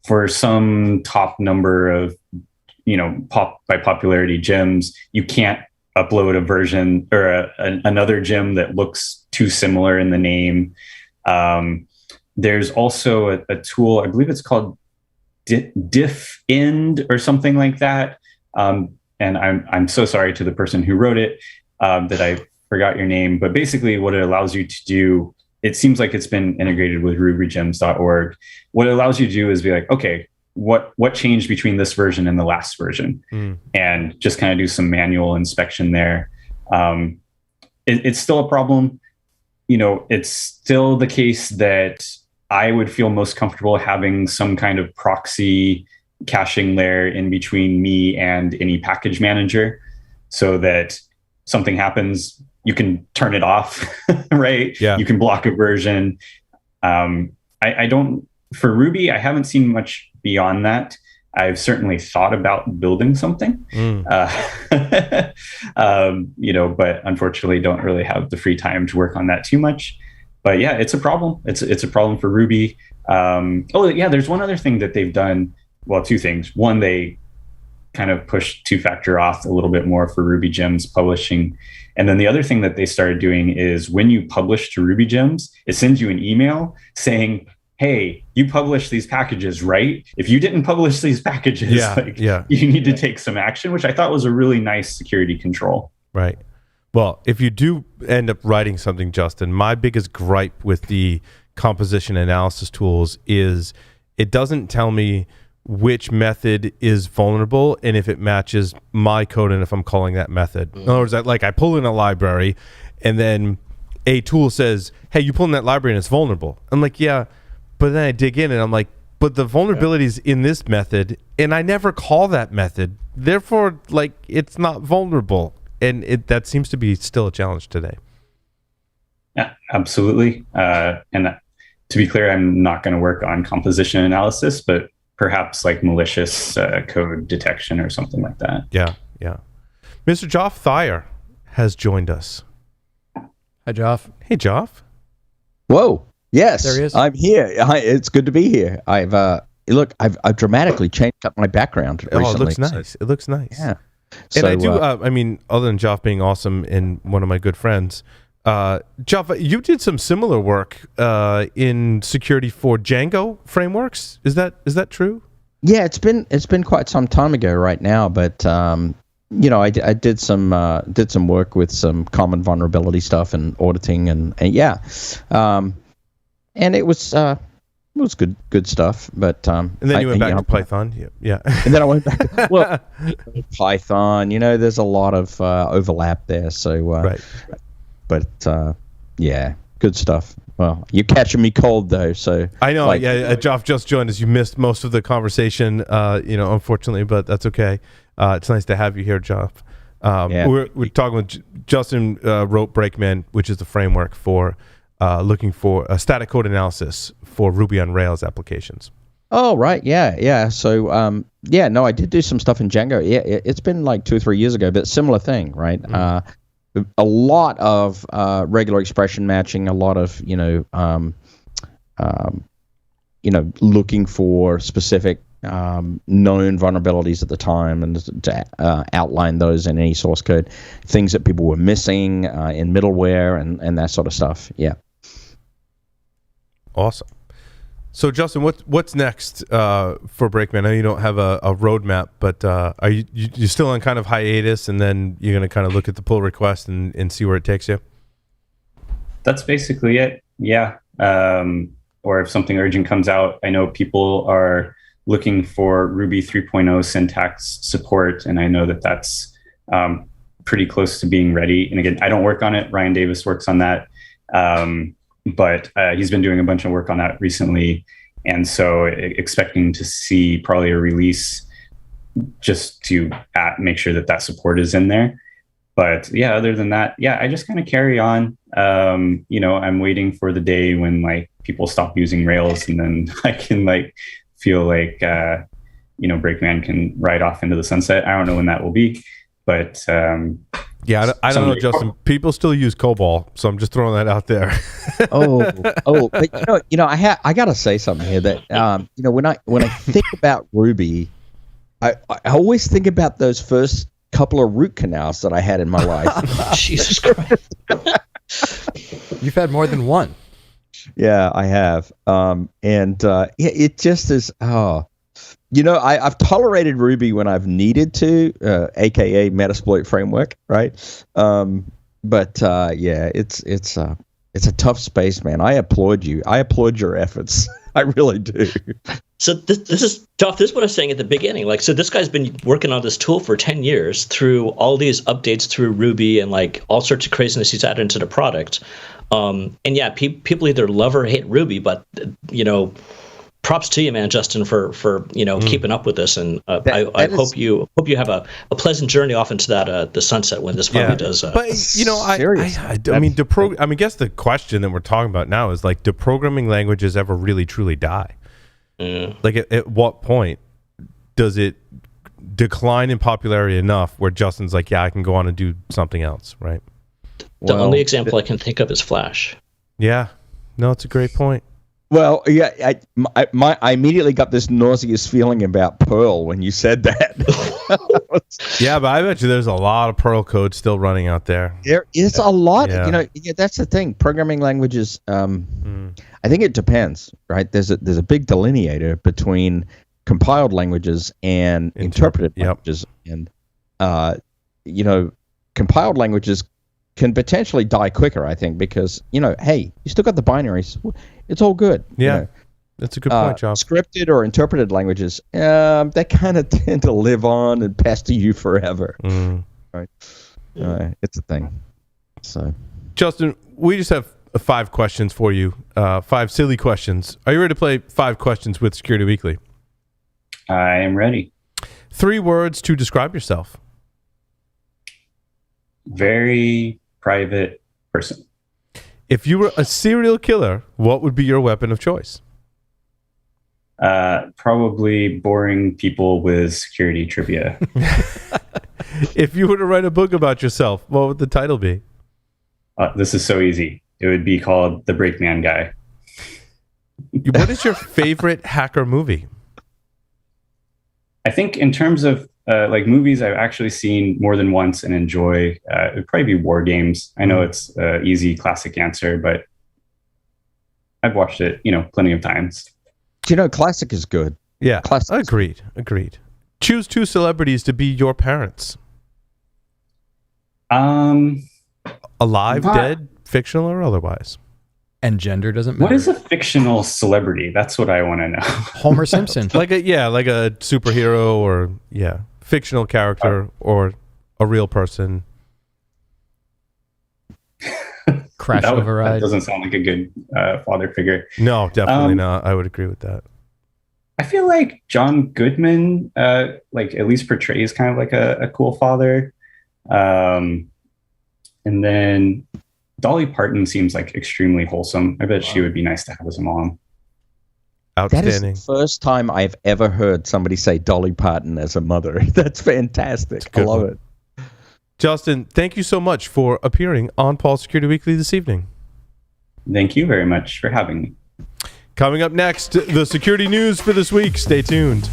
for some top number of, by popularity gems, you can't upload a version or another gem that looks too similar in the name. There's also a tool, I believe it's called diff-end or something like that. And I'm so sorry to the person who wrote it that I forgot your name. But basically what it allows you to do it seems like it's been integrated with rubygems.org. What it allows you to do is be like, okay, what changed between this version and the last version, and just kind of do some manual inspection there. It's still a problem. It's still the case that I would feel most comfortable having some kind of proxy caching layer in between me and any package manager, so that something happens, you can turn it off, right? Yeah. You can block a version. I don't, for Ruby, I haven't seen much beyond that. I've certainly thought about building something, but unfortunately don't really have the free time to work on that too much. But yeah, it's a problem. It's a problem for Ruby. There's one other thing that they've done. Well, two things. One, they kind of pushed two-factor auth a little bit more for Ruby Gems publishing. And then the other thing that they started doing is when you publish to Ruby Gems, it sends you an email saying, hey, you published these packages, right? If you didn't publish these packages, you need to take some action, which I thought was a really nice security control. Right. Well, if you do end up writing something, Justin, my biggest gripe with the composition analysis tools is it doesn't tell me which method is vulnerable and if it matches my code and if I'm calling that method. In other words, I pull in a library and then a tool says, hey, you pull in that library and it's vulnerable. I'm like, yeah, but then I dig in and I'm like, but the vulnerability is in this method and I never call that method. Therefore, it's not vulnerable. And that seems to be still a challenge today. Yeah, absolutely. And to be clear, I'm not going to work on composition analysis, but perhaps malicious code detection or something like that. Yeah. Mr. Joff Thayer has joined us. Hi, Joff. Hey, Joff. Whoa. Yes, there he is. I'm here. Hi, it's good to be here. I've dramatically changed up my background recently. Oh, it looks nice. So, it looks nice. Yeah. And so, I do, other than Joff being awesome and one of my good friends, Joff, you did some similar work in security for Django frameworks. Is that true? Yeah, it's been quite some time ago right now, but I did some work with some common vulnerability stuff and auditing and it was good stuff, but and then you went back to Python, yeah. And then I went back to Python. There's a lot of overlap there. So, right. But good stuff. Well, you're catching me cold though, so I know. Joff just joined us. You missed most of the conversation, unfortunately, but that's okay. It's nice to have you here, Joff. We're talking with Justin. Wrote Brakeman, which is the framework for looking for a static code analysis for Ruby on Rails applications. Oh, right. Yeah. So, I did do some stuff in Django. Yeah, it's been 2 or 3 years ago, but similar thing, right? A lot of regular expression matching, a lot of, looking for specific known vulnerabilities at the time and to outline those in any source code, things that people were missing in middleware and that sort of stuff. Yeah. Awesome. So, Justin, what's next for Brakeman? I know you don't have a roadmap, but are you still on kind of hiatus, and then you're going to kind of look at the pull request and see where it takes you? That's basically it. Yeah. Or if something urgent comes out, I know people are looking for Ruby 3.0 syntax support, and I know that that's pretty close to being ready. And again, I don't work on it. Ryan Davis works on that. But he's been doing a bunch of work on that recently. And so expecting to see probably a release just to make sure that support is in there. But yeah, other than that, I just kind of carry on. I'm waiting for the day when people stop using Rails, and then I can feel Brakeman can ride off into the sunset. I don't know when that will be, but I don't know, Justin. People still use COBOL, so I'm just throwing that out there. But I gotta say something here that when I think about Ruby, I always think about those first couple of root canals that I had in my life. Jesus Christ! You've had more than one. Yeah, I have. It just is. I've tolerated Ruby when I've needed to, aka Metasploit framework, right? It's It's a tough space, man. I applaud you. I applaud your efforts. I really do. So this is tough. This is what I was saying at the beginning. Like, so this guy's been working on this tool for 10 years through all these updates through Ruby and like all sorts of craziness he's added into the product. And yeah, people either love or hate Ruby, but props to you, man, Justin, for keeping up with this. And I hope you have a pleasant journey off into that the sunset when this finally does. But I guess the question that we're talking about now is like, do programming languages ever really truly die? Like at what point does it decline in popularity enough where Justin's like, yeah, I can go on and do something else, right? The only example I can think of is Flash. Yeah, no, it's a great point. Well, yeah, I immediately got this nauseous feeling about Perl when you said that. Yeah, but I bet you there's a lot of Perl code still running out there. There is a lot. Yeah. That's the thing. Programming languages, I think it depends, right? There's a big delineator between compiled languages and interpreted languages. And, compiled languages can potentially die quicker, I think, because, hey, you still got the binaries. It's all good. Yeah, that's a good point, John. Scripted or interpreted languages, they kind of tend to live on and pester you forever. Right? It's a thing. So, Justin, we just have 5 questions for you. 5 silly questions. Are you ready to play 5 questions with Security Weekly? I am ready. 3 words to describe yourself. Very private person. If you were a serial killer, what would be your weapon of choice? Probably boring people with security trivia. If you were to write a book about yourself, what would the title be? This is so easy. It would be called The Brakeman Guy. What is your favorite hacker movie? I think in terms of like movies I've actually seen more than once and enjoy, it would probably be War Games. I know it's an easy classic answer, but I've watched it, plenty of times. Classic is good. Yeah, Classic. Agreed. Choose 2 celebrities to be your parents. Alive, dead, fictional, or otherwise. And gender doesn't matter. What is a fictional celebrity? That's what I want to know. Homer Simpson. like a superhero or fictional character or a real person. Crash Override. That doesn't sound like a good father figure. No, definitely not. I would agree with that. I feel like John Goodman, like at least portrays kind of like a cool father. And then Dolly Parton seems like extremely wholesome. I bet she would be nice to have as a mom. Outstanding. That is the first time I've ever heard somebody say Dolly Parton as a mother. That's fantastic. I love it. Justin, thank you so much for appearing on Paul Security Weekly this evening. Thank you very much for having me. Coming up next, the security news for this week. Stay tuned.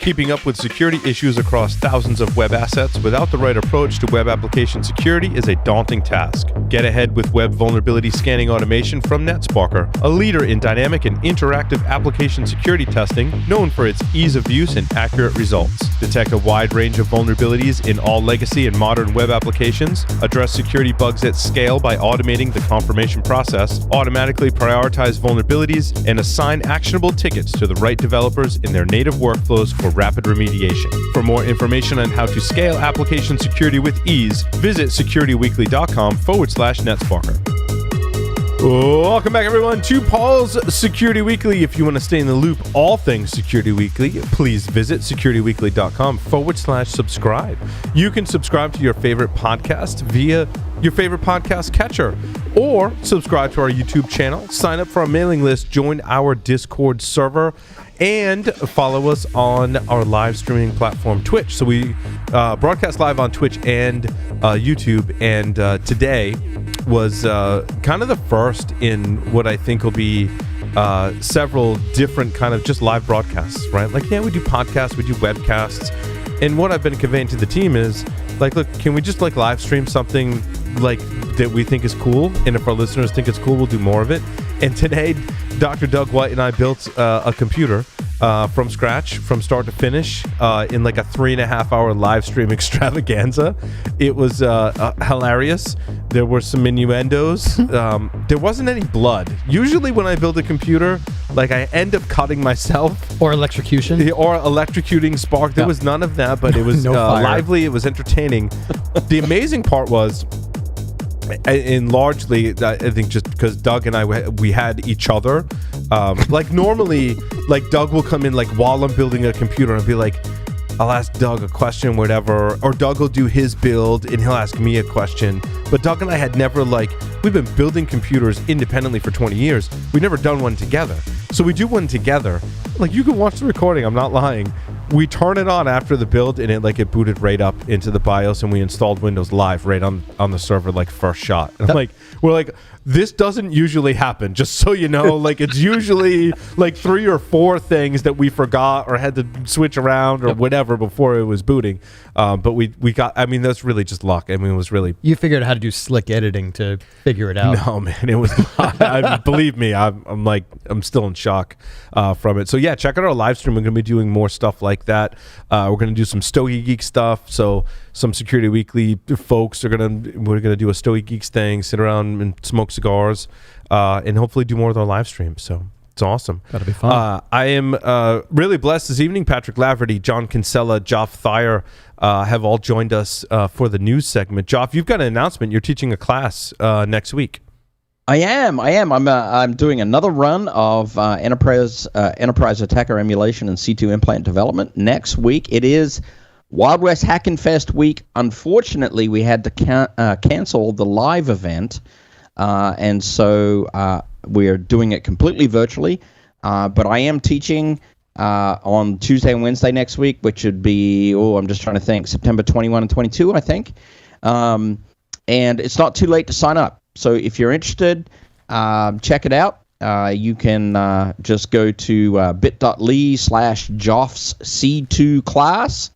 Keeping up with security issues across thousands of web assets without the right approach to web application security is a daunting task. Get ahead with web vulnerability scanning automation from NetSparker, a leader in dynamic and interactive application security testing, known for its ease of use and accurate results. Detect a wide range of vulnerabilities in all legacy and modern web applications, address security bugs at scale by automating the confirmation process, automatically prioritize vulnerabilities, and assign actionable tickets to the right developers in their native workflows for rapid remediation. For more information on how to scale application security with ease, visit securityweekly.com/NetSparker. Welcome back, everyone, to Paul's Security Weekly. If you want to stay in the loop, all things Security Weekly, please visit securityweekly.com/subscribe. You can subscribe to your favorite podcast via your favorite podcast catcher, or subscribe to our YouTube channel, sign up for our mailing list, join our Discord server, and follow us on our live streaming platform, Twitch. So we broadcast live on Twitch and YouTube, and today was kind of the first in what I think will be several different kind of just live broadcasts, right? Like, yeah, we do podcasts, we do webcasts, and what I've been conveying to the team is, like, look, can we just like live stream something like that we think is cool, and if our listeners think it's cool, we'll do more of it. And today, Dr. Doug White and I built a computer from scratch, from start to finish, in like a 3.5 hour live stream extravaganza. It was hilarious. There were some innuendos. There wasn't any blood. Usually when I build a computer, like, I end up cutting myself. Or electrocution. Or electrocuting Spark. There was none of that, but it was lively. It was entertaining. The amazing part was, and largely, I think just because Doug and I, we had each other. Like, normally, like, Doug will come in, like, while I'm building a computer, and be like, I'll ask Doug a question, whatever, or Doug will do his build and he'll ask me a question. But Doug and I had never, like, we've been building computers independently for 20 years. We've never done one together. So we do one together. Like, you can watch the recording, I'm not lying. We turn it on after the build, and it booted right up into the BIOS, and we installed Windows Live right on the server, like, first shot. And we're like, this doesn't usually happen, just so you know. Like, it's usually like 3 or 4 things that we forgot or had to switch around or whatever before it was booting. But we got, I mean, that's really just luck. I mean, it was really... You figured out how to do slick editing to figure it out. No, man, it was... believe me, I'm still in shock from it. So yeah, check out our live stream. We're going to be doing more stuff like that. We're going to do some Stogie Geek stuff. So some Security Weekly folks we're going to do a Stogie Geeks thing, sit around and smoke cigars, and hopefully do more of our live streams. So it's awesome. That'll be fun. I am really blessed this evening. Patrick Laverty, John Kinsella, Joff Thayer have all joined us for the news segment. Joff, you've got an announcement. You're teaching a class next week. I am. I'm doing another run of enterprise attacker emulation and C2 implant development next week. It is Wild West Hackin' Fest week. Unfortunately, we had to cancel the live event, and so we're doing it completely virtually. But I am teaching on Tuesday and Wednesday next week, which would be, I'm just trying to think, September 21 and 22, I think. And it's not too late to sign up. So if you're interested, check it out. You can just go to bit.ly/Joff's C2 class,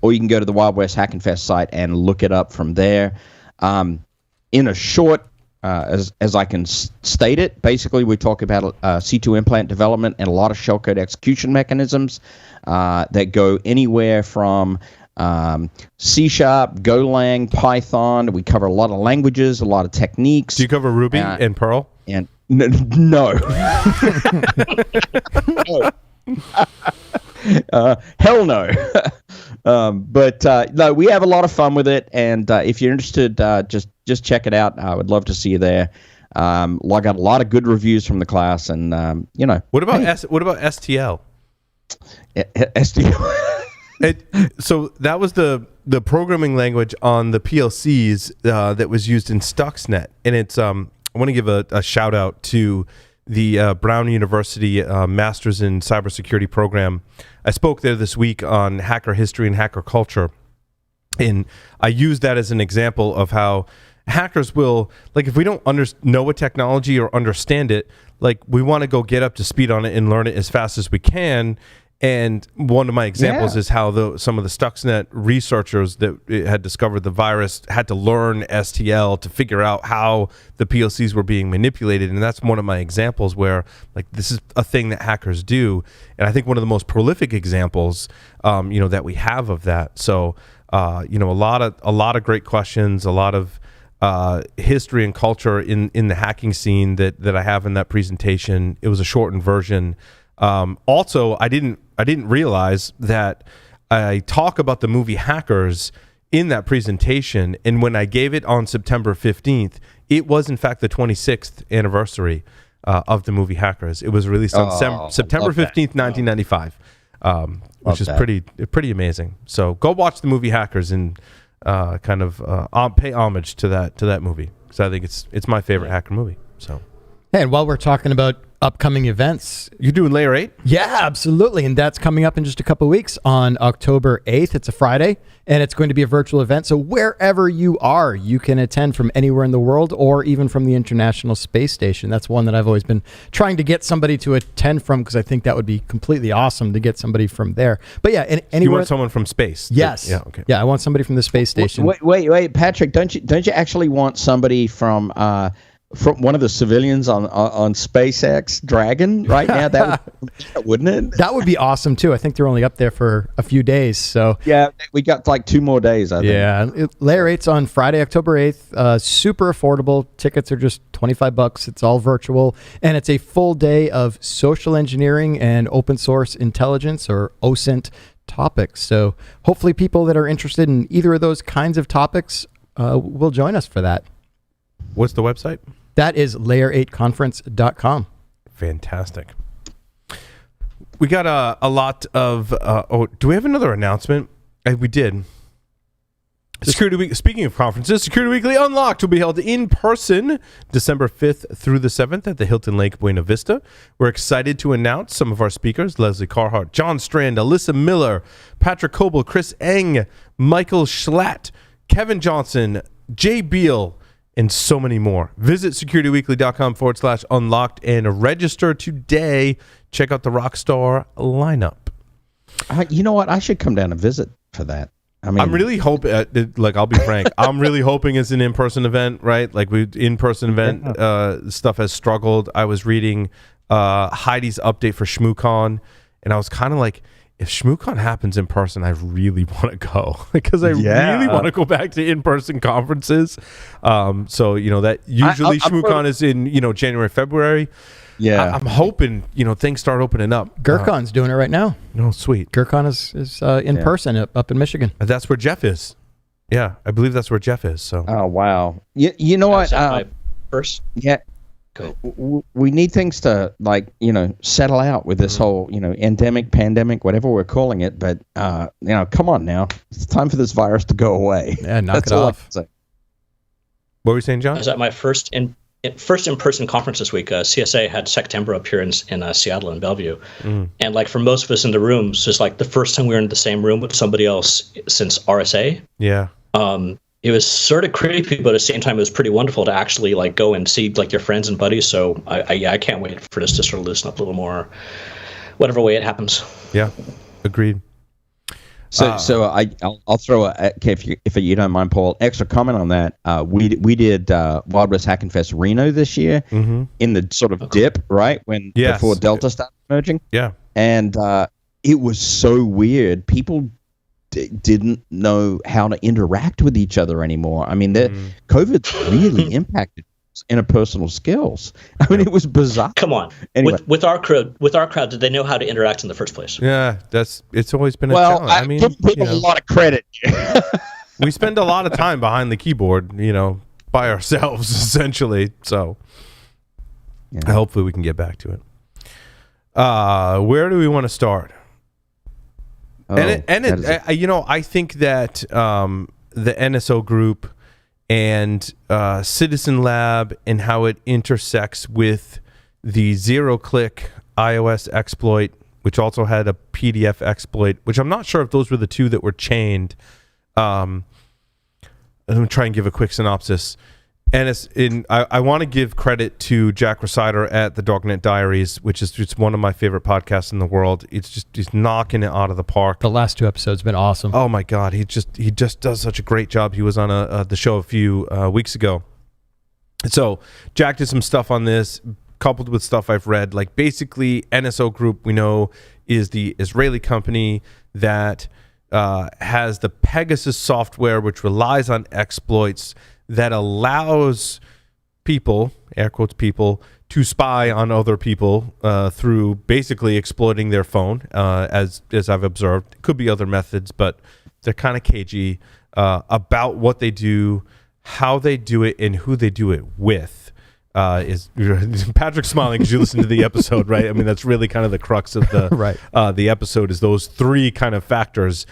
or you can go to the Wild West Hackin' Fest site and look it up from there. In a short, as I can state it, basically we talk about C2 implant development and a lot of shellcode execution mechanisms that go anywhere from C#, Golang, Python. We cover a lot of languages, a lot of techniques. Do you cover Ruby and Perl? And no. Hell no. But no, we have a lot of fun with it, and if you're interested, just check it out. I would love to see you there. I got a lot of good reviews from the class, and What about STL? STL. So that was the programming language on the PLCs that was used in Stuxnet, and it's I want to give a shout out to the Brown University Masters in Cybersecurity program. I spoke there this week on hacker history and hacker culture, and I used that as an example of how hackers will, like, if we don't know a technology or understand it, like, we want to go get up to speed on it and learn it as fast as we can. And one of my examples is how some of the Stuxnet researchers that had discovered the virus had to learn STL to figure out how the PLCs were being manipulated. And that's one of my examples where, like, this is a thing that hackers do. And I think one of the most prolific examples, that we have of that. So, a lot of great questions, a lot of history and culture in the hacking scene that I have in that presentation. It was a shortened version. Also, I didn't realize that I talk about the movie Hackers in that presentation, and when I gave it on September 15th, it was in fact the 26th anniversary of the movie Hackers. It was released on September 15th, 1995, which is pretty amazing. So go watch the movie Hackers and pay homage to that movie, because I think it's my favorite hacker movie. So, and while we're talking about upcoming events, you're doing Layer 8? Yeah, absolutely. And that's coming up in just a couple of weeks on October 8th. It's a Friday, and it's going to be a virtual event. So wherever you are, you can attend from anywhere in the world or even from the International Space Station. That's one that I've always been trying to get somebody to attend from, because I think that would be completely awesome to get somebody from there. But yeah, anywhere. You want someone from space? Yes. Yeah, okay. Yeah, I want somebody from the space station. Wait, Patrick, don't you actually want somebody from one of the civilians on SpaceX Dragon right now? That wouldn't it? That would be awesome too. I think they're only up there for a few days. So yeah, we got like 2 more days, I think. Yeah, Layer 8's on Friday, October 8th. Super affordable. Tickets are just $25. It's all virtual, and it's a full day of social engineering and open source intelligence, or OSINT, topics. So hopefully people that are interested in either of those kinds of topics will join us for that. What's the website? That is layer8conference.com. Fantastic. We got a lot of... do we have another announcement? We did. Security Week. Speaking of conferences, Security Weekly Unlocked will be held in person December 5th through the 7th at the Hilton Lake Buena Vista. We're excited to announce some of our speakers: Leslie Carhart, John Strand, Alyssa Miller, Patrick Coble, Chris Eng, Michael Schlatt, Kevin Johnson, Jay Beal, and so many more. Visit securityweekly.com/unlocked and register today. Check out the Rockstar lineup. You know what? I should come down and visit for that. I mean, I'm really hoping, I'll be frank, I'm really hoping it's an in-person event, right? Like, in-person event stuff has struggled. I was reading Heidi's update for ShmooCon, and I was kind of like, if ShmooCon happens in person, I really want to go, because I really want to go back to in-person conferences. So, that usually ShmooCon is in, January, February. Yeah. I'm hoping, things start opening up. Gurkon's doing it right now. Oh, sweet. Gurkon is in person up in Michigan. That's where Jeff is. Yeah, I believe that's where Jeff is. So. Oh, wow. You know what? First. Yeah. We need things to, settle out with this whole, endemic, pandemic, whatever we're calling it. But, come on now. It's time for this virus to go away. Yeah, knock it off. What were you saying, John? I was at my first in-person conference this week. CSA had September up here in Seattle and Bellevue. And, for most of us in the room, it's just the first time we were in the same room with somebody else since RSA. Yeah. It was sort of creepy, but at the same time, it was pretty wonderful to actually go and see your friends and buddies. So I can't wait for this to sort of loosen up a little more, whatever way it happens. Yeah, agreed. So I'll throw if you don't mind, Paul, extra comment on that. We did Wild West Hack and Fest Reno this year in the sort of dip, right, before Delta started emerging. Yeah, and it was so weird. People didn't know how to interact with each other anymore. I mean, COVID's really impacted interpersonal skills. I mean, it was bizarre. Come on, anyway. with our crowd, did they know how to interact in the first place? Yeah, it's always been a challenge. I mean, give people a lot of credit. We spend a lot of time behind the keyboard, by ourselves essentially. So hopefully we can get back to it. Where do we want to start? I think that the NSO group and Citizen Lab and how it intersects with the zero-click iOS exploit, which also had a PDF exploit, which I'm not sure if those were the two that were chained. Let me try and give a quick synopsis. And I want to give credit to Jack Resider at the Dognet Diaries, which is just one of my favorite podcasts in the world. He's knocking it out of the park. The last 2 episodes have been awesome. Oh my God, he just does such a great job. He was on the show a few weeks ago. So Jack did some stuff on this, coupled with stuff I've read. Like basically, NSO Group, we know, is the Israeli company that has the Pegasus software, which relies on exploits that allows people, air quotes people, to spy on other people through basically exploiting their phone, as I've observed. It could be other methods, but they're kind of cagey about what they do, how they do it, and who they do it with. Is Patrick's smiling because you listened to the episode, right? I mean, that's really kind of the crux of the right. The episode is those 3 kind of factors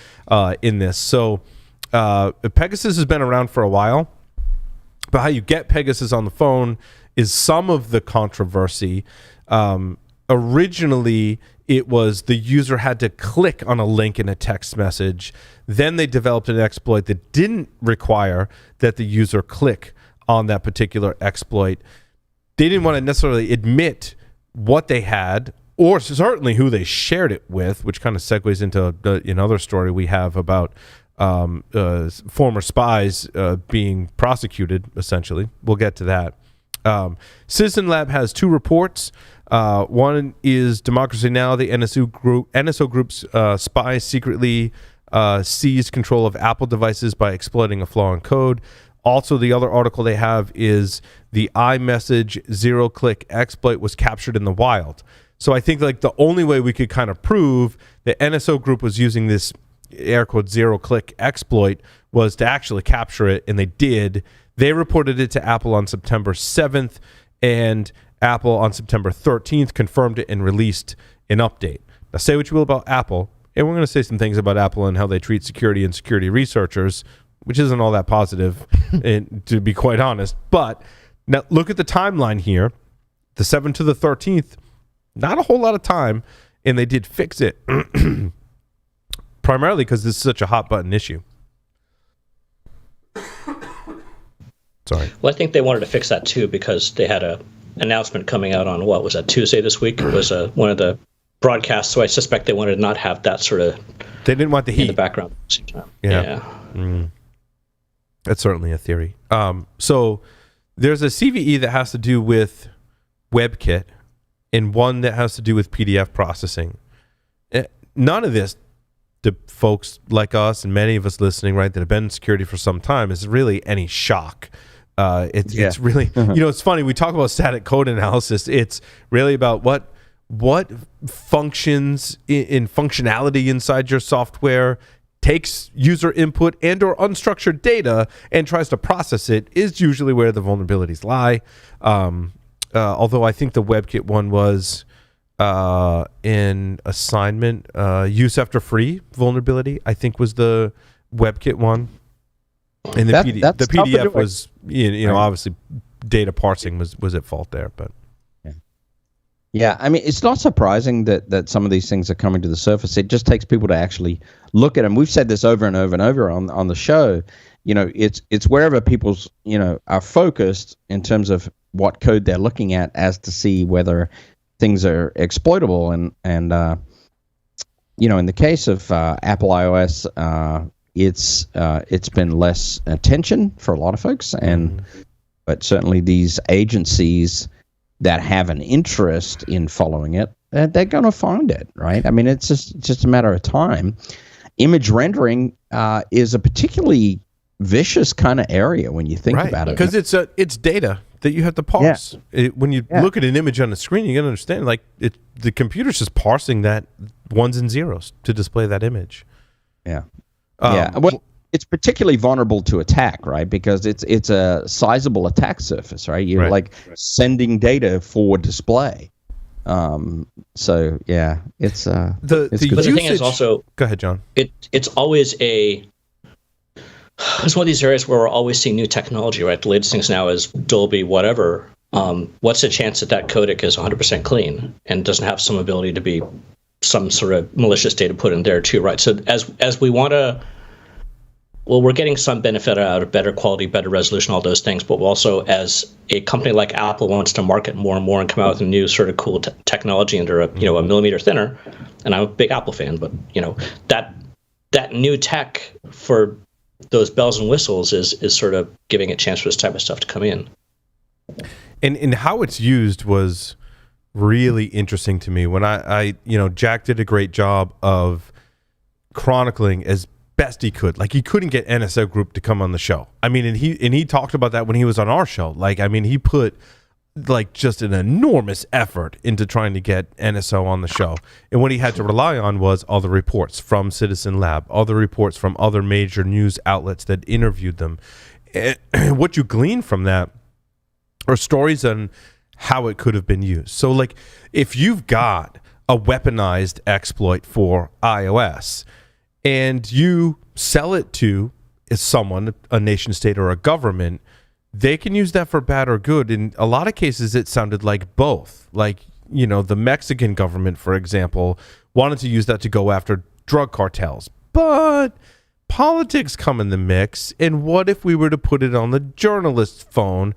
in this. So Pegasus has been around for a while. But how you get Pegasus on the phone is some of the controversy. Originally, it was the user had to click on a link in a text message. Then they developed an exploit that didn't require that the user click on that particular exploit. They didn't want to necessarily admit what they had, or certainly who they shared it with, which kind of segues into another story we have about former spies being prosecuted, essentially. We'll get to that. Citizen Lab has 2 reports. One is Democracy Now! The NSO Group's spies secretly seized control of Apple devices by exploiting a flaw in code. Also, the other article they have is the iMessage zero-click exploit was captured in the wild. So I think like the only way we could kind of prove that NSO Group was using this air quote zero-click exploit was to actually capture it, and they did. They reported it to Apple on September 7th, and Apple on September 13th confirmed it and released an update. Now, say what you will about Apple, and we're going to say some things about Apple and how they treat security and security researchers, which isn't all that positive, and to be quite honest. But now look at the timeline here. The 7th to the 13th, not a whole lot of time, and they did fix it. Primarily because this is such a hot button issue. Sorry. Well, I think they wanted to fix that too because they had a announcement coming out on what was that, Tuesday this week? It was one of the broadcasts. So I suspect they wanted to not have that sort of. They didn't want the heat in the background. Yeah. That's certainly a theory. So there's a CVE that has to do with WebKit and one that has to do with PDF processing. None of this, to folks like us and many of us listening, right, that have been in security for some time, is really any shock. It's really, it's funny. We talk about static code analysis. It's really about what functions in functionality inside your software, takes user input and or unstructured data and tries to process it, is usually where the vulnerabilities lie. Although I think the WebKit one was in assignment, use after free vulnerability, I think was the WebKit one. And the PDF was, obviously data parsing was at fault there, but. Yeah, I mean, it's not surprising that some of these things are coming to the surface. It just takes people to actually look at them. We've said this over and over and over on the show. It's wherever people's, are focused in terms of what code they're looking at as to see whether things are exploitable. And in the case of Apple iOS, it's been less attention for a lot of folks, but certainly these agencies that have an interest in following it, they're going to find it, right? I mean, it's just a matter of time. Image rendering is a particularly vicious kind of area when you think about it, because it's data that you have to parse. When you look at an image on the screen, you got to understand, the computer's just parsing that ones and zeros to display that image. Well, it's particularly vulnerable to attack, right? Because it's a sizable attack surface, right? You're sending data for display. So yeah, it's but the thing is also, go ahead, John. It's always it's one of these areas where we're always seeing new technology, right? The latest things now is Dolby, whatever. What's the chance that codec is 100% clean and doesn't have some ability to be some sort of malicious data put in there too, right? So as we want to well, we're getting some benefit out of better quality, better resolution, all those things. But also, as a company like Apple wants to market more and more and come out with a new sort of cool technology under a millimeter thinner, and I'm a big Apple fan, but that new tech for those bells and whistles is sort of giving a chance for this type of stuff to come in. And how it's used was really interesting to me. When I Jack did a great job of chronicling as best he could. Like, he couldn't get NSO Group to come on the show. I mean, and he talked about that when he was on our show. Like, I mean, he put like just an enormous effort into trying to get NSO on the show. And what he had to rely on was all the reports from Citizen Lab, all the reports from other major news outlets that interviewed them. And what you glean from that are stories on how it could have been used. So, like, if you've got a weaponized exploit for iOS and you sell it to someone, a nation state or a government, they can use that for bad or good. In a lot of cases, it sounded like both. Like, the Mexican government, for example, wanted to use that to go after drug cartels. But politics come in the mix. And what if we were to put it on the journalist's phone,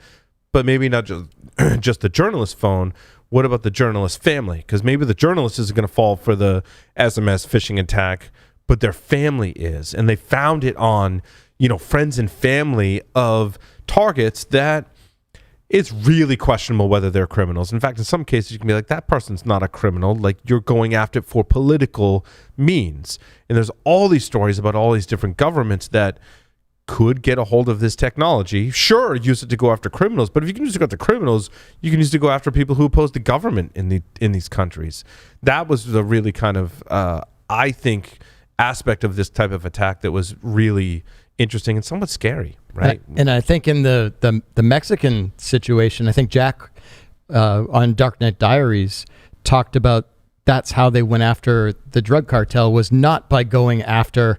but maybe not just the journalist's phone? What about the journalist family? Because maybe the journalist isn't going to fall for the SMS phishing attack, but their family is. And they found it on, friends and family of targets that it's really questionable whether they're criminals. In fact, in some cases, you can be like, that person's not a criminal. Like, you're going after it for political means. And there's all these stories about all these different governments that could get a hold of this technology. Sure, use it to go after criminals, but if you can use it to go after criminals, you can use it to go after people who oppose the government in these countries. That was the really kind of, I think, aspect of this type of attack that was really interesting and somewhat scary, right? And I think in the Mexican situation, I think Jack on Darknet Diaries talked about that's how they went after the drug cartel, was not by going after,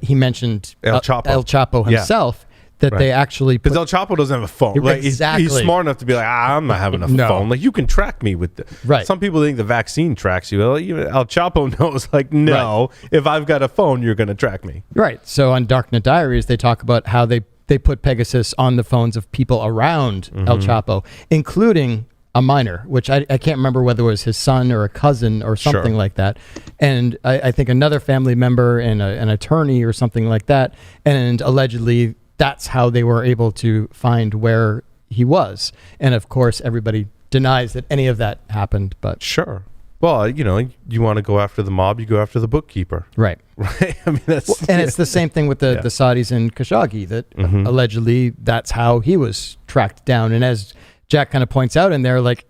he mentioned El Chapo himself, that they actually... Because El Chapo doesn't have a phone. Like, exactly. He's smart enough to be like, I'm not having a phone. Like, you can track me with... Right. Some people think the vaccine tracks you. Well, El Chapo knows, like, no, if I've got a phone, you're going to track me. Right. So on Darknet Diaries, they talk about how they put Pegasus on the phones of people around El Chapo, including a minor, which I can't remember whether it was his son or a cousin or something like that. And I think another family member and an attorney or something like that. And allegedly... that's how they were able to find where he was. And of course, everybody denies that any of that happened, but... Sure. Well, you want to go after the mob, you go after the bookkeeper. Right. Right? I mean, that's... and it's the same thing with the Saudis in Khashoggi, that allegedly that's how he was tracked down. And as Jack kind of points out in there, like,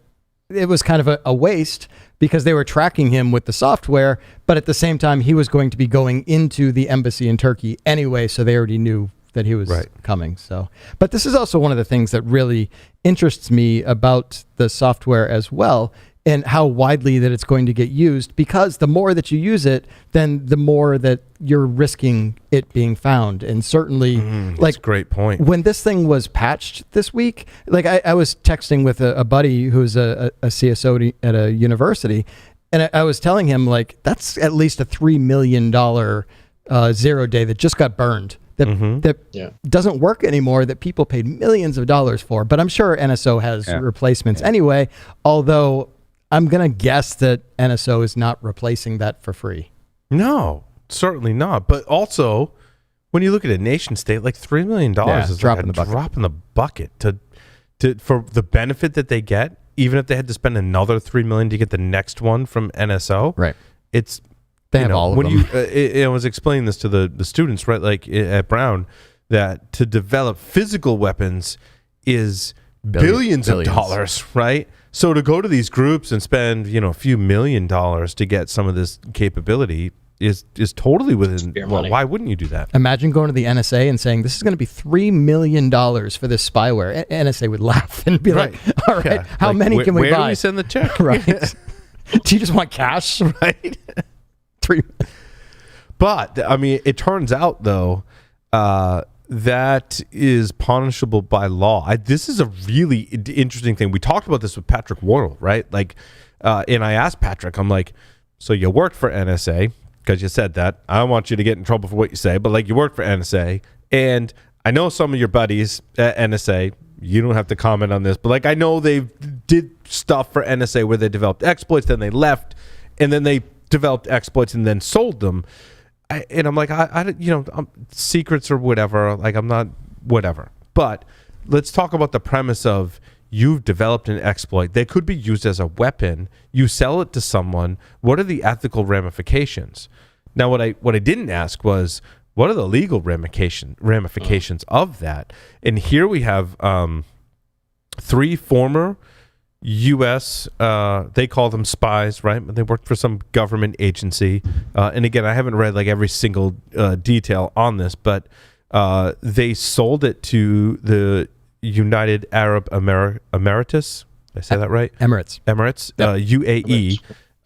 it was kind of a waste because they were tracking him with the software, but at the same time, he was going to be going into the embassy in Turkey anyway, so they already knew that he was coming. So, but this is also one of the things that really interests me about the software as well, and how widely that it's going to get used, because the more that you use it, then the more that you're risking it being found. And certainly, that's a great point. When this thing was patched this week, like I was texting with a buddy who's a CSO at a university, and I was telling him, like, that's at least a $3 million 0 day that just got burned. That doesn't work anymore, that people paid millions of dollars for. But I'm sure NSO has replacements anyway, although I'm going to guess that NSO is not replacing that for free. No, certainly not. But also, when you look at a nation state, like $3 million is like a drop in the bucket for the benefit that they get, even if they had to spend another $3 million to get the next one from NSO. Right. It's... They have all of them. I was explaining this to the students, right? Like at Brown, that to develop physical weapons is billions of dollars, right? So to go to these groups and spend, a few $1 million to get some of this capability is totally within. Well, why wouldn't you do that? Imagine going to the NSA and saying, this is going to be $3 million for this spyware. NSA would laugh and be like, all right, how many can we buy? Where do we send the check? Right. Do you just want cash? Right. But I mean, it turns out though that is punishable by law. This is a really interesting thing. We talked about this with Patrick Wardle, right? Like, and I asked Patrick, I'm like, so you worked for NSA, because you said that. I don't want you to get in trouble for what you say, but like you work for NSA, and I know some of your buddies at NSA. You don't have to comment on this, but like I know they did stuff for NSA where they developed exploits, then they left, and then they developed exploits and then sold them. And I'm like, secrets or whatever. Like I'm not whatever. But let's talk about the premise of you've developed an exploit. They could be used as a weapon. You sell it to someone. What are the ethical ramifications? Now, what I didn't ask was, what are the legal ramifications of that? And here we have 3 former U.S. They call them spies, right? They worked for some government agency. And again, I haven't read like every single detail on this, but they sold it to the United Arab Emirates. Did I say that right? Emirates. Yep.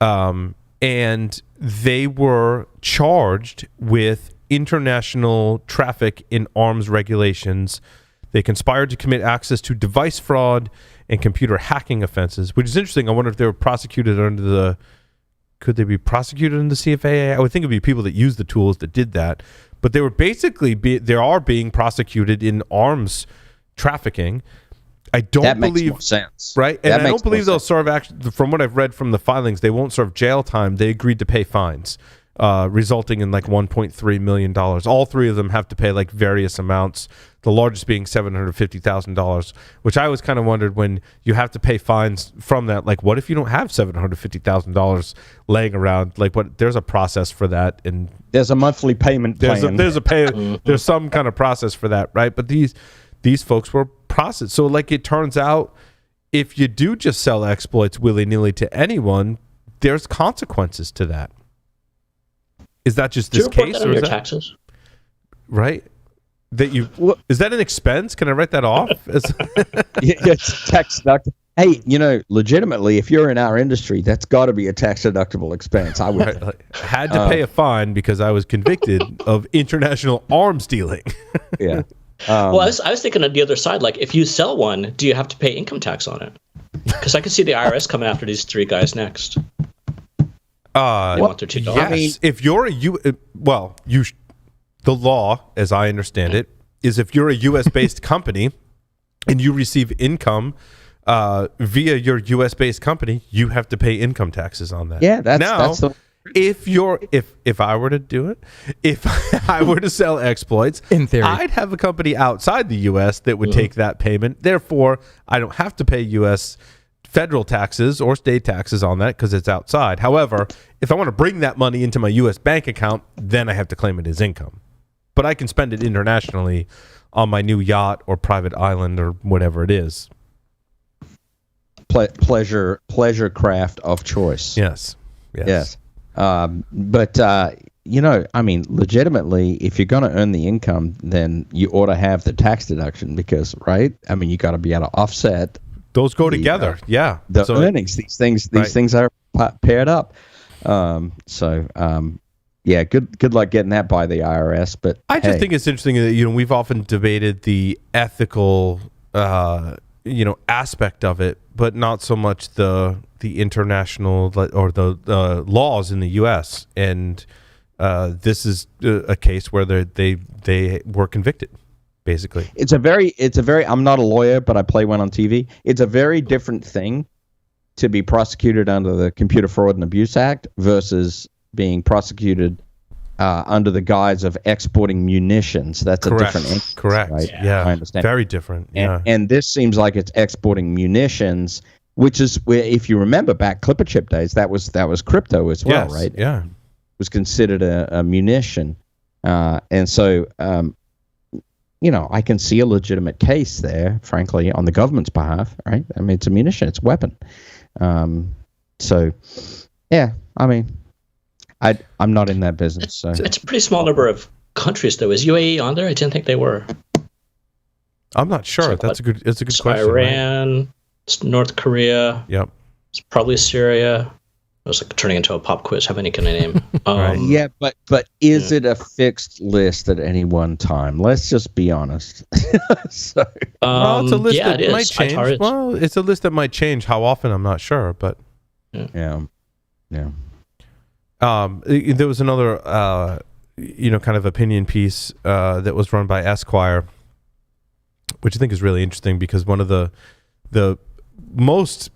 UAE. And they were charged with international traffic in arms regulations. They conspired to commit access to device fraud and computer hacking offenses, which is interesting. I wonder if they were prosecuted under the... Could they be prosecuted under the CFAA? I would think it would be people that used the tools that did that. But they were basically... they are being prosecuted in arms trafficking. I don't believe... Makes more sense. Right? And I don't believe they'll serve... Actually, from what I've read from the filings, they won't serve jail time. They agreed to pay fines, resulting in like $1.3 million. All 3 of them have to pay like various amounts, the largest being $750,000, which I always kind of wondered when you have to pay fines from that. Like, what if you don't have $750,000 laying around? Like, what? There's a process for that, and there's a monthly payment plan. There's some kind of process for that, right? But these folks were processed. So, like, it turns out if you do just sell exploits willy-nilly to anyone, there's consequences to that. Is that just this case, or is that taxes? Right? Is that an expense? Can I write that off? It's tax deductible. Hey, legitimately, if you're in our industry, that's got to be a tax deductible expense. I would had to pay a fine because I was convicted of international arms dealing. Yeah. Well, I was thinking on the other side. Like, if you sell one, do you have to pay income tax on it? Because I could see the IRS coming after these 3 guys next. They want their $2. Yes. If you're the law, as I understand it, is if you're a U.S.-based company and you receive income via your U.S.-based company, you have to pay income taxes on that. Yeah, that's if I were to do it, if I were to sell exploits, in theory, I'd have a company outside the U.S. that would take that payment. Therefore, I don't have to pay U.S. federal taxes or state taxes on that because it's outside. However, if I want to bring that money into my U.S. bank account, then I have to claim it as income. But I can spend it internationally on my new yacht or private island or whatever it is. Pleasure craft of choice. Yes. But legitimately, if you're going to earn the income, then you ought to have the tax deduction because, right? I mean, you got to be able to offset. Those go together. Yeah. The earnings. These things are paired up. Yeah, good luck getting that by the IRS. But I just think it's interesting that we've often debated the ethical aspect of it, but not so much the international or the laws in the U.S. And this is a case where they were convicted. Basically, it's a very. I'm not a lawyer, but I play one on TV. It's a very different thing to be prosecuted under the Computer Fraud and Abuse Act versus being prosecuted under the guise of exporting munitions. That's a different entity. Correct. Right? Yeah, I understand. Very different. Yeah. And this seems like it's exporting munitions, which is where, if you remember back Clipper chip days, that was crypto as well, right? Yeah. It was considered a munition, and so I can see a legitimate case there, frankly, on the government's behalf, right? I mean, it's a munition, it's a weapon. I'm not in that business. So. It's a pretty small number of countries, though. Is UAE on there? I didn't think they were. I'm not sure. It's a good question. Iran, right? It's North Korea. Yep. It's probably Syria. I was like turning into a pop quiz. How many can I name? Right. Yeah, but is it a fixed list at any one time? Let's just be honest. It's a list that might change. ITAR is. Well, it's a list that might change. How often, I'm not sure, but yeah. There was another, kind of opinion piece that was run by Esquire, which I think is really interesting because one of the most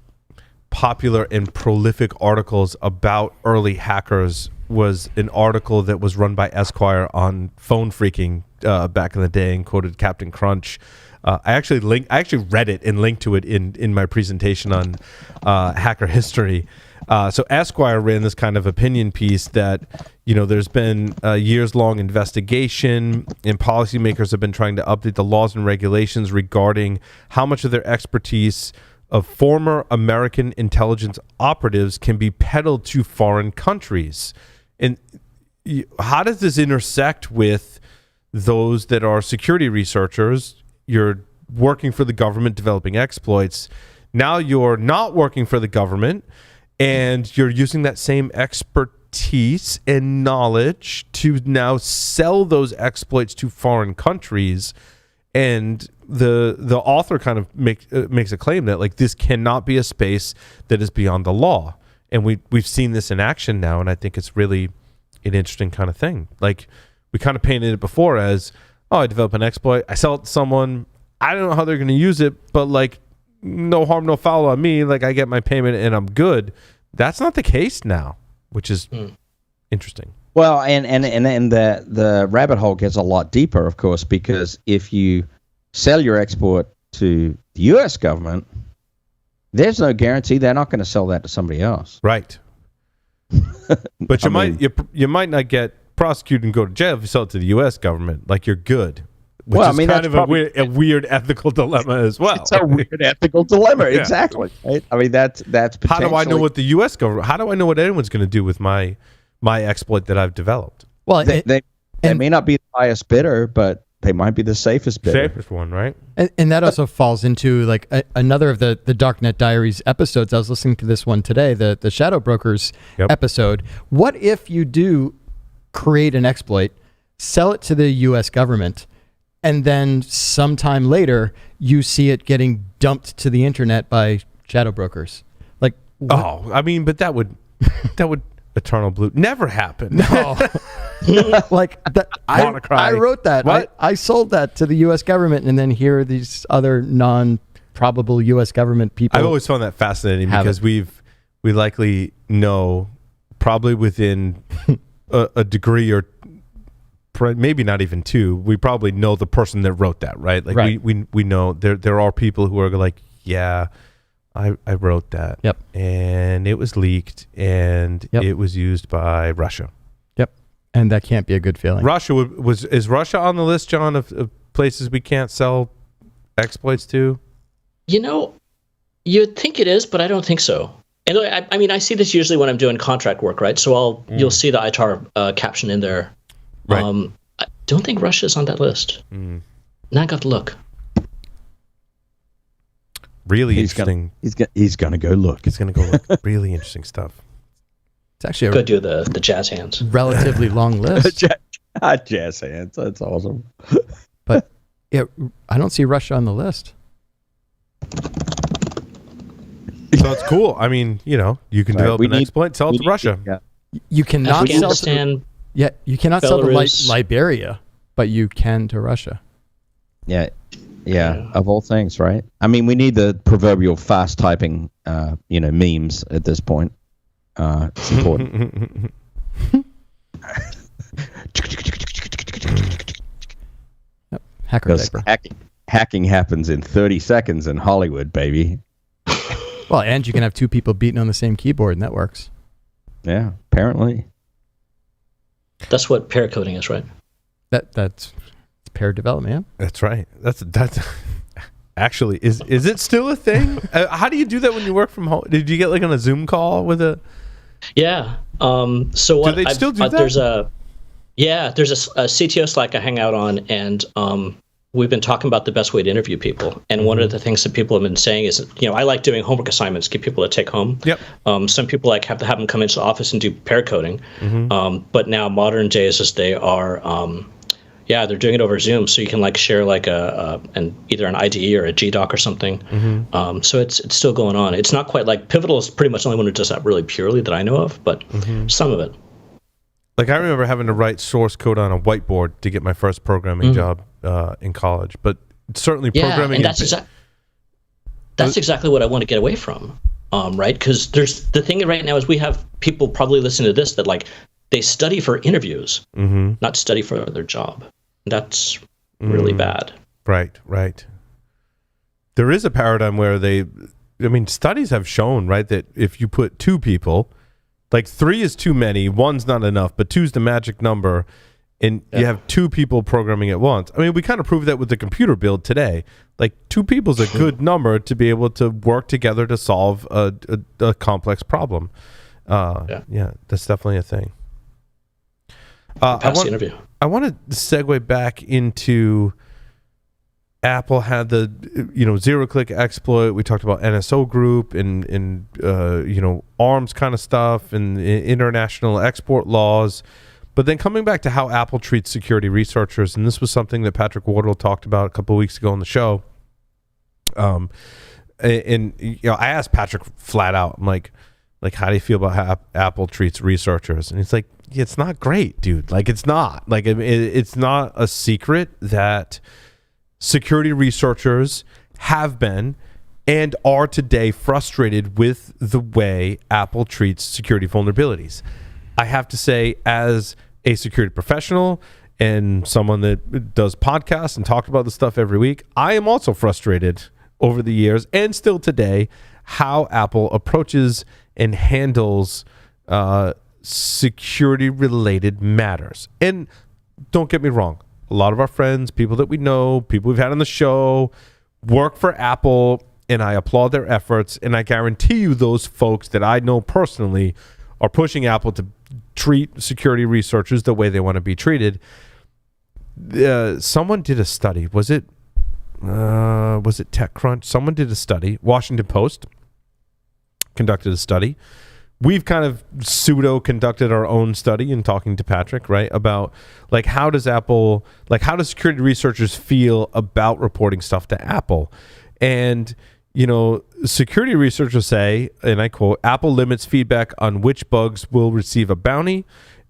popular and prolific articles about early hackers was an article that was run by Esquire on phone phreaking back in the day and quoted Captain Crunch. I actually read it and linked to it in my presentation on hacker history. So Esquire ran this kind of opinion piece that, there's been a years-long investigation and policymakers have been trying to update the laws and regulations regarding how much of their expertise of former American intelligence operatives can be peddled to foreign countries. And how does this intersect with those that are security researchers? You're working for the government developing exploits. Now you're not working for the government and you're using that same expertise and knowledge to now sell those exploits to foreign countries. And the author kind of makes a claim that like this cannot be a space that is beyond the law. And we've seen this in action now, and I think it's really an interesting kind of thing. Like we kind of painted it before as, oh, I develop an exploit, I sell it to someone, I don't know how they're going to use it, but like no harm, no foul on me. Like I get my payment and I'm good. That's not the case now, which is interesting. Well, and the rabbit hole gets a lot deeper, of course, because if you sell your export to the U.S. government, there's no guarantee they're not going to sell that to somebody else. Right. But you might not get prosecuted and go to jail if you sell it to the U.S. government. Like you're good. Which is kind of a weird ethical dilemma as well. It's a weird ethical dilemma, yeah. Exactly. Right? I mean, that's potentially... How do I know what the U.S. government... How do I know what anyone's going to do with my exploit that I've developed? Well, they may not be the highest bidder, but they might be the safest bidder. Safest one, right? And that also falls into like another of the Darknet Diaries episodes. I was listening to this one today, the Shadow Brokers episode. What if you do create an exploit, sell it to the U.S. government, and then sometime later you see it getting dumped to the internet by shadow brokers? Like, what? Oh, I mean, but that would Eternal Blue never happen. No. Like that, I wrote that. I sold that to the U.S. government, and then here are these other non-probable U.S. government people. I've always found that fascinating because we likely know probably within a degree or maybe not even two, we probably know the person that wrote that, right? Like right. we know there are people who are like, yeah, I wrote that. Yep. And it was leaked and it was used by Russia. Yep. And that can't be a good feeling. Russia is Russia on the list, John, of places we can't sell exploits to? You'd think it is, but I don't think so. And I mean, I see this usually when I'm doing contract work, right? So you'll see the ITAR caption in there. Right. I don't think Russia's on that list. Now I got to look. Really interesting. He's gonna go look. He's gonna go look. Really interesting stuff. It's actually go do the jazz hands. Relatively long list. Jazz hands. That's awesome. But I don't see Russia on the list. So it's cool. I mean, you can develop an exploit, sell it to Russia. You cannot sell to... Yeah, you cannot sell to Liberia, but you can to Russia. Yeah, of all things, right? I mean, we need the proverbial fast typing, memes at this point. It's important. Hacker diaper. Hacking happens in 30 seconds in Hollywood, baby. Well, and you can have two people beating on the same keyboard, and that works. Yeah, apparently. That's what pair coding is, right? That's pair development. Yeah? That's right. That's actually is it still a thing? How do you do that when you work from home? Did you get like on a Zoom call with a? Yeah. So what? Do they still do that? There's a CTO Slack I hang out on, and we've been talking about the best way to interview people. And one of the things that people have been saying is, I like doing homework assignments, get people to take home. Yep. Some people have to have them come into the office and do pair coding. But now modern days is they are, they're doing it over Zoom. So you can share either an IDE or a GDoc or something. So it's still going on. It's not quite like Pivotal is pretty much the only one who does that really purely that I know of, but some of it. Like I remember having to write source code on a whiteboard to get my first programming job in college, but certainly programming. And that's exactly what I want to get away from, right? Because there's the thing right now is we have people probably listening to this that like they study for interviews, not study for their job. That's really bad. Right. There is a paradigm where studies have shown, right, that if you put two people, like 3 is too many, 1's not enough, but 2's the magic number, and you have 2 people programming at once. I mean, we kind of proved that with the computer build today. Like 2 people is a good number to be able to work together to solve a complex problem. Yeah, that's definitely a thing. The interview. I want to segue back into Apple had the zero-click exploit. We talked about NSO group and ARMS kind of stuff and international export laws. But then coming back to how Apple treats security researchers, and this was something that Patrick Wardle talked about a couple of weeks ago on the show. I asked Patrick flat out, I'm like, how do you feel about how Apple treats researchers? And he's like, yeah, it's not great, dude. Like, it's not. Like, it's not a secret that security researchers have been and are today frustrated with the way Apple treats security vulnerabilities. I have to say, as a security professional and someone that does podcasts and talks about this stuff every week, I am also frustrated over the years and still today how Apple approaches and handles security-related matters. And don't get me wrong, a lot of our friends, people that we know, people we've had on the show, work for Apple, and I applaud their efforts. And I guarantee you those folks that I know personally are pushing Apple to treat security researchers the way they want to be treated. Someone did a study. Was it TechCrunch? Someone did a study. Washington Post conducted a study. We've kind of pseudo conducted our own study in talking to Patrick, right? About like how does security researchers feel about reporting stuff to Apple? And security researchers say, and I quote, Apple limits feedback on which bugs will receive a bounty,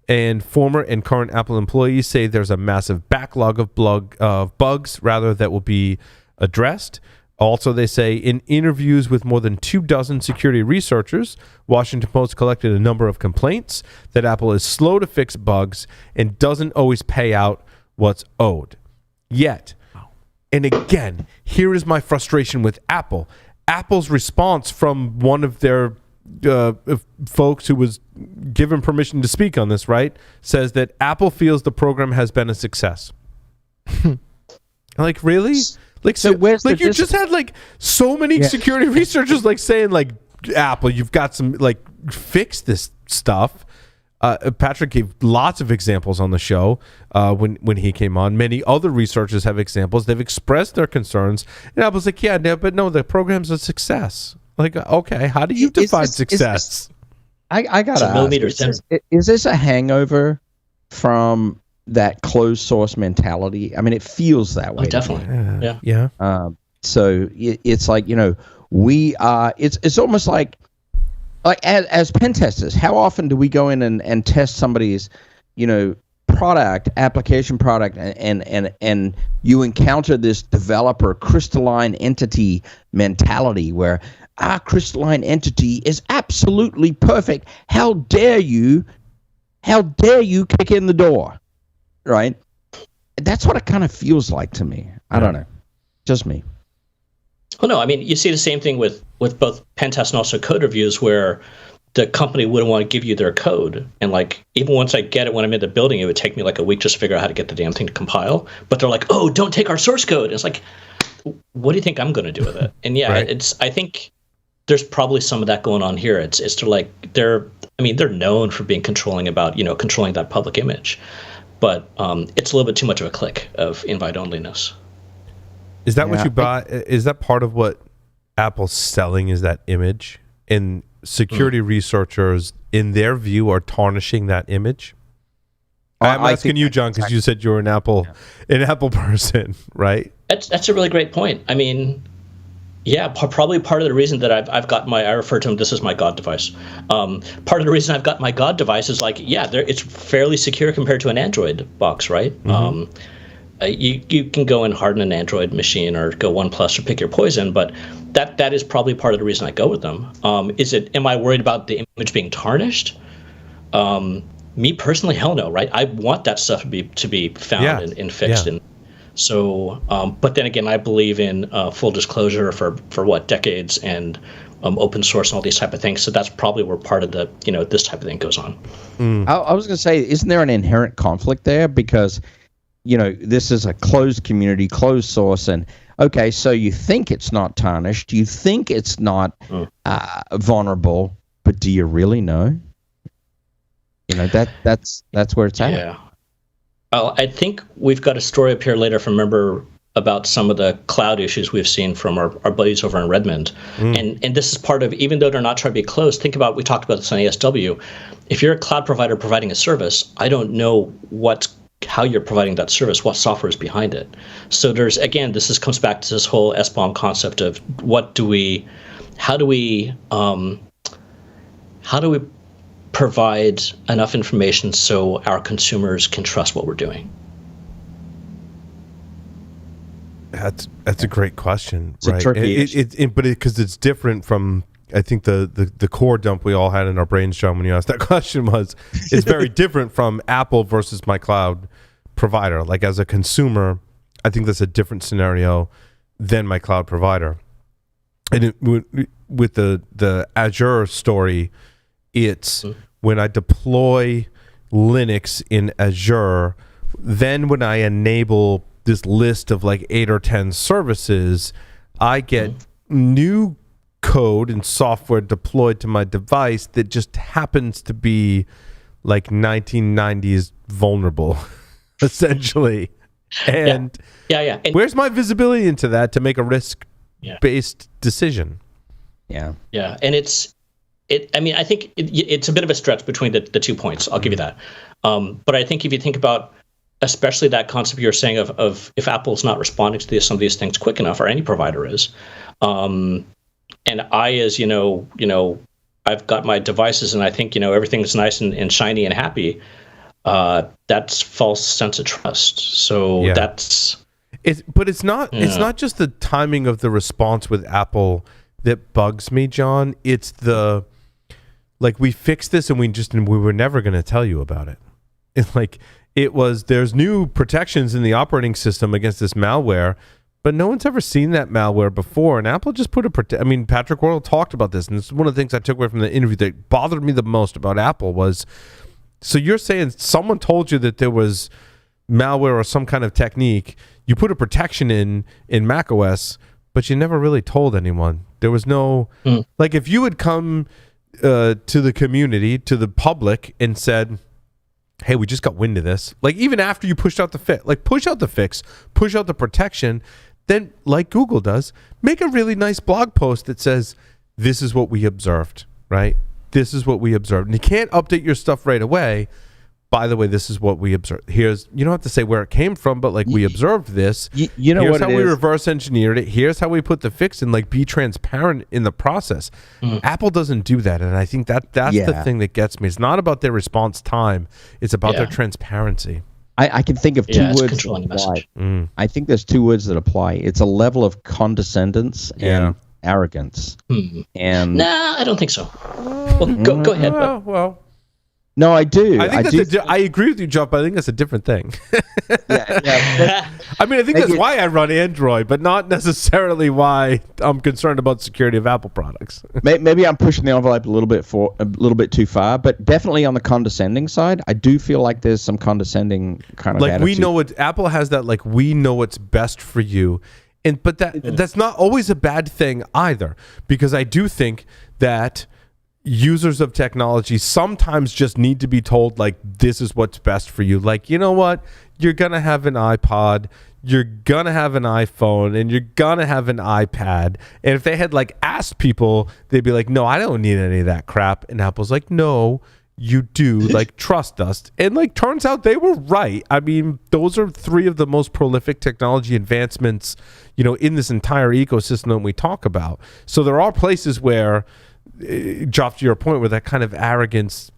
and former and current Apple employees say there's a massive backlog of bugs that will be addressed. Also, they say in interviews with more than 24 security researchers, Washington Post collected a number of complaints that Apple is slow to fix bugs and doesn't always pay out what's owed. Yet, and again, here is my frustration with Apple. Apple's response from one of their folks who was given permission to speak on this, right, says that Apple feels the program has been a success. Like, really? Like, so like you just had like so many security researchers like saying like, Apple, you've got some like fix this stuff. Patrick gave lots of examples on the show when he came on. Many other researchers have examples. They've expressed their concerns, and Apple's like, but no, the program's a success. Like, okay, how do you define success? I gotta ask, is this a hangover from that closed source mentality? I mean, it feels that way. Oh, definitely. Yeah. So it's like, we are. It's almost like as pen testers, how often do we go in and test somebody's, application product, and you encounter this developer crystalline entity mentality where our crystalline entity is absolutely perfect. How dare you kick in the door, right? That's what it kind of feels like to me. I don't know, just me. Oh no, I mean, you see the same thing with both pen tests and also code reviews, where the company wouldn't want to give you their code, and like even once I get it when I'm in the building, it would take me like a week just to figure out how to get the damn thing to compile. But they're like, "Oh, don't take our source code." And it's like, what do you think I'm going to do with it? And right. I think there's probably some of that going on here. It's like they're known for being controlling about controlling that public image, but it's a little bit too much of a clique of invite onlyness. Is that what you buy? Is that part of what Apple's selling, is that image? And security researchers, in their view, are tarnishing that image? I'm asking you, John, because you said you're an Apple person, right? That's a really great point. I mean, Yeah, probably part of the reason that I've got I refer to them, this is my God device. Part of the reason I've got my God device is like, yeah, it's fairly secure compared to an Android box, right? You can go and harden an Android machine or go OnePlus or pick your poison, but that is probably part of the reason I go with them. Am I worried about the image being tarnished? Me personally, hell no, right? I want that stuff to be found and fixed. And so, but then again, I believe in full disclosure for what, decades, and open source and all these type of things. So that's probably where part of the, this type of thing goes on. I was going to say, isn't there an inherent conflict there? Because, this is a closed community, closed source, and okay, so you think it's not tarnished, you think it's not vulnerable, but do you really know? That's where it's at. Yeah. I think we've got a story up here later from Member about some of the cloud issues we've seen from our buddies over in Redmond. And this is part of, even though they're not trying to be closed, think about, we talked about this on ASW. If you're a cloud provider providing a service, I don't know how you're providing that service, what software is behind it. So this comes back to this whole SBOM concept of how do we provide enough information so our consumers can trust what we're doing? That's a great question, it's right? But because it's different from, I think the core dump we all had in our brains, John, when you asked that question it's very different from Apple versus my cloud provider. Like, as a consumer, I think that's a different scenario than my cloud provider. And with the Azure story, it's when I deploy Linux in Azure, then when I enable this list of like 8 or 10 services, I get new code and software deployed to my device that just happens to be like 1990s vulnerable, essentially. And yeah. And where's my visibility into that to make a risk-based decision? Yeah. And I think it's a bit of a stretch between the 2 points. I'll give you that. But I think if you think about, especially that concept you're saying of if Apple's not responding to some of these things quick enough, or any provider is, and I, as I've got my devices and I think, everything's nice and shiny and happy, that's false sense of trust. So that's... But it's not just the timing of the response with Apple that bugs me, John. It's we fixed this and we were never going to tell you about it. It's like, there's new protections in the operating system against this malware, but no one's ever seen that malware before. And Apple just put Patrick Worrell talked about this, and this is one of the things I took away from the interview that bothered me the most about Apple was, so you're saying someone told you that there was malware or some kind of technique, you put a protection in macOS, but you never really told anyone. There was no, if you had come to the community, to the public, and said, hey, we just got wind of this. Like, even after you pushed out the fix, push out the fix, push out the protection, then, like Google does, make a really nice blog post that says, this is what we observed, right? This is what we observed. And you can't update your stuff right away. By the way, this is what we observed. You don't have to say where it came from, but we observed this. Here's how we reverse engineered it. Here's how we put the fix in. Be transparent in the process. Apple doesn't do that, and I think that's the thing that gets me. It's not about their response time. It's about their transparency. I can think of two words that apply. I think there's 2 words that apply. It's a level of condescendence and arrogance. And I don't think so. Well, go ahead. Well. No, I do. I agree with you, Jeff, but I think that's a different thing. Yeah. I mean, I think that's why I run Android, but not necessarily why I'm concerned about security of Apple products. Maybe I'm pushing the envelope a little bit too far, but definitely on the condescending side, I do feel like there's some condescending kind of attitude. We know what Apple has, that we know what's best for you. But that's not always a bad thing either, because I do think that users of technology sometimes just need to be told, this is what's best for you. You know what? You're going to have an iPod, you're going to have an iPhone, and you're going to have an iPad. And if they had asked people, they'd be like, no, I don't need any of that crap. And Apple's like, no, you do like trust us. And like turns out they were right. I mean, those are 3 of the most prolific technology advancements, in this entire ecosystem that we talk about. So there are places where, Joff, to your point, where that kind of arrogance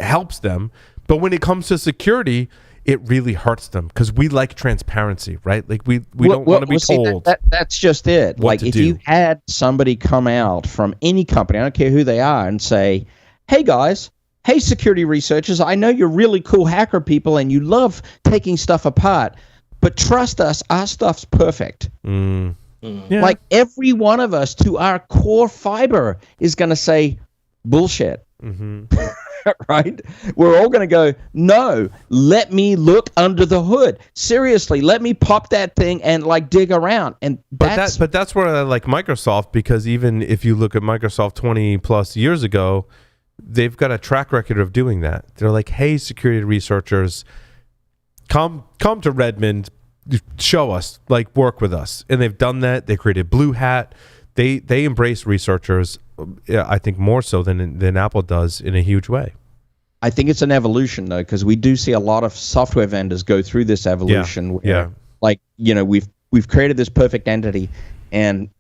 helps them. But when it comes to security, it really hurts them because we like transparency, right? Like we don't want to be told. That's just it. Like if you had somebody come out from any company, I don't care who they are, and say, hey guys, hey security researchers, I know you're really cool hacker people and you love taking stuff apart, but trust us, our stuff's perfect. Yeah. Like every one of us to our core fiber is going to say bullshit. Right? We're all going to go, no, let me look under the hood. Seriously, let me pop that thing and like dig around. And that's where I like Microsoft, because even if you look at Microsoft 20 plus years ago, they've got a track record of doing that. They're like, hey, security researchers, come to Redmond, show us, like work with us. And they've done that. They created Blue Hat. They embrace researchers, I think more so than Apple does, in a huge way. I think it's an evolution though, because we do see a lot of software vendors go through this evolution. Yeah. Like, we've created this perfect entity, and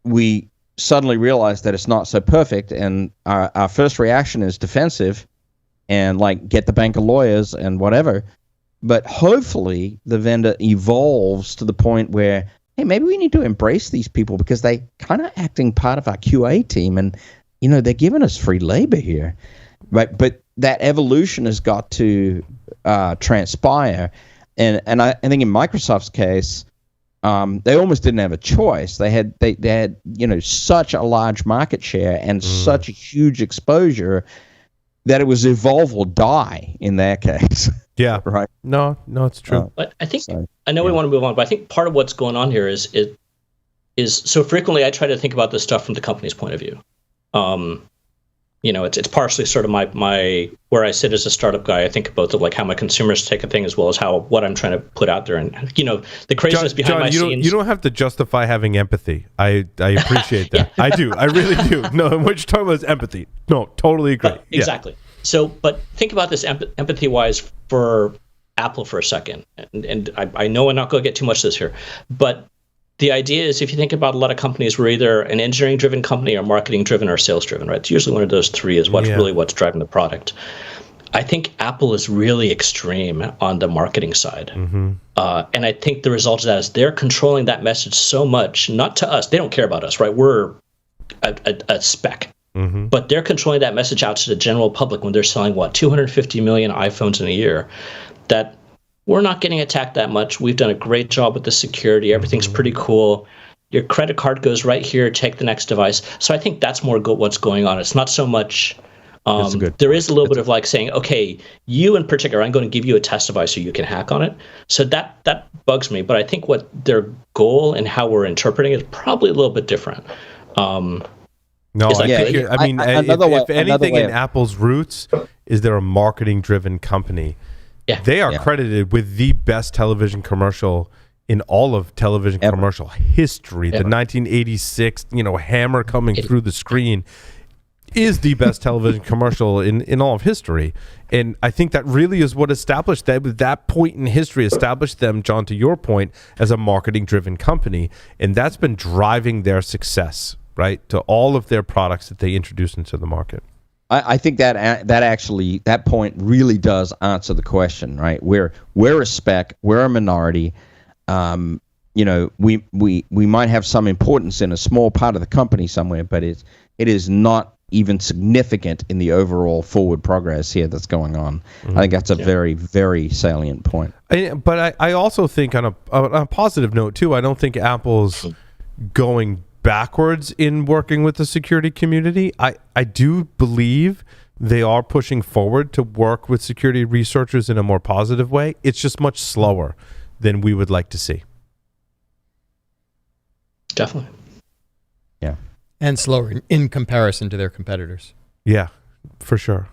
we suddenly realize that it's not so perfect, and our first reaction is defensive, and like get the bank of lawyers and whatever. But hopefully the vendor evolves to the point where, hey, maybe we need to embrace these people because they kind of acting part of our QA team, and they're giving us free labor here, right? But that evolution has got to transpire, and I think in Microsoft's case, they almost didn't have a choice. They had such a large market share and such a huge exposure that it was evolve or die in their case. Yeah. Right. No, it's true. But I think I know we want to move on, but I think part of what's going on here is so frequently I try to think about this stuff from the company's point of view. It's partially sort of my where I sit as a startup guy. I think about like how my consumers take a thing as well as what I'm trying to put out there, and the craziness behind my scenes. You don't have to justify having empathy. I appreciate that. Yeah. I do. I really do. No, what you're talking about is empathy. No, totally agree. Exactly. So, but think about this empathy-wise for Apple for a second, and I know we're not going to get too much of this here, but the idea is if you think about a lot of companies, we're either an engineering-driven company or marketing-driven or sales-driven, right? It's usually one of those 3 is what's driving the product. I think Apple is really extreme on the marketing side. And I think the result of that is they're controlling that message so much, not to us. They don't care about us, right? We're a speck. But they're controlling that message out to the general public when they're selling, 250 million iPhones in a year, that we're not getting attacked that much. We've done a great job with the security. Everything's pretty cool. Your credit card goes right here. Take the next device. So I think that's more what's going on. It's not so much. There is a little bit of like saying, okay, you in particular, I'm going to give you a test device so you can hack on it. So that bugs me. But I think what their goal and how we're interpreting it is probably a little bit different. If anything in Apple's roots is they're a marketing-driven company. Yeah. They are credited with the best television commercial in all of television commercial history. The 1986, hammer coming through the screen is the best television commercial in all of history. And I think that really is what established that point in history established them, John, to your point, as a marketing-driven company. And that's been driving their success, right, to all of their products that they introduce into the market. I think that point really does answer the question, right? We're a spec, we're a minority. We might have some importance in a small part of the company somewhere, but it is not even significant in the overall forward progress here that's going on. I think that's a very, very salient point. But I also think on a positive note too, I don't think Apple's going backwards in working with the security community. I do believe they are pushing forward to work with security researchers in a more positive way. It's just much slower than we would like to see. Definitely. Yeah. And slower in comparison to their competitors. Yeah, for sure.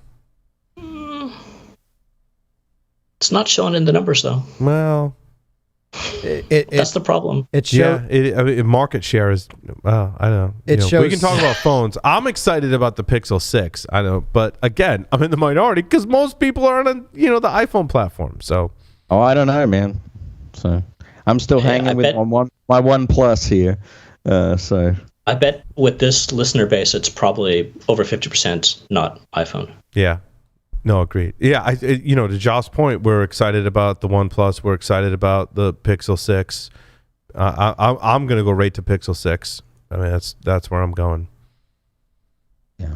It's not showing in the numbers though. Well, That's the problem. It shows. Market share is. I don't know. It we shows- can talk about phones. I'm excited about the Pixel 6. I know, but again, I'm in the minority because most people are on the iPhone platform. So. Oh, I don't know, man. So I'm still hanging with my OnePlus here. So I bet with this listener base, it's probably over 50% not iPhone. Yeah. No, agreed. Yeah, to Josh's point, we're excited about the OnePlus. We're excited about the Pixel 6. I'm going to go right to Pixel 6. I mean, that's where I'm going. Yeah.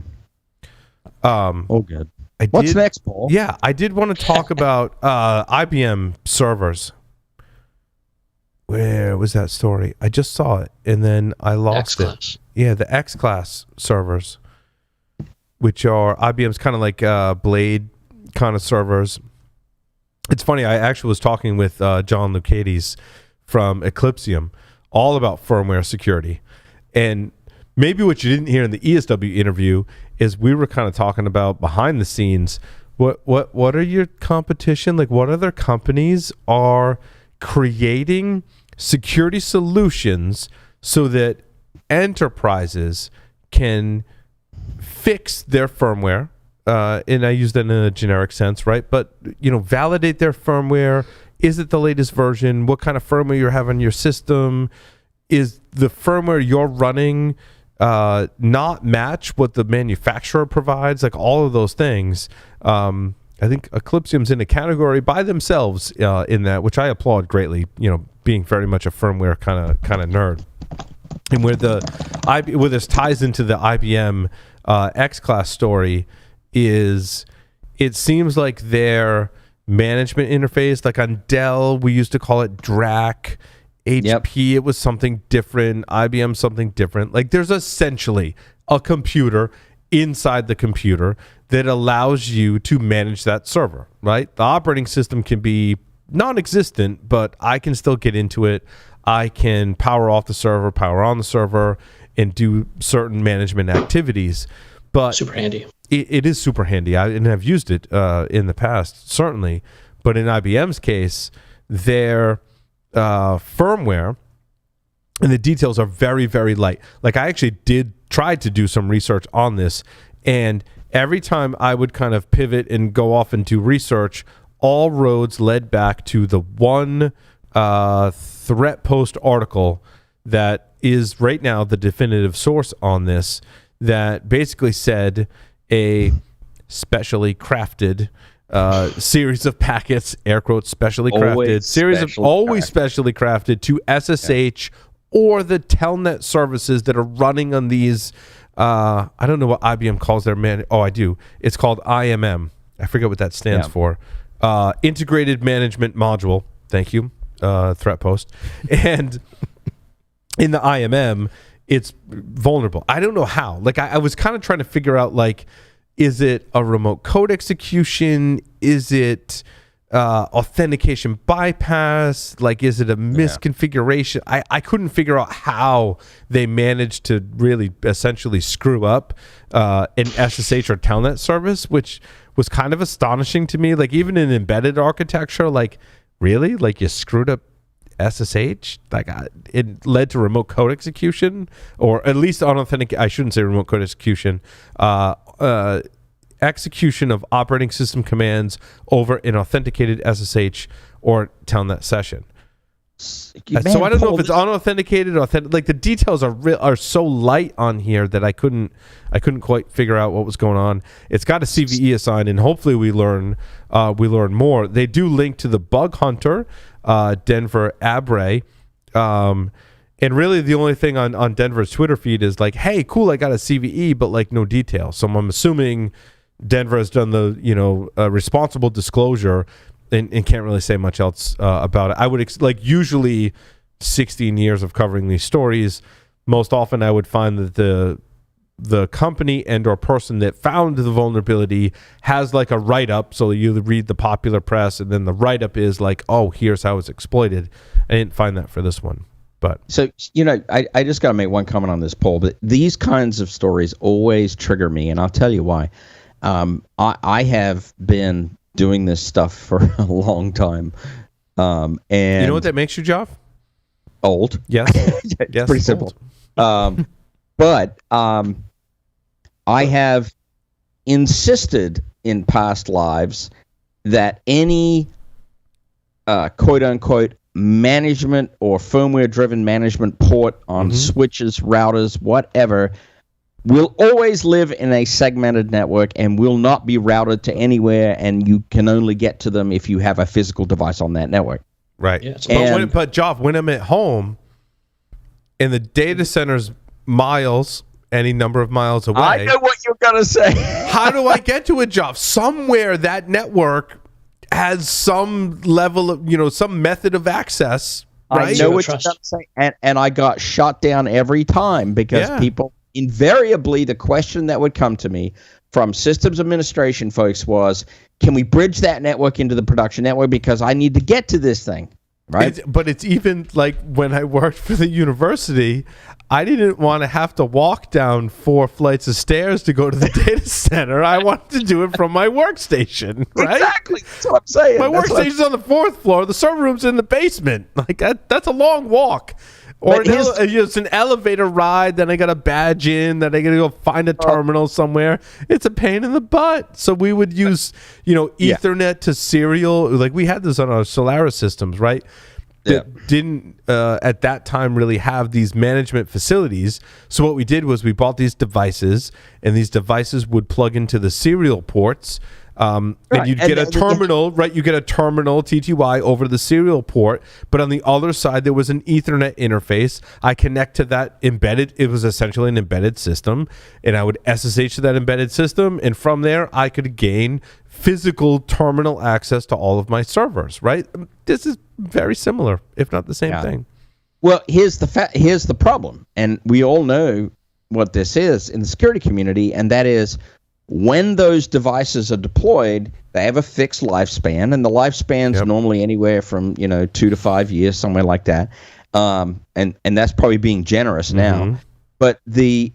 All good. What's next, Paul? Yeah, I did want to talk about IBM servers. Where was that story? I just saw it, and then I lost X-Class. it. Yeah, the X-Class servers, which are IBM's kind of like Blade kind of servers. It's funny, I actually was talking with John Lucades from Eclipsium all about firmware security. And maybe what you didn't hear in the ESW interview is we were kind of talking about behind the scenes, what are your competition? Like, what other companies are creating security solutions so that enterprises can fix their firmware, and I use that in a generic sense, right? But validate their firmware. Is it the latest version? What kind of firmware you have on your system? Is the firmware you're running not match what the manufacturer provides? Like all of those things. I think Eclipsium's in a category by themselves in that, which I applaud greatly. Being very much a firmware kind of nerd, and where this ties into the IBM X-Class story is, it seems like their management interface, like on Dell, we used to call it DRAC. HP, It was something different. IBM, something different. Like there's essentially a computer inside the computer that allows you to manage that server, right? The operating system can be non-existent, but I can still get into it. I can power off the server, power on the server, and do certain management activities. But super handy. It is super handy. And I've used it in the past, certainly. But in IBM's case, their firmware and the details are very, very light. Like I actually did try to do some research on this, and every time I would kind of pivot and go off and do research, all roads led back to the one threat post article that is right now the definitive source on this, that basically said a specially crafted series of packets, air quotes, specially crafted, specially crafted to SSH or the Telnet services that are running on these. I don't know what IBM calls their I do. It's called IMM. I forget what that stands for. Integrated Management Module. Thank you, threat post. And in the IMM, it's vulnerable. I don't know how. Like I was kind of trying to figure out, like, is it a remote code execution? Is it authentication bypass? Like, is it a misconfiguration? I couldn't figure out how they managed to really essentially screw up an SSH or Telnet service, which was kind of astonishing to me. Like, even in embedded architecture, like, really? Like, you screwed up SSH? Like, it led to remote code execution, or at least I shouldn't say remote code execution. Execution of operating system commands over an authenticated SSH or Telnet session. So I don't know if it's unauthenticated or authentic. Like, the details are so light on here that I couldn't quite figure out what was going on. It's got a CVE assigned, and hopefully we learn more. They do link to the bug hunter, Denver Abre. And really the only thing on Denver's Twitter feed is like, hey, cool, I got a CVE, but like no details. So I'm assuming Denver has done the responsible disclosure and can't really say much else about it. I would usually 16 years of covering these stories, most often I would find that the company and or person that found the vulnerability has like a write-up. So you read the popular press, and then the write-up is like, oh, here's how it's exploited. I didn't find that for this one. But so, I just got to make one comment on this, Paul, but these kinds of stories always trigger me, and I'll tell you why. I have been doing this stuff for a long time. And you know what that makes you, Joff? Old. Yes. It's Yes, pretty simple. But I have insisted in past lives that any quote unquote management or firmware driven management port on switches, routers, whatever, will always live in a segmented network and will not be routed to anywhere, and you can only get to them if you have a physical device on that network. Right. Yeah, But Joff, when I'm at home and the data center's miles, any number of miles away. I know what you're going to say. How do I get to it, Joff? Somewhere that network has some level of, some method of access, right? I know what you're going to say. And I got shot down every time because people, invariably, the question that would come to me from systems administration folks was, can we bridge that network into the production network because I need to get to this thing, right? But it's even like when I worked for the university, I didn't want to have to walk down 4 flights of stairs to go to the data center. I wanted to do it from my workstation, right? Exactly. That's what I'm saying. My workstation's on the 4th floor. The server room's in the basement. Like that's a long walk. Or it's an elevator ride, then I got to badge in, then I got to go find a terminal somewhere. It's a pain in the butt. So we would use, Ethernet to serial. Like we had this on our Solaris systems, right? That didn't at that time really have these management facilities. So what we did was we bought these devices, and these devices would plug into the serial ports. And you'd get a terminal, right? You get a terminal TTY over the serial port, but on the other side there was an Ethernet interface. I connect to that embedded. It was essentially an embedded system, and I would SSH to that embedded system, and from there I could gain physical terminal access to all of my servers. Right? This is very similar, if not the same thing. Well, here's the problem, and we all know what this is in the security community, and that is, when those devices are deployed, they have a fixed lifespan, and the lifespan's normally anywhere from 2 to 5 years, somewhere like that. And that's probably being generous now. But the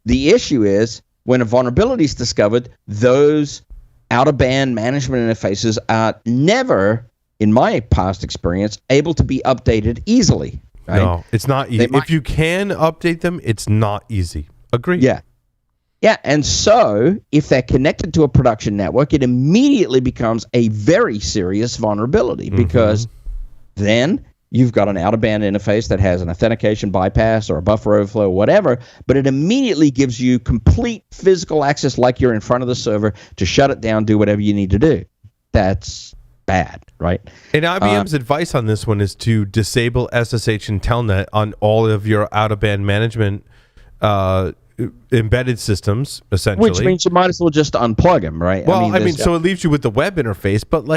issue is when a vulnerability is discovered, those out-of-band management interfaces are never, in my past experience, able to be updated easily. Right? No, it's not easy. If you can update them, it's not easy. Agreed. Yeah, and so if they're connected to a production network, it immediately becomes a very serious vulnerability because then you've got an out-of-band interface that has an authentication bypass or a buffer overflow or whatever, but it immediately gives you complete physical access like you're in front of the server to shut it down, do whatever you need to do. That's bad, right? And IBM's advice on this one is to disable SSH and Telnet on all of your out-of-band management embedded systems, essentially. Which means you might as well just unplug them, right? Well, so it leaves you with the web interface, but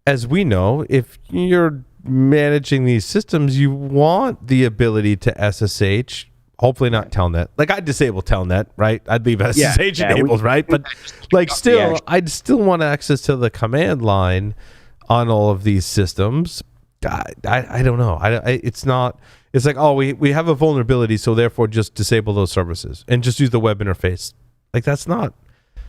as we know, if you're managing these systems, you want the ability to SSH, hopefully not Telnet. I'd disable Telnet, right? I'd leave SSH enabled, right? But I'd still want access to the command line on all of these systems. I don't know. It's not... It's like, we have a vulnerability, so therefore just disable those services and just use the web interface. That's not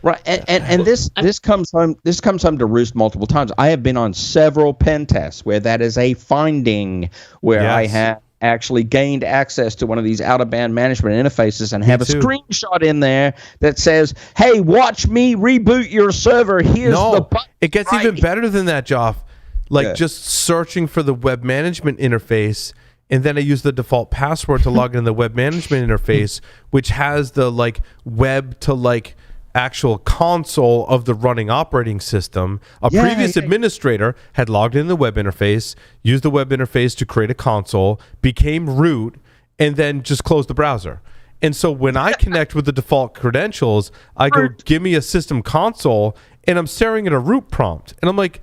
right. And this comes home to roost multiple times. I have been on several pen tests where that is a finding, where I have actually gained access to one of these out-of-band management interfaces and have a screenshot in there that says, "Hey, watch me reboot your server. Here's the button." It gets even better than that, Joff. Just searching for the web management interface. And then I use the default password to log in the web management interface, which has the web to actual console of the running operating system. A previous administrator had logged in the web interface, used the web interface to create a console, became root, and then just closed the browser. And so when I connect with the default credentials, I go, give me a system console, and I'm staring at a root prompt. And I'm like,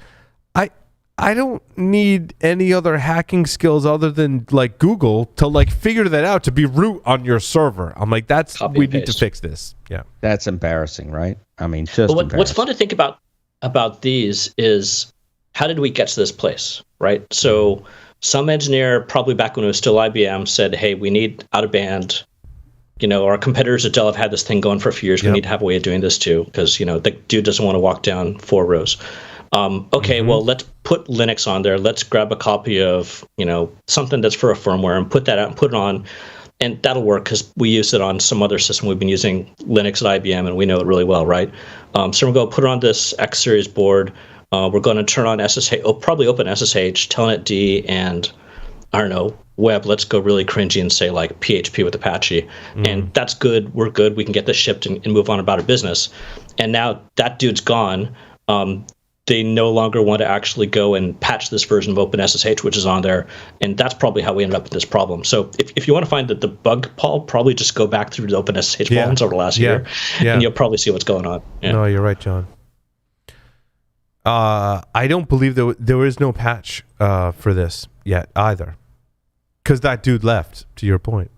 I don't need any other hacking skills other than Google to figure that out to be root on your server. I'm like, we need to fix this. Yeah. That's embarrassing, right? I mean, just what's fun to think about these is, how did we get to this place, right? So some engineer, probably back when it was still IBM, said, hey, we need out-of-band. Our competitors at Dell have had this thing going for a few years. We need to have a way of doing this too, because the dude doesn't want to walk down 4 rows. Okay, well, let's put Linux on there. Let's grab a copy of, something that's for a firmware and put that out and put it on. And that'll work because we use it on some other system. We've been using Linux at IBM, and we know it really well, right? So we're going to put it on this X series board. We're going to turn on SSH, probably open SSH, telnet and I don't know, web. Let's go really cringy and say like PHP with Apache. And that's good. We're good. We can get this shipped and move on about our business. And now that dude's gone. They no longer want to actually go and patch this version of OpenSSH, which is on there. And that's probably how we ended up with this problem. So if you want to find the bug, Paul, probably just go back through the OpenSSH forums over the last year, and you'll probably see what's going on. Yeah. No, you're right, John. I don't believe there is no patch for this yet either. Because that dude left, to your point.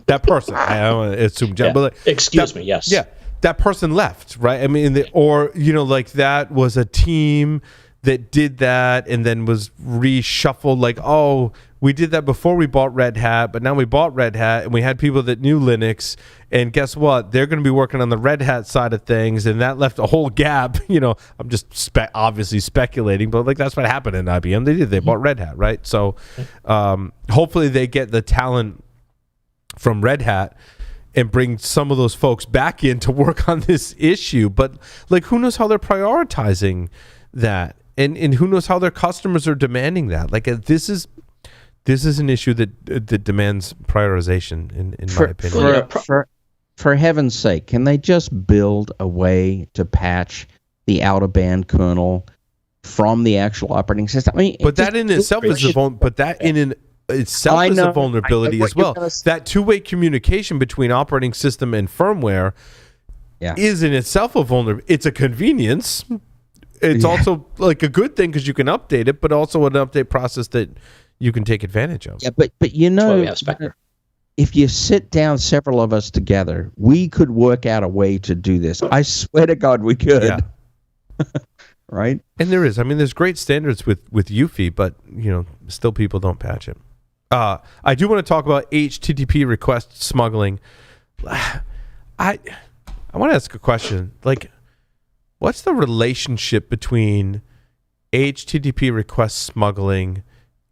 That person. I don't assume John, but excuse me, yes. Yeah. That person left, right? I mean, like that was a team that did that and then was reshuffled. Like, oh, we did that before we bought Red Hat, but now we bought Red Hat and we had people that knew Linux. And guess what? They're going to be working on the Red Hat side of things, and that left a whole gap. I'm just obviously speculating, but like that's what happened in IBM. They did. They bought Red Hat, right? So hopefully they get the talent from Red Hat and bring some of those folks back in to work on this issue. But like, who knows how they're prioritizing that, and who knows how their customers are demanding that. Like, this is an issue that demands prioritization, in my opinion. For heaven's sake, can they just build a way to patch the out of band kernel from the actual operating system? I mean, but that in itself is a vulnerability as well. That two-way communication between operating system and firmware is in itself a vulnerability. It's a convenience. It's also like a good thing because you can update it, but also an update process that you can take advantage of. Yeah, but if you sit down several of us together, we could work out a way to do this. I swear to God we could. Yeah. Right? And there is. I mean, there's great standards with UFI, but still people don't patch it. I do want to talk about HTTP request smuggling. I want to ask a question. Like, what's the relationship between HTTP request smuggling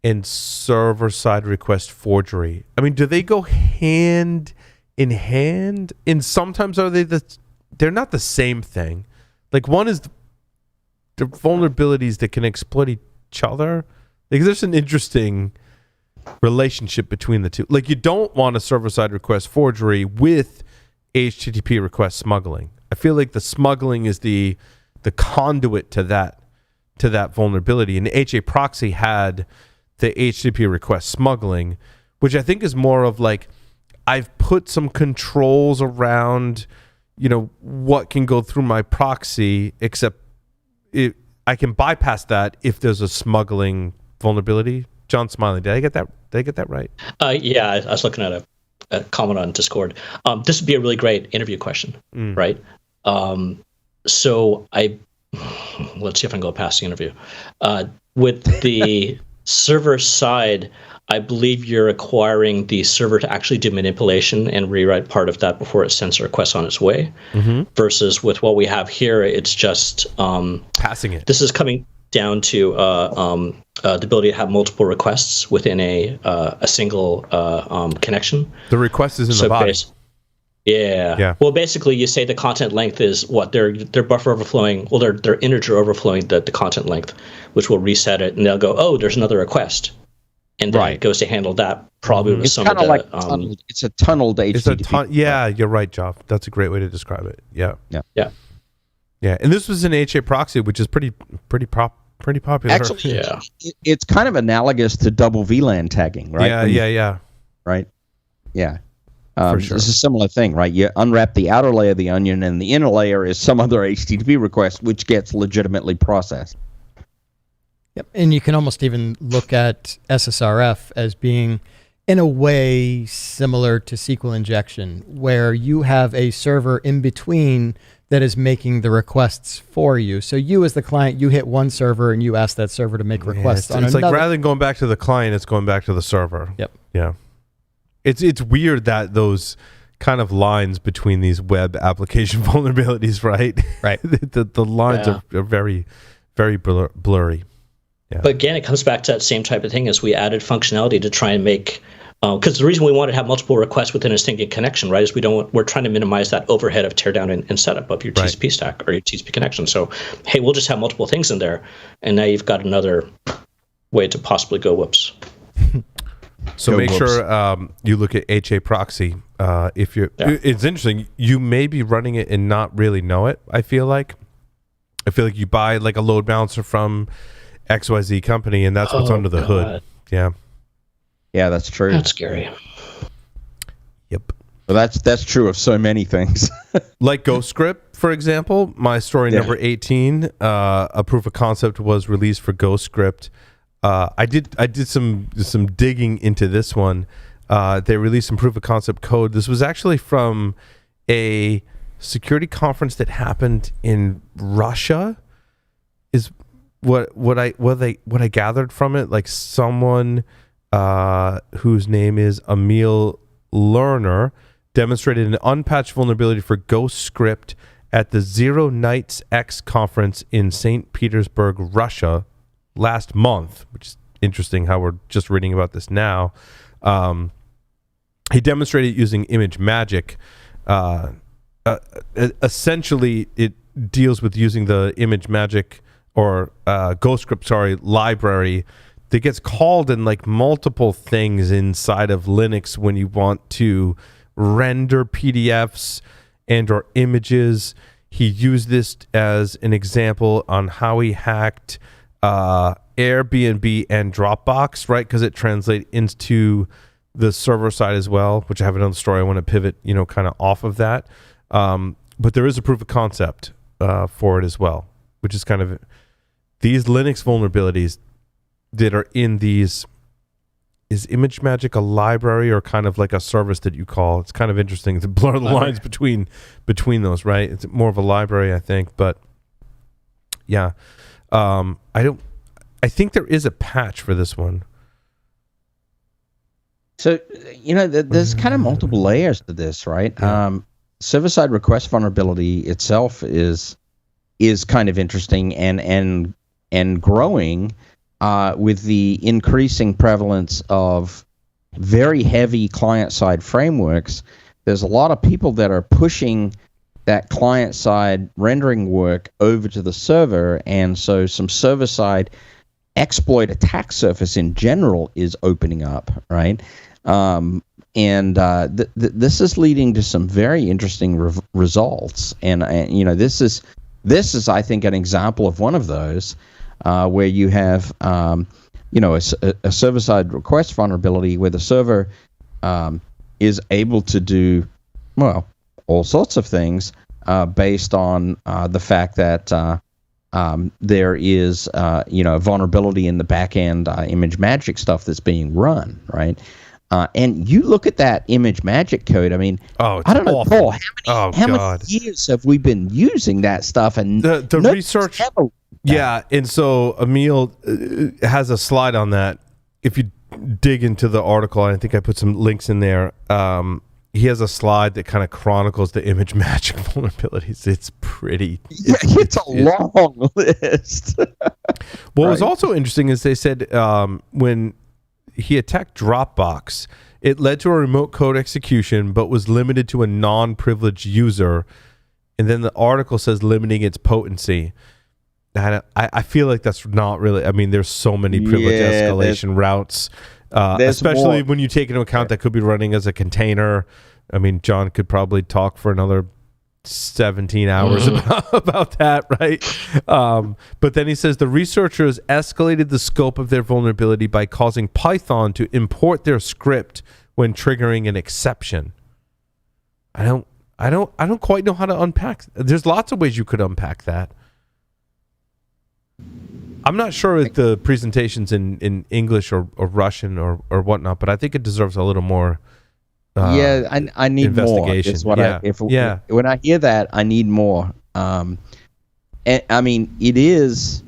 and server-side request forgery? I mean, do they go hand in hand? And sometimes they're not the same thing. Like, one is the vulnerabilities that can exploit each other. Like, there's an interesting relationship between the two. Like, you don't want a server-side request forgery with HTTP request smuggling. I feel like the smuggling is the conduit to that vulnerability. And HA proxy had the HTTP request smuggling, which I think is more of like, I've put some controls around, what can go through my proxy, except I can bypass that if there's a smuggling vulnerability. John smiling. Did I get that right? Yeah, I was looking at a comment on Discord. This would be a really great interview question, right? So let's see if I can go past the interview. With the server side, I believe you're requiring the server to actually do manipulation and rewrite part of that before it sends a request on its way. Versus with what we have here, it's just passing it. This is coming down to the ability to have multiple requests within a single connection. The request is in the body. Yeah. Well, basically, you say the content length is what their buffer overflowing. Well, their integer overflowing the content length, which will reset it, and they'll go, oh, there's another request, and then it goes to handle that. Probably with some of the. It's a tunneled HTTP. You're right, Joff. That's a great way to describe it. Yeah. And this was an HA proxy, which is pretty popular. Actually, it's kind of analogous to double VLAN tagging, right? Yeah. Right. Yeah. For sure. It's a similar thing, right? You unwrap the outer layer of the onion, and the inner layer is some other HTTP request, which gets legitimately processed. Yep. And you can almost even look at SSRF as being, in a way, similar to SQL injection, where you have a server in between that is making the requests for you. So you, as the client, you hit one server and you ask that server to make requests on another. It's like rather than going back to the client, it's going back to the server. Yep. Yeah. It's weird that those kind of lines between these web application vulnerabilities, right? Right. the lines are very, very blurry. Yeah. But again, it comes back to that same type of thing as we added functionality to try and make, because the reason we want to have multiple requests within a single connection, right, is we're trying to minimize that overhead of teardown and setup of your TCP stack or your TCP connection. So, hey, we'll just have multiple things in there, and now you've got another way to possibly go whoops. So make sure you look at HA proxy. If you're, it's interesting. You may be running it and not really know it. I feel like you buy like a load balancer from XYZ company, and that's what's under the hood. Yeah. Yeah, that's true. That's scary. Yep. Well, that's true of so many things. Like GhostScript, for example, my story number 18, a proof of concept was released for GhostScript. I did some digging into this one. They released some proof of concept code. This was actually from a security conference that happened in Russia. Is what I gathered from it, like someone whose name is Emil Lerner demonstrated an unpatched vulnerability for GhostScript at the Zero Nights X conference in St. Petersburg, Russia last month, which is interesting how we're just reading about this now. He demonstrated using image magic. Essentially, it deals with using the image magic or GhostScript, library that gets called in like multiple things inside of Linux when you want to render PDFs and or images. He used this as an example on how he hacked Airbnb and Dropbox, right? Because it translates into the server side as well, which I have another story I want to pivot, kind of off of that. But there is a proof of concept for it as well, which is kind of these Linux vulnerabilities that are in these. Is Image Magic a library or kind of like a service that you call? It's kind of interesting to blur the lines between those, right? It's more of a library, I think, but yeah. I think there is a patch for this one. So, there's kind of multiple layers to this, right? Yeah. Server-side request vulnerability itself is kind of interesting and growing with the increasing prevalence of very heavy client-side frameworks. There's a lot of people that are pushing that client-side rendering work over to the server, and so some server-side exploit attack surface in general is opening up, right? This is leading to some very interesting results, and this is I think an example of one of those where you have a server-side request vulnerability where the server is able to do all sorts of things based on the fact that there is a vulnerability in the back-end image magic stuff that's being run, right? And you look at that image magic code. I mean, I don't know, Paul. How many years have we been using that stuff? And the research. Yeah, and so Emil has a slide on that. If you dig into the article, I think I put some links in there. He has a slide that kind of chronicles the image magic vulnerabilities. It's pretty. It's a long list. What was also interesting is they said when he attacked Dropbox, it led to a remote code execution, but was limited to a non-privileged user. And then the article says limiting its potency. I feel like that's not really. I mean, there's so many privilege escalation routes, especially when you take into account that could be running as a container. I mean, John could probably talk for another 17 hours about that, right? But then he says the researchers escalated the scope of their vulnerability by causing Python to import their script when triggering an exception. I don't quite know how to unpack. There's lots of ways you could unpack that. I'm not sure if the presentation's in English or Russian or whatnot, but I think it deserves a little more. I need more. Is what when I hear that, I need more. And I mean, it is.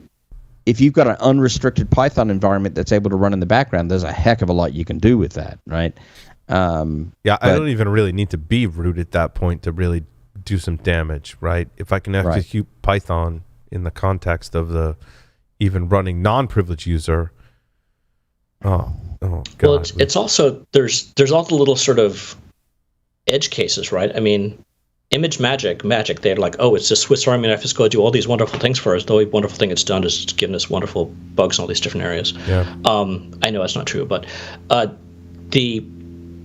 If you've got an unrestricted Python environment that's able to run in the background, there's a heck of a lot you can do with that, right? Yeah, I don't even really need to be root at that point to really do some damage, right? If I can execute Python in the context of the even running non-privileged user. Oh God. Well, it's also there's all the little sort of edge cases, right? I mean, image magic. They're like, oh, it's a Swiss Army knife. It's going to do all these wonderful things for us. The only wonderful thing it's done is given us wonderful bugs in all these different areas. Yeah. I know it's not true, but the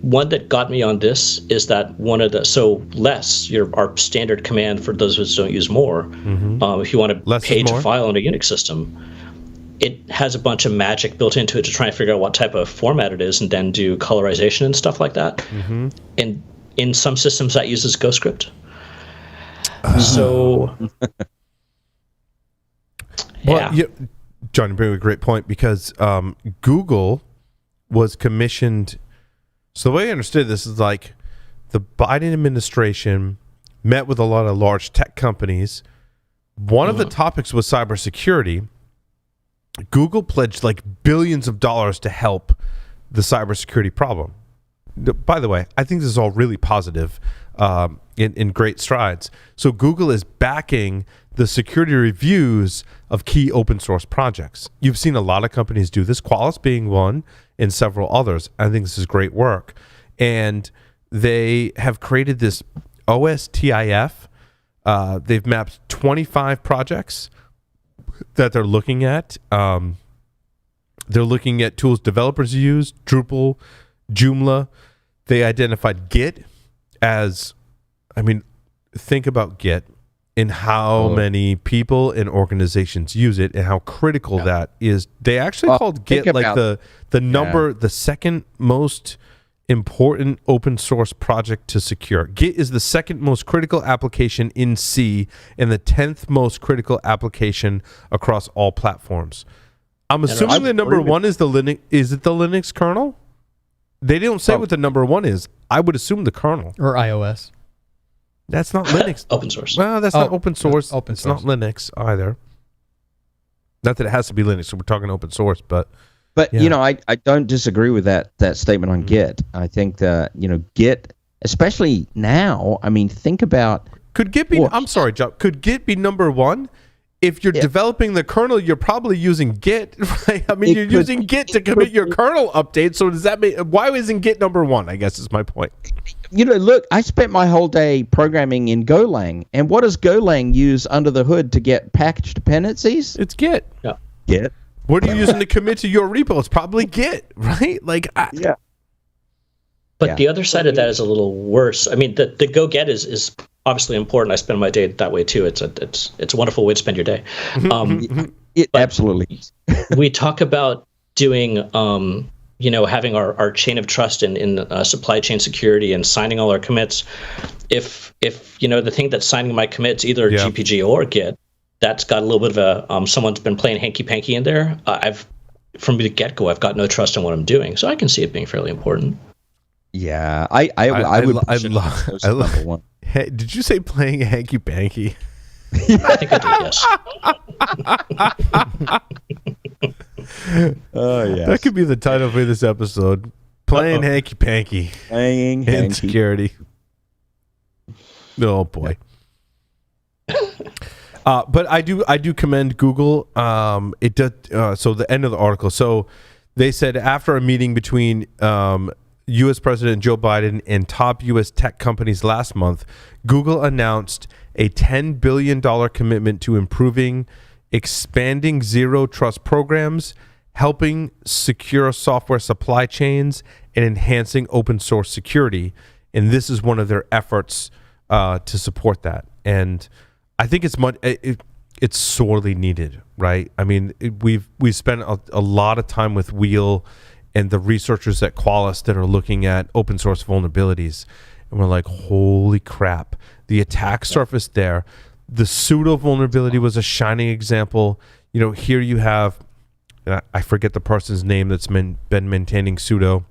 one that got me on this is that one of the our standard command for those of us who don't use more. If you want to page a file on a Unix system, it has a bunch of magic built into it to try and figure out what type of format it is and then do colorization and stuff like that. And in some systems that uses GoScript. So, John, you bring up a great point because Google was commissioned. So the way I understood this is like the Biden administration met with a lot of large tech companies. One of the topics was cybersecurity. Google pledged like billions of dollars to help the cybersecurity problem. By the way, I think this is all really positive in great strides. So Google is backing the security reviews of key open source projects. You've seen a lot of companies do this, Qualys being one, and several others. I think this is great work. And they have created this OSTIF. They've mapped 25 projects that they're looking at. They're looking at tools developers use, Drupal, Joomla. They identified Git as, think about Git and how many people and organizations use it and how critical that is. They actually called Git like the second most important open source project to secure. Git is the second most critical application in C and the 10th most critical application across all platforms. I'm assuming the number one is the Linux. Is it the Linux kernel? They don't say what the number one is. I would assume the kernel. Or iOS. That's not Linux. Open source. Well, that's not open source. Open it's source. not Linux either. Not that it has to be Linux, so we're talking open source, but I don't disagree with that statement on Git. I think that, Git, especially now, think about... Could Git be... I'm sorry, John. Could Git be number one? If you're developing the kernel, you're probably using Git, right? You're using Git to commit your kernel update. So does that mean... Why isn't Git number one, I guess is my point. Look, I spent my whole day programming in Golang. And what does Golang use under the hood to get package dependencies? It's Git. Yeah. Git. What are you using to commit to your repo? It's probably Git, right? But the other side of that is a little worse. The go get is obviously important. I spend my day that way too. It's a wonderful way to spend your day. It absolutely is. We talk about doing, having our chain of trust in supply chain security and signing all our commits. If the thing that's signing my commits either GPG or Git, that's got a little bit of a someone's been playing hanky-panky in there. From the get-go, I've got no trust in what I'm doing, so I can see it being fairly important. Yeah, I would. I love one. Hey, did you say playing hanky panky? I think I did, yes. Oh yeah, that could be the title for this episode: playing hanky panky, playing in security. Oh boy. But I do commend Google. It does. So the end of the article. So they said after a meeting between U.S. President Joe Biden and top U.S. tech companies last month, Google announced a $10 billion commitment to expanding zero trust programs, helping secure software supply chains, and enhancing open source security. And this is one of their efforts to support that. And I think it's sorely needed, right? We've spent a lot of time with Wheel and the researchers at Qualys that are looking at open source vulnerabilities. And we're like, holy crap. The attack surface there, the pseudo vulnerability was a shining example. Here you have, I forget the person's name that's been maintaining pseudo.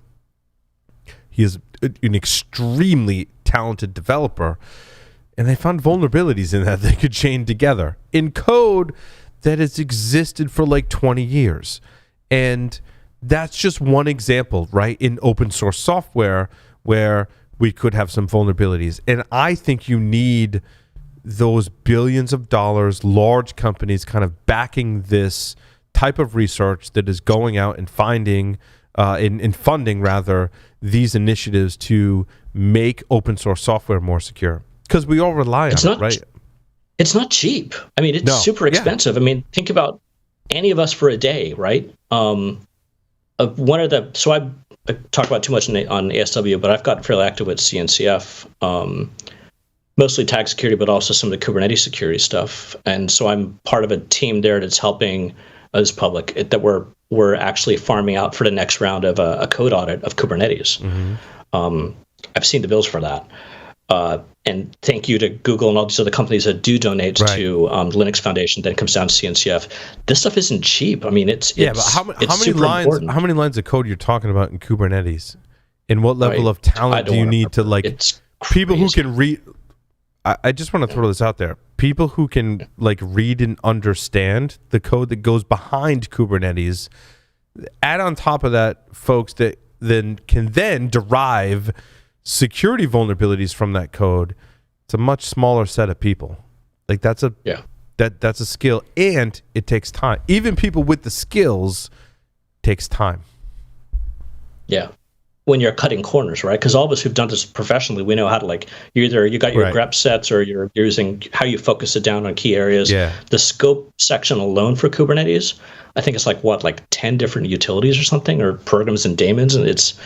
He is an extremely talented developer. And they found vulnerabilities in that they could chain together in code that has existed for like 20 years. And that's just one example, right? In open source software where we could have some vulnerabilities. And I think you need those billions of dollars, large companies kind of backing this type of research that is going out and finding, in funding rather, these initiatives to make open source software more secure. Because we all rely on it, right? It's not cheap. I mean, it's super expensive. I mean, think about any of us for a day, right? I talk about too much on ASW, but I've gotten fairly active with CNCF, mostly tag security, but also some of the Kubernetes security stuff. And so I'm part of a team there that's helping us public that we're actually farming out for the next round of a code audit of Kubernetes. I've seen the bills for that. And thank you to Google and all these other companies that do donate to the Linux Foundation. Then it comes down to CNCF. This stuff isn't cheap. I mean, it's but how many lines of code you're talking about in Kubernetes? And what level of talent do you need to people who can read? I just want to throw this out there. People who can read and understand the code that goes behind Kubernetes. Add on top of that, folks that can derive security vulnerabilities from that code. It's a much smaller set of people. That's a skill, and it takes time. Even people with the skills takes time. Yeah, when you're cutting corners, right? Because all of us who've done this professionally, we know how to you got your grep sets, or you're using how you focus it down on key areas. Yeah. The scope section alone for Kubernetes, I think it's 10 different utilities or something, or programs and daemons, and it's.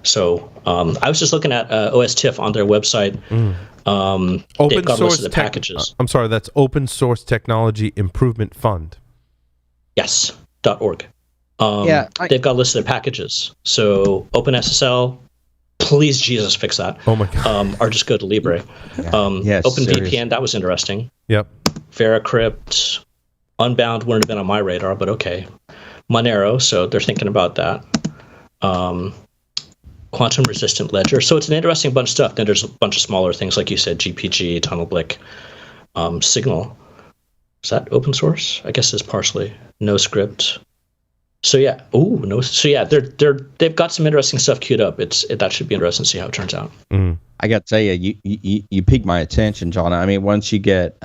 So I was just looking at OSTIF on their website. They've got a list of the packages. I'm sorry, that's Open Source Technology Improvement Fund. Yes, .org. They've got a list of the packages. So OpenSSL, please Jesus fix that. Oh my God. Or just go to Libre. OpenVPN, that was interesting. Yep. Veracrypt, Unbound wouldn't have been on my radar, but okay. Monero, so they're thinking about that. Quantum resistant ledger. So it's an interesting bunch of stuff. Then there's a bunch of smaller things, like you said, GPG, TunnelBlick, Signal. Is that open source? I guess it's partially. NoScript. So yeah. They've got some interesting stuff queued up. That should be interesting to see how it turns out. I got to tell you piqued my attention, John. I mean, once you get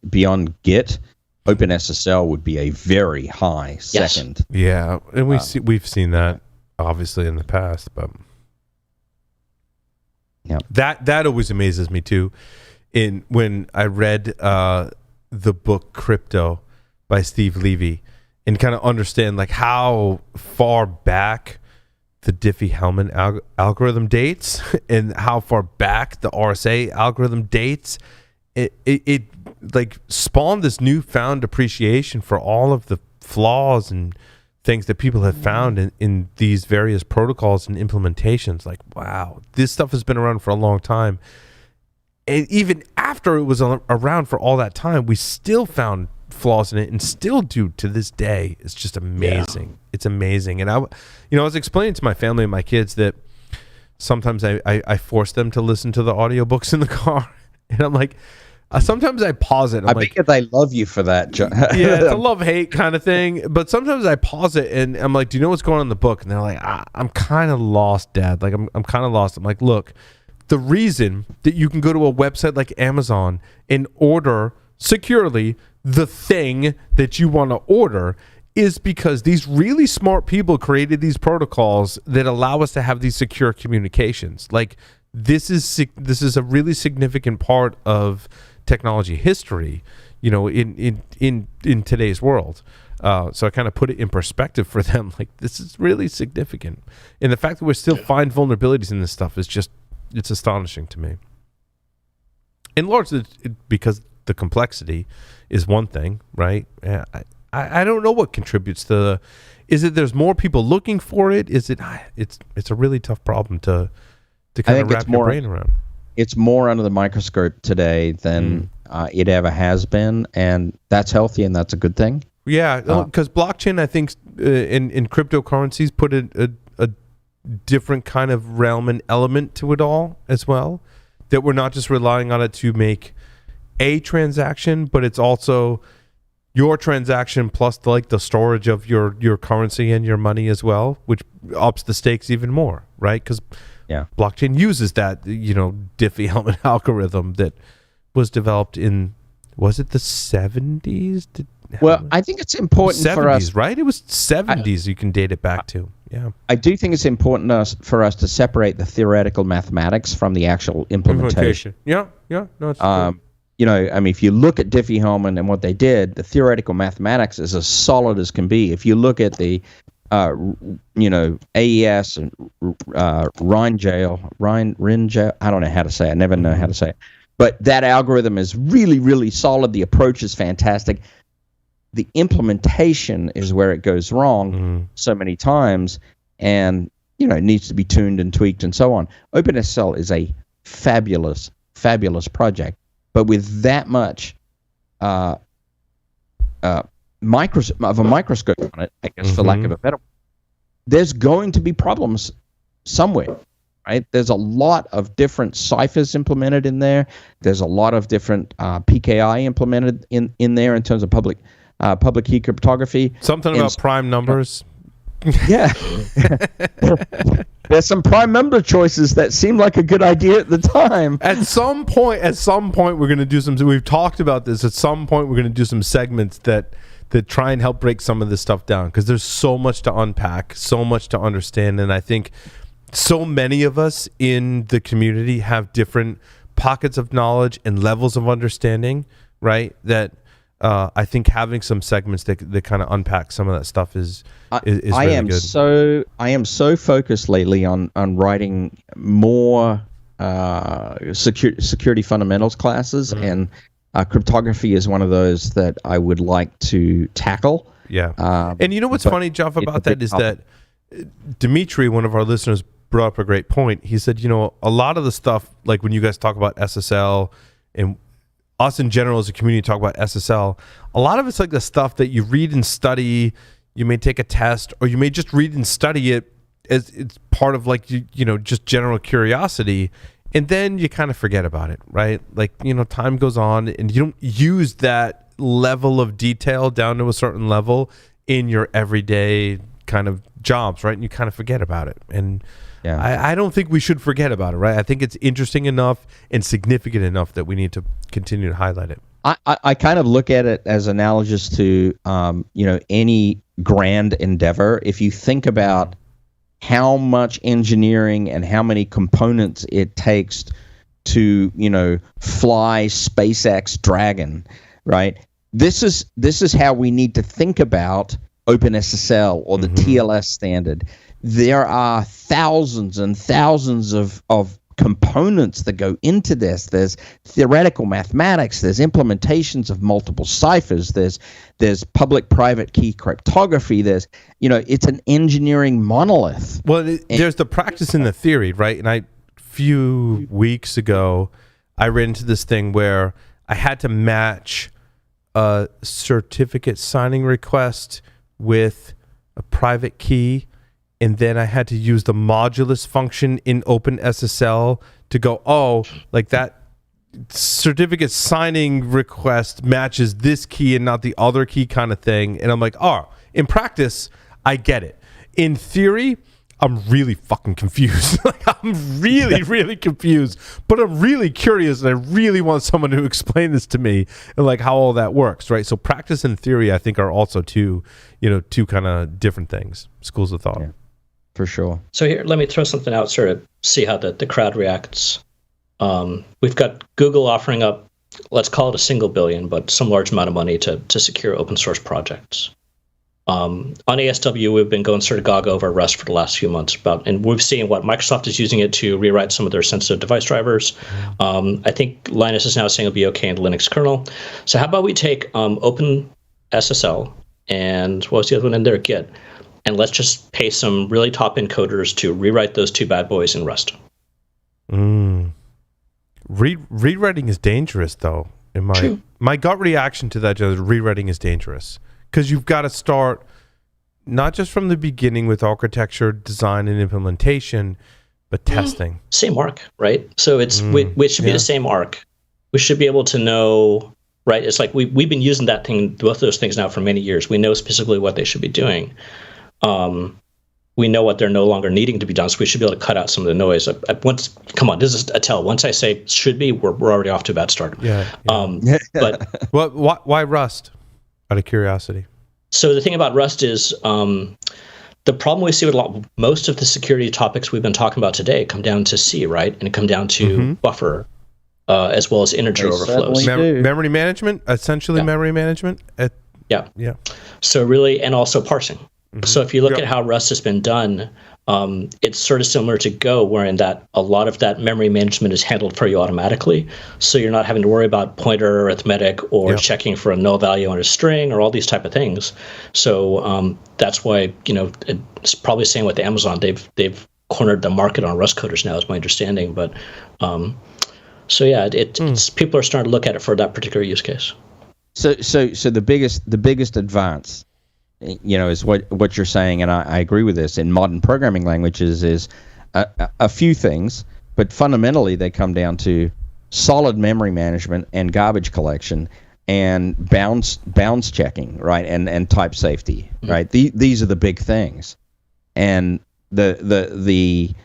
beyond Git, OpenSSL would be a very high second. Yeah, and we've seen that obviously in the past, but. Yeah, that always amazes me too. When I read the book Crypto by Steve Levy, and kind of understand how far back the Diffie-Hellman algorithm dates, and how far back the RSA algorithm dates, it spawned this newfound appreciation for all of the flaws and things that people have found in these various protocols and implementations. Wow, this stuff has been around for a long time. And even after it was around for all that time, we still found flaws in it, and still do to this day. It's just amazing. Yeah. It's amazing. And I was explaining to my family and my kids that sometimes I force them to listen to the audiobooks in the car. And I'm like, sometimes I pause it. I think they love you for that, John. Yeah, it's a love-hate kind of thing. But sometimes I pause it and I'm like, do you know what's going on in the book? And they're like, I'm kind of lost, Dad. I'm kind of lost. I'm like, look, the reason that you can go to a website like Amazon and order securely the thing that you want to order is because these really smart people created these protocols that allow us to have these secure communications. This is a really significant part of technology history, in today's world. So I kind of put it in perspective for them. This is really significant, and the fact that we still find vulnerabilities in this stuff is it's astonishing to me. And largely because the complexity is one thing, right? I don't know what contributes to. Is it there's more people looking for it? Is it? It's a really tough problem to kind of wrap your brain around. It's more under the microscope today than it ever has been, and that's healthy, and that's a good thing. Yeah, because blockchain, I think, in cryptocurrencies put a different kind of realm and element to it all as well, that we're not just relying on it to make a transaction, but it's also your transaction plus the storage of your currency and your money as well, which ups the stakes even more, right? Because blockchain uses that Diffie-Hellman algorithm that was developed in, was it the 70s? Well, I think it's important 70s, for us, right? It was 70s. You can date it back to. Yeah. I do think it's important for us to separate the theoretical mathematics from the actual implementation. Yeah. No, it's true. If you look at Diffie-Hellman and what they did, the theoretical mathematics is as solid as can be. If you look at the, AES and Rhine-Jail, I don't know how to say it. I never know how to say it. But that algorithm is really, really solid. The approach is fantastic. The implementation is where it goes wrong so many times, and it needs to be tuned and tweaked and so on. OpenSSL is a fabulous, fabulous project, but with that much microscope on it, I guess, for lack of a better word, there's going to be problems somewhere. Right? There's a lot of different ciphers implemented in there. There's a lot of different PKI implemented in there in terms of public key cryptography. Something about prime numbers. Yeah. There's some prime number choices that seem like a good idea at the time. At some point, we're going to do some. We've talked about this. At some point, we're going to do some segments that try and help break some of this stuff down, because there's so much to unpack, so much to understand, and I think so many of us in the community have different pockets of knowledge and levels of understanding, right? That I think having some segments that kind of unpack some of that stuff is really good. I am so focused lately on writing more security fundamentals classes, and cryptography is one of those that I would like to tackle. Yeah. And you know what's funny, Jeff, about that is that Dimitri, one of our listeners, brought up a great point. He said, a lot of the stuff, like when you guys talk about SSL and us in general as a community talk about SSL, a lot of it's like the stuff that you read and study. You may take a test, or you may just read and study it as it's part of just general curiosity, and then you kind of forget about it, right? Time goes on and you don't use that level of detail down to a certain level in your everyday kind of jobs, right? And you kind of forget about it. And I don't think we should forget about it, right? I think it's interesting enough and significant enough that we need to continue to highlight it. I kind of look at it as analogous to, any grand endeavor. If you think about how much engineering and how many components it takes to, fly SpaceX Dragon, right? This is how we need to think about OpenSSL or the TLS standard. There are thousands and thousands of components that go into this. There's theoretical mathematics, there's implementations of multiple ciphers, there's public-private key cryptography, there's, it's an engineering monolith. Well, there's the practice and the theory, right? And a few weeks ago, I ran into this thing where I had to match a certificate signing request with a private key, and then I had to use the modulus function in OpenSSL to go, that certificate signing request matches this key and not the other key kind of thing. And I'm like, in practice, I get it. In theory, I'm really fucking confused. I'm really, really confused, but I'm really curious, and I really want someone to explain this to me and how all that works, right? So practice and theory, I think, are also two kind of different things, schools of thought. Yeah, for sure. So here, let me throw something out, sort of see how the crowd reacts. We've got Google offering up, let's call it $1 billion, but some large amount of money to secure open source projects. On ASW, we've been going sort of gog over Rust for the last few months and we've seen what Microsoft is using it to rewrite some of their sensitive device drivers. I think Linus is now saying it'll be okay in the Linux kernel. So how about we take OpenSSL and what was the other one in there? Git. And let's just pay some really top-end coders to rewrite those two bad boys in Rust. Rewriting is dangerous, though. My gut reaction to that is rewriting is dangerous. Because you've got to start not just from the beginning with architecture, design, and implementation, but testing. Same arc, right? So we should be the same arc. We should be able to know right? It's like we've been using both of those things now for many years. We know specifically what they should be doing. We know what they're no longer needing to be done, so we should be able to cut out some of the noise. Come on, this is a tell. Once I say should be, we're already off to a bad start. Yeah. But why Rust? Out of curiosity. So the thing about Rust is the problem we see with most of the security topics we've been talking about today come down to C, right? And it come down to buffer as well as integer overflows. Memory management, essentially memory management. Yeah. So really, and also parsing. So if you look at how Rust has been done, it's sort of similar to Go, wherein that a lot of that memory management is handled for you automatically. So you're not having to worry about pointer arithmetic or checking for a null value on a string or all these type of things. So that's why, it's probably the same with Amazon. They've cornered the market on Rust coders now, is my understanding. But it's people are starting to look at it for that particular use case. So the biggest advance, is what you're saying, and I agree with this, in modern programming languages is a few things, but fundamentally they come down to solid memory management and garbage collection and bounds checking, right, and type safety, right? These are the big things, and the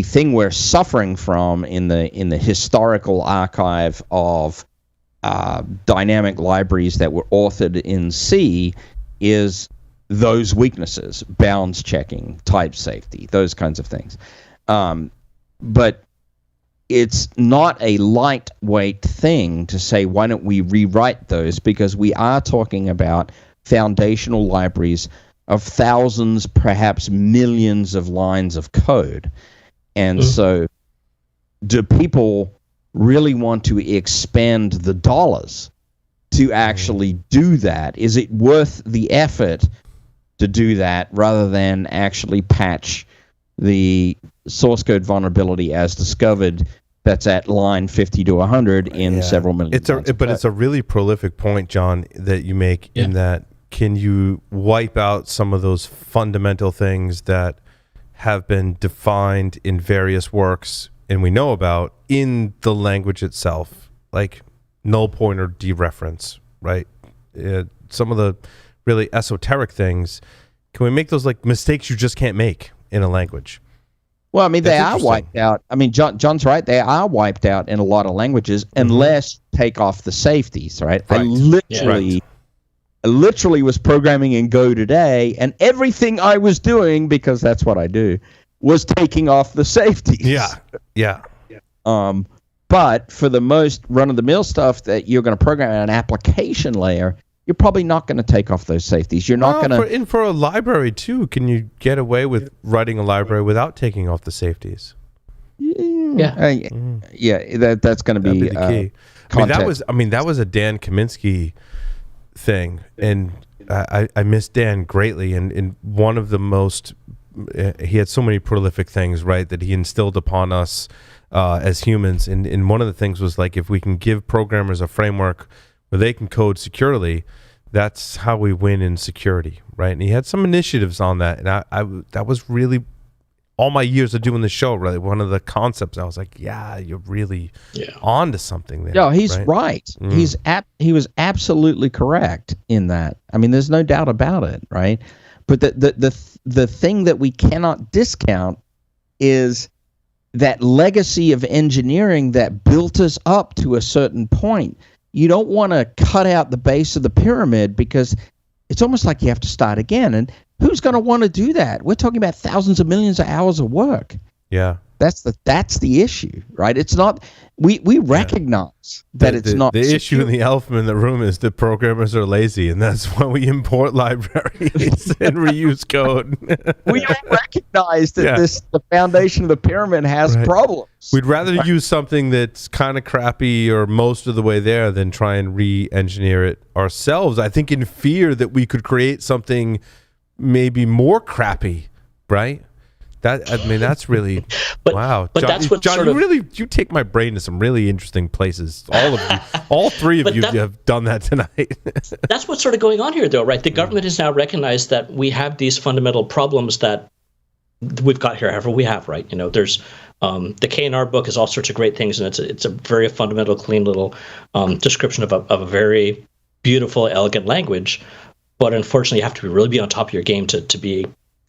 thing we're suffering from in the historical archive of dynamic libraries that were authored in C is those weaknesses, bounds checking, type safety, those kinds of things. But it's not a lightweight thing to say, why don't we rewrite those? Because we are talking about foundational libraries of thousands, perhaps millions of lines of code. And so do people really want to expend the dollars to actually do that? Is it worth the effort to do that rather than actually patch the source code vulnerability as discovered that's at line 50 to 100 in several million lines? But it's a really prolific point, John, that you make in that, can you wipe out some of those fundamental things that have been defined in various works and we know about in the language itself, like null pointer dereference, right? Some of the really esoteric things, can we make those like mistakes you just can't make in a language? Well, I mean, they are wiped out. I mean, John's right. They are wiped out in a lot of languages unless you take off the safeties, right? I literally was programming in Go today, and everything I was doing, because that's what I do, was taking off the safeties. Yeah. But for the most run-of-the-mill stuff that you're going to program at an application layer, you're probably not going to take off those safeties. You're not going to... For a library, too, can you get away with writing a library without taking off the safeties? That's going to be the key. That was a Dan Kaminsky thing, and I miss Dan greatly. And one of the most... he had so many prolific things, right, that he instilled upon us as humans. And one of the things was, like, if we can give programmers a framework where they can code securely, that's how we win in security, right? And he had some initiatives on that, and I that was really all my years of doing the show, really one of the concepts. I was like, yeah, you're really on to something there. Yeah, he's right. He was absolutely correct in that. I mean, there's no doubt about it, right? But the thing that we cannot discount is that legacy of engineering that built us up to a certain point. You don't want to cut out the base of the pyramid, because it's almost like you have to start again. And who's going to want to do that? We're talking about thousands of millions of hours of work. Yeah. That's the issue, right? It's not. We recognize that it's not. The issue in the elephant in the room is that programmers are lazy, and that's why we import libraries and reuse code. We all recognize that the foundation of the pyramid has problems. We'd rather use something that's kind of crappy or most of the way there than try and re-engineer it ourselves. I think in fear that we could create something maybe more crappy, right? That's really wow. But John, that's what John, you take my brain to some really interesting places. All of you, all three of you have done that tonight. That's what's sort of going on here, though, right? The government has now recognized that we have these fundamental problems that we've got here, however we have, right? There's the K&R book is all sorts of great things, and it's a very fundamental, clean little description of a very beautiful, elegant language. But unfortunately, you have to really be on top of your game to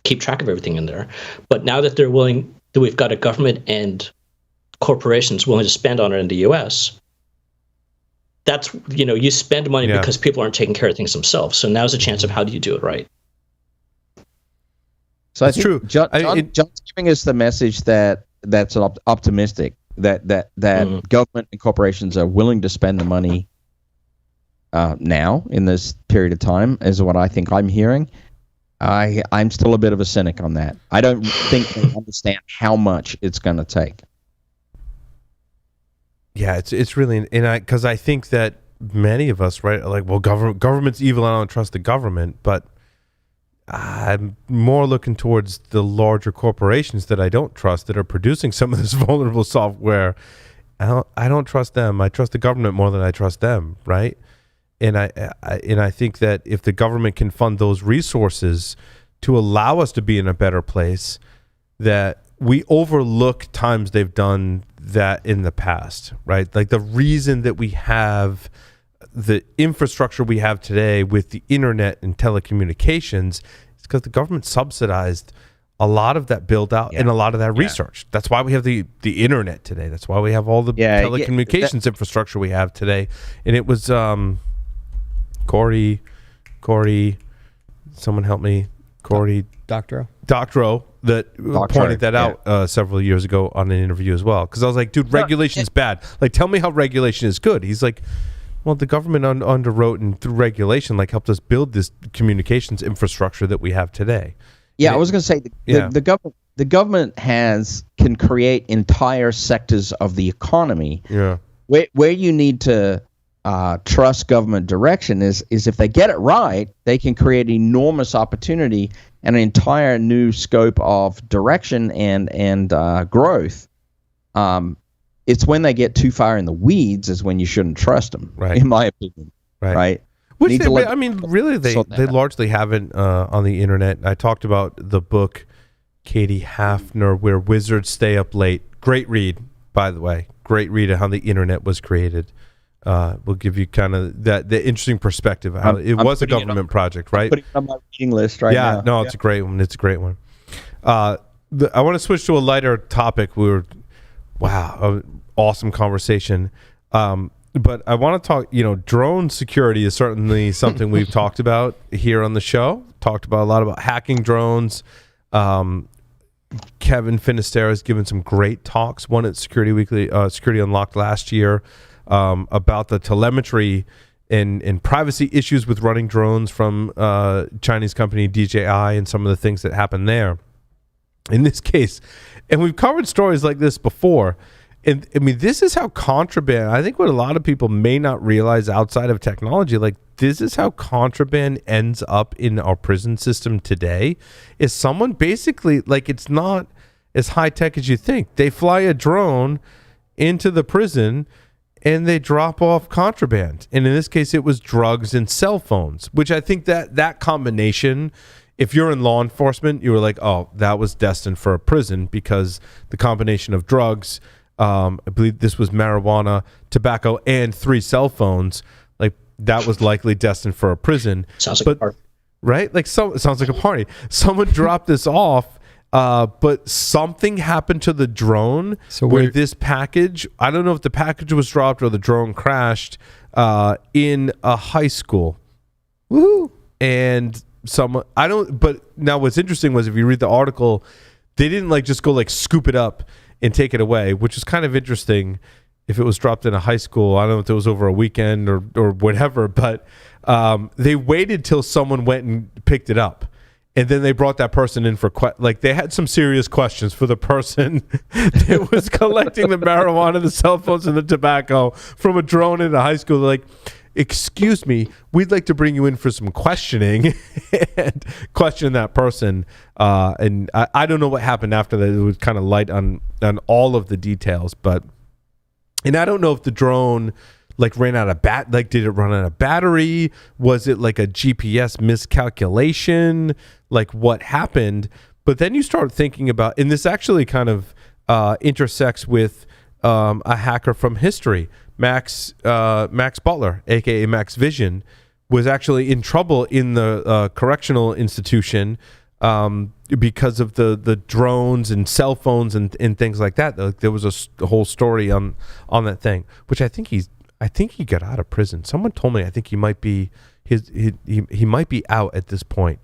keep track of everything in there. But now that we've got a government and corporations willing to spend on it in the U.S., that's, you spend money because people aren't taking care of things themselves. So now's a chance of how do you do it right. So that's true. John's giving us the message that's optimistic, that government and corporations are willing to spend the money now in this period of time, is what I think I'm hearing. I'm still a bit of a cynic on that. I don't think they understand how much it's going to take. Yeah, it's really, and because I think that many of us, right, are like, well, government's evil, I don't trust the government, but I'm more looking towards the larger corporations that I don't trust, that are producing some of this vulnerable software. I don't trust them. I trust the government more than I trust them, right? And I think that if the government can fund those resources to allow us to be in a better place, that we overlook times they've done that in the past, right? Like the reason that we have the infrastructure we have today with the internet and telecommunications is because the government subsidized a lot of that build out and a lot of that research. That's why we have the internet today. That's why we have all the telecommunications infrastructure we have today. And it was Corey, someone help me. Corey Doctorow that pointed that out several years ago on an interview as well. Because I was like, dude, regulation's bad. Like, tell me how regulation is good. He's like, well, the government underwrote and through regulation, like, helped us build this communications infrastructure that we have today. Yeah, I was going to say the government can create entire sectors of the economy. Yeah, where you need to trust government direction is if they get it right, they can create enormous opportunity and an entire new scope of direction and growth. It's when they get too far in the weeds is when you shouldn't trust them, right? In my opinion, right? Which really they largely haven't on the internet. I talked about the book Katie Hafner, Where Wizards Stay Up Late. Great read, by the way. Great read of how the internet was created. We'll give you kind of the interesting perspective of how it was a government project, right? I'm putting it on my reading list right now. Yeah, no, it's a great one. It's a great one. I want to switch to a lighter topic. Awesome conversation. But I want to talk, drone security is certainly something we've talked about here on the show. Talked about a lot about hacking drones. Kevin Finisterra has given some great talks. One at Security Weekly, Security Unlocked last year, about the telemetry and privacy issues with running drones from Chinese company DJI and some of the things that happen there. In this case, and we've covered stories like this before, and I mean, this is how contraband, I think what a lot of people may not realize outside of technology, like this is how contraband ends up in our prison system today, is someone basically, like, it's not as high tech as you think. They fly a drone into the prison and they drop off contraband. And in this case, it was drugs and cell phones, which I think that combination, if you're in law enforcement, you were like, oh, that was destined for a prison, because the combination of drugs, I believe this was marijuana, tobacco, and 3 cell phones, like that was likely destined for a prison. Sounds like a party. Right? Like, it sounds like a party. Someone dropped this off, but something happened to the drone where this package, I don't know if the package was dropped or the drone crashed in a high school. Woo! And but now what's interesting was, if you read the article, they didn't just go scoop it up and take it away, which is kind of interesting. If it was dropped in a high school, I don't know if it was over a weekend or whatever, but they waited till someone went and picked it up. And then they brought that person in for they had some serious questions for the person that was collecting the marijuana, the cell phones, and the tobacco from a drone in a high school. They're like, excuse me, we'd like to bring you in for some questioning and question that person. And I don't know what happened after that. It was kind of light on all of the details, and I don't know if the drone ran out of did it run out of battery? Was it a GPS miscalculation? What happened? But then you start thinking about, and this actually kind of intersects with a hacker from history. Max Butler, aka Max Vision, was actually in trouble in the correctional institution because of the drones and cell phones and things like that. There was a whole story on that thing, which I think he got out of prison. Someone told me I think he might be he might be out at this point.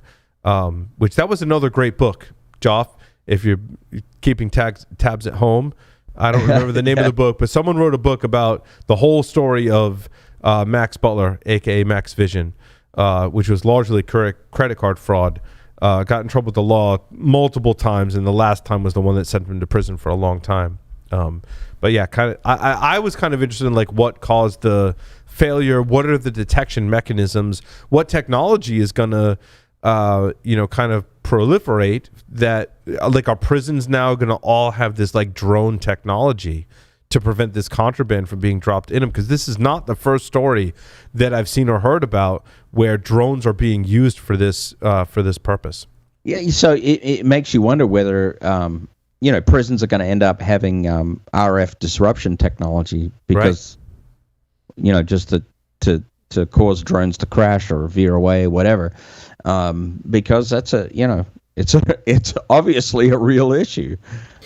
Which that was another great book, Joff. If you're keeping tabs at home, I don't remember the name of the book, but someone wrote a book about the whole story of Max Butler, aka Max Vision, which was largely credit card fraud. Got in trouble with the law multiple times, and the last time was the one that sent him to prison for a long time. But yeah, I was kind of interested in like what caused the failure, what are the detection mechanisms, what technology is going to kind of proliferate that, like, our prisons now going to all have this like drone technology to prevent this contraband from being dropped in them, because this is not the first story that I've seen or heard about where drones are being used for this purpose. Yeah, so it makes you wonder whether prisons are going to end up having RF disruption technology, because just to cause drones to crash or veer away, whatever. Because that's it's obviously a real issue.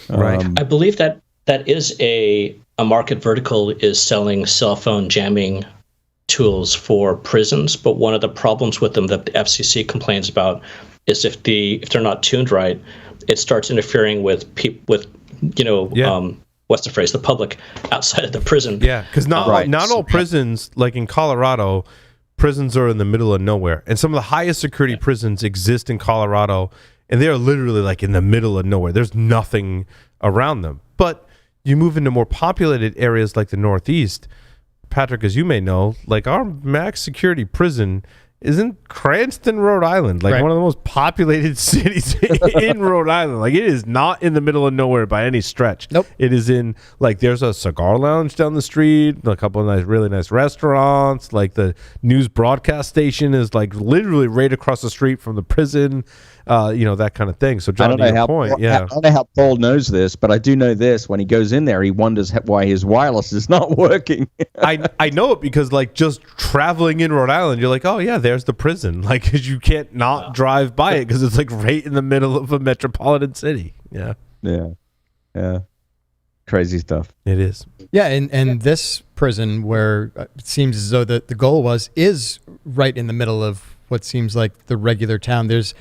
Right. I believe that is a market vertical is selling cell phone jamming tools for prisons, but one of the problems with them that the FCC complains about is if they're not tuned right, it starts interfering with what's the phrase, the public outside of the prison. Yeah, because not all prisons, like in Colorado, prisons are in the middle of nowhere, and some of the highest security prisons exist in Colorado, and they are literally like in the middle of nowhere. There's nothing around them. But you move into more populated areas like the Northeast, Patrick, as you may know, like our max security prison is in Cranston, Rhode Island, like one of the most populated cities in Rhode Island. Like, it is not in the middle of nowhere by any stretch. Nope. It is in, like, there's a cigar lounge down the street, a couple of really nice restaurants. Like, the news broadcast station is like literally right across the street from the prison. That kind of thing. So, John, to your point, I don't know how Paul knows this, but I do know this. When he goes in there, he wonders why his wireless is not working. I know it because, like, just traveling in Rhode Island, you're like, oh yeah, there's the prison. Like, because you can't not drive by it because it's like right in the middle of a metropolitan city. Yeah. Crazy stuff. It is. Yeah, and this prison, where it seems as though the goal is right in the middle of what seems like the regular town. There's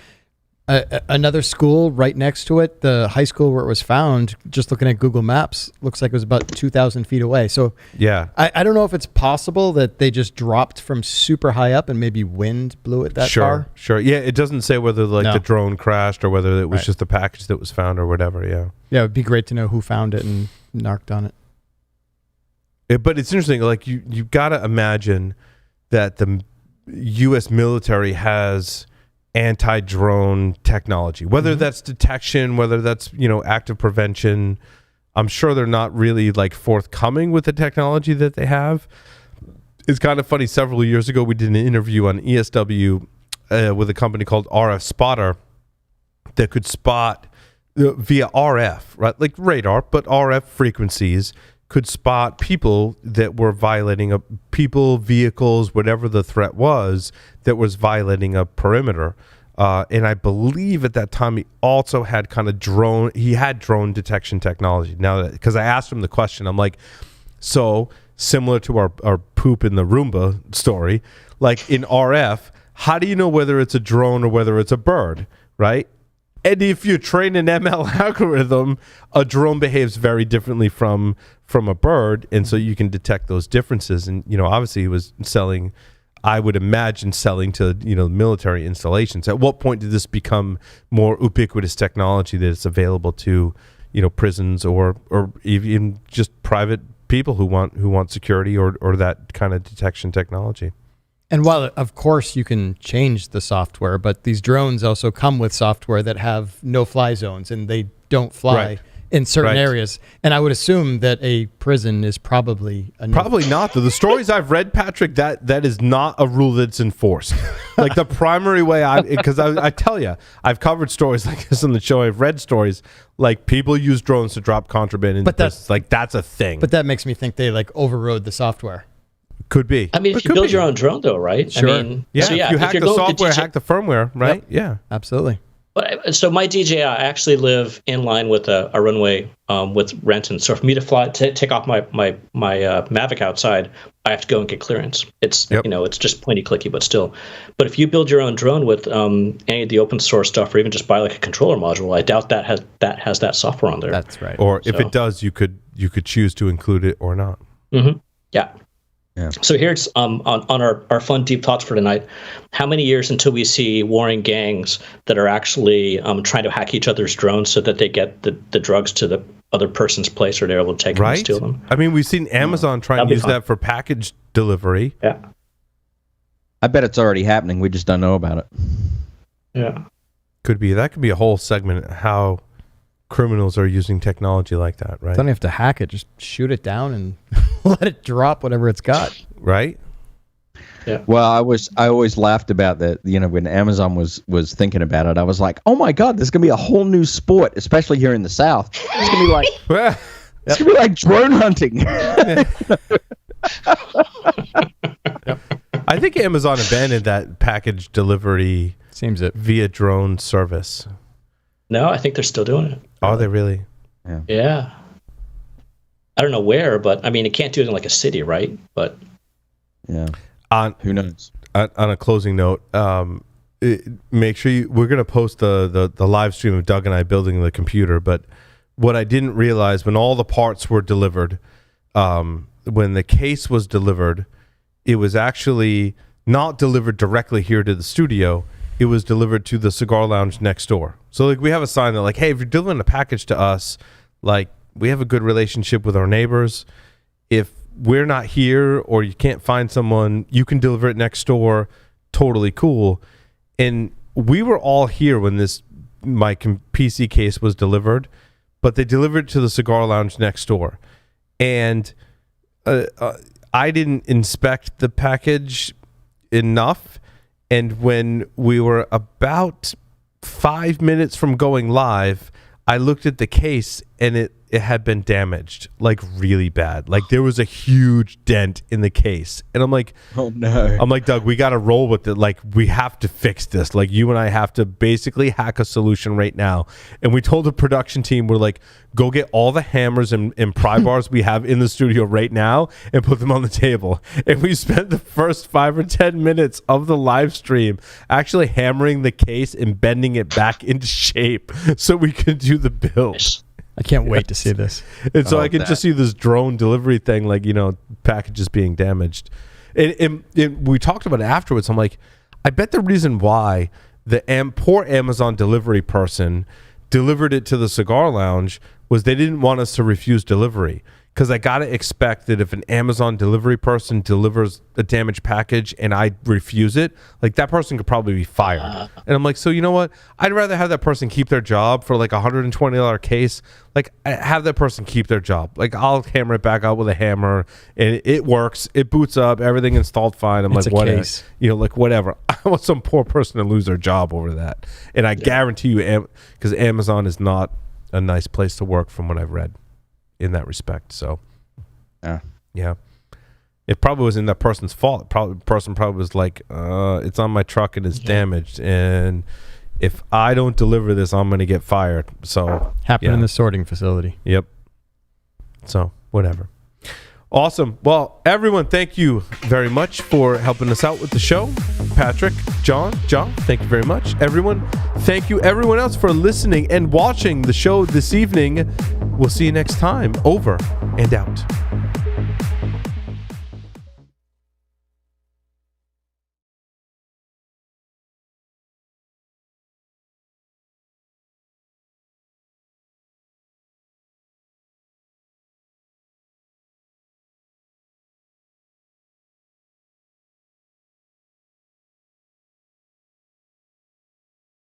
another school right next to it. The high school where it was found, just looking at Google Maps, looks like it was about 2,000 feet away. So yeah, I don't know if it's possible that they just dropped from super high up and maybe wind blew it that far. Sure. Yeah, it doesn't say whether the drone crashed or whether it was just the package that was found or whatever. Yeah. Yeah, it would be great to know who found it and narked on it. But it's interesting. Like, you got to imagine that the U.S. military has anti-drone technology, whether that's detection, whether that's active prevention. I'm sure they're not really like forthcoming with the technology that they have. It's kind of funny. Several years ago, we did an interview on ESW with a company called RF Spotter that could spot via RF, right, like radar, but RF frequencies, could spot people that were violating vehicles, whatever the threat was, that was violating a perimeter. And I believe at that time he also had drone detection technology. Now, because I asked him the question, I'm like, so similar to our poop in the Roomba story, like in RF, how do you know whether it's a drone or whether it's a bird, right? And if you train an ML algorithm, a drone behaves very differently from a bird, and so you can detect those differences. And obviously he was selling, I would imagine, selling to military installations. At what point did this become more ubiquitous technology that it's available to prisons or even just private people who want security or that kind of detection technology? And while, of course, you can change the software, but these drones also come with software that have no-fly zones, and they don't fly in certain Right. areas. And I would assume that a prison is probably a Probably not. The stories I've read, Patrick, that is not a rule that's enforced. Like the primary way because I tell you, I've covered stories like this on the show. I've read stories like people use drones to drop contraband in prisons. Like that's a thing. But that makes me think they like overrode the software. Could be. I mean, if you build your own drone, though, right? Sure. I mean, Yeah, so if you hack you're the going to software, DJ hack the firmware, right? Yep. Yeah. Absolutely. But so my DJI, I actually live in line with a runway with Renton. So for me to fly, take off my Mavic outside, I have to go and get clearance. It's it's just pointy clicky, but still. But if you build your own drone with any of the open source stuff, or even just buy like a controller module, I doubt that has that software on there. That's right. Or if it does, you could choose to include it or not. Mm-hmm. Yeah. Yeah. So here's on our fun deep thoughts for tonight. How many years until we see warring gangs that are actually trying to hack each other's drones so that they get the drugs to the other person's place, or they're able to take them and steal them? I mean, we've seen Amazon try and use that for package delivery. Yeah. I bet it's already happening. We just don't know about it. Yeah. Could be. That could be a whole segment, how criminals are using technology like that, right? Don't have to hack it. Just shoot it down and let it drop whatever it's got. Right? Yeah. Well, I always laughed about that. You know, when Amazon was thinking about it, I was like, oh my God, there's gonna be a whole new sport, especially here in the South. It's gonna be like it's gonna be like drone hunting. I think Amazon abandoned that package delivery Seems it. via drone service. No, I think they're still doing it. Are they really? Yeah. I don't know where, but I mean, it can't do it in like a city, right? But Yeah. Who knows? On a closing note, make sure we're going to post the live stream of Doug and I building the computer. But what I didn't realize, when all the parts were delivered, when the case was delivered, it was actually not delivered directly here to the studio. It was delivered to the cigar lounge next door. So like we have a sign that like, hey, if you're delivering a package to us, like we have a good relationship with our neighbors. If we're not here or you can't find someone, you can deliver it next door. Totally cool. And we were all here when my PC case was delivered, but they delivered it to the cigar lounge next door. And I didn't inspect the package enough. And when we were about 5 minutes from going live, I looked at the case and it had been damaged, like really bad. Like there was a huge dent in the case. And I'm like, Oh no. I'm like, Doug, we got to roll with it. Like we have to fix this. Like you and I have to basically hack a solution right now. And we told the production team, we're like, go get all the hammers and pry bars we have in the studio right now and put them on the table. And we spent the first 5 or 10 minutes of the live stream actually hammering the case and bending it back into shape so we could do the build. I can't wait to see this. And so I can just see this drone delivery thing, like, you know, packages being damaged. And we talked about it afterwards. I'm like, I bet the reason why the poor Amazon delivery person delivered it to the cigar lounge was they didn't want us to refuse delivery. Because I got to expect that if an Amazon delivery person delivers a damaged package and I refuse it, like that person could probably be fired. And I'm like, so you know what? I'd rather have that person keep their job for like $120 case. Like have that person keep their job. Like I'll hammer it back out with a hammer and it works. It boots up. Everything installed fine. I'm It's like, a whatever. case. You know, like whatever. I want some poor person to lose their job over that. And I guarantee you, because Amazon is not a nice place to work from what I've read in that respect. So yeah, it probably wasn't that person's fault. The person probably was like, it's on my truck and it's damaged, and if I don't deliver this, I'm gonna get fired. So Happened in the sorting facility. Yep. So whatever. Awesome. Well, everyone, thank you very much for helping us out with the show. Patrick, John, thank you very much. Everyone, thank you. Everyone else for listening and watching the show this evening. We'll see you next time. Over and out.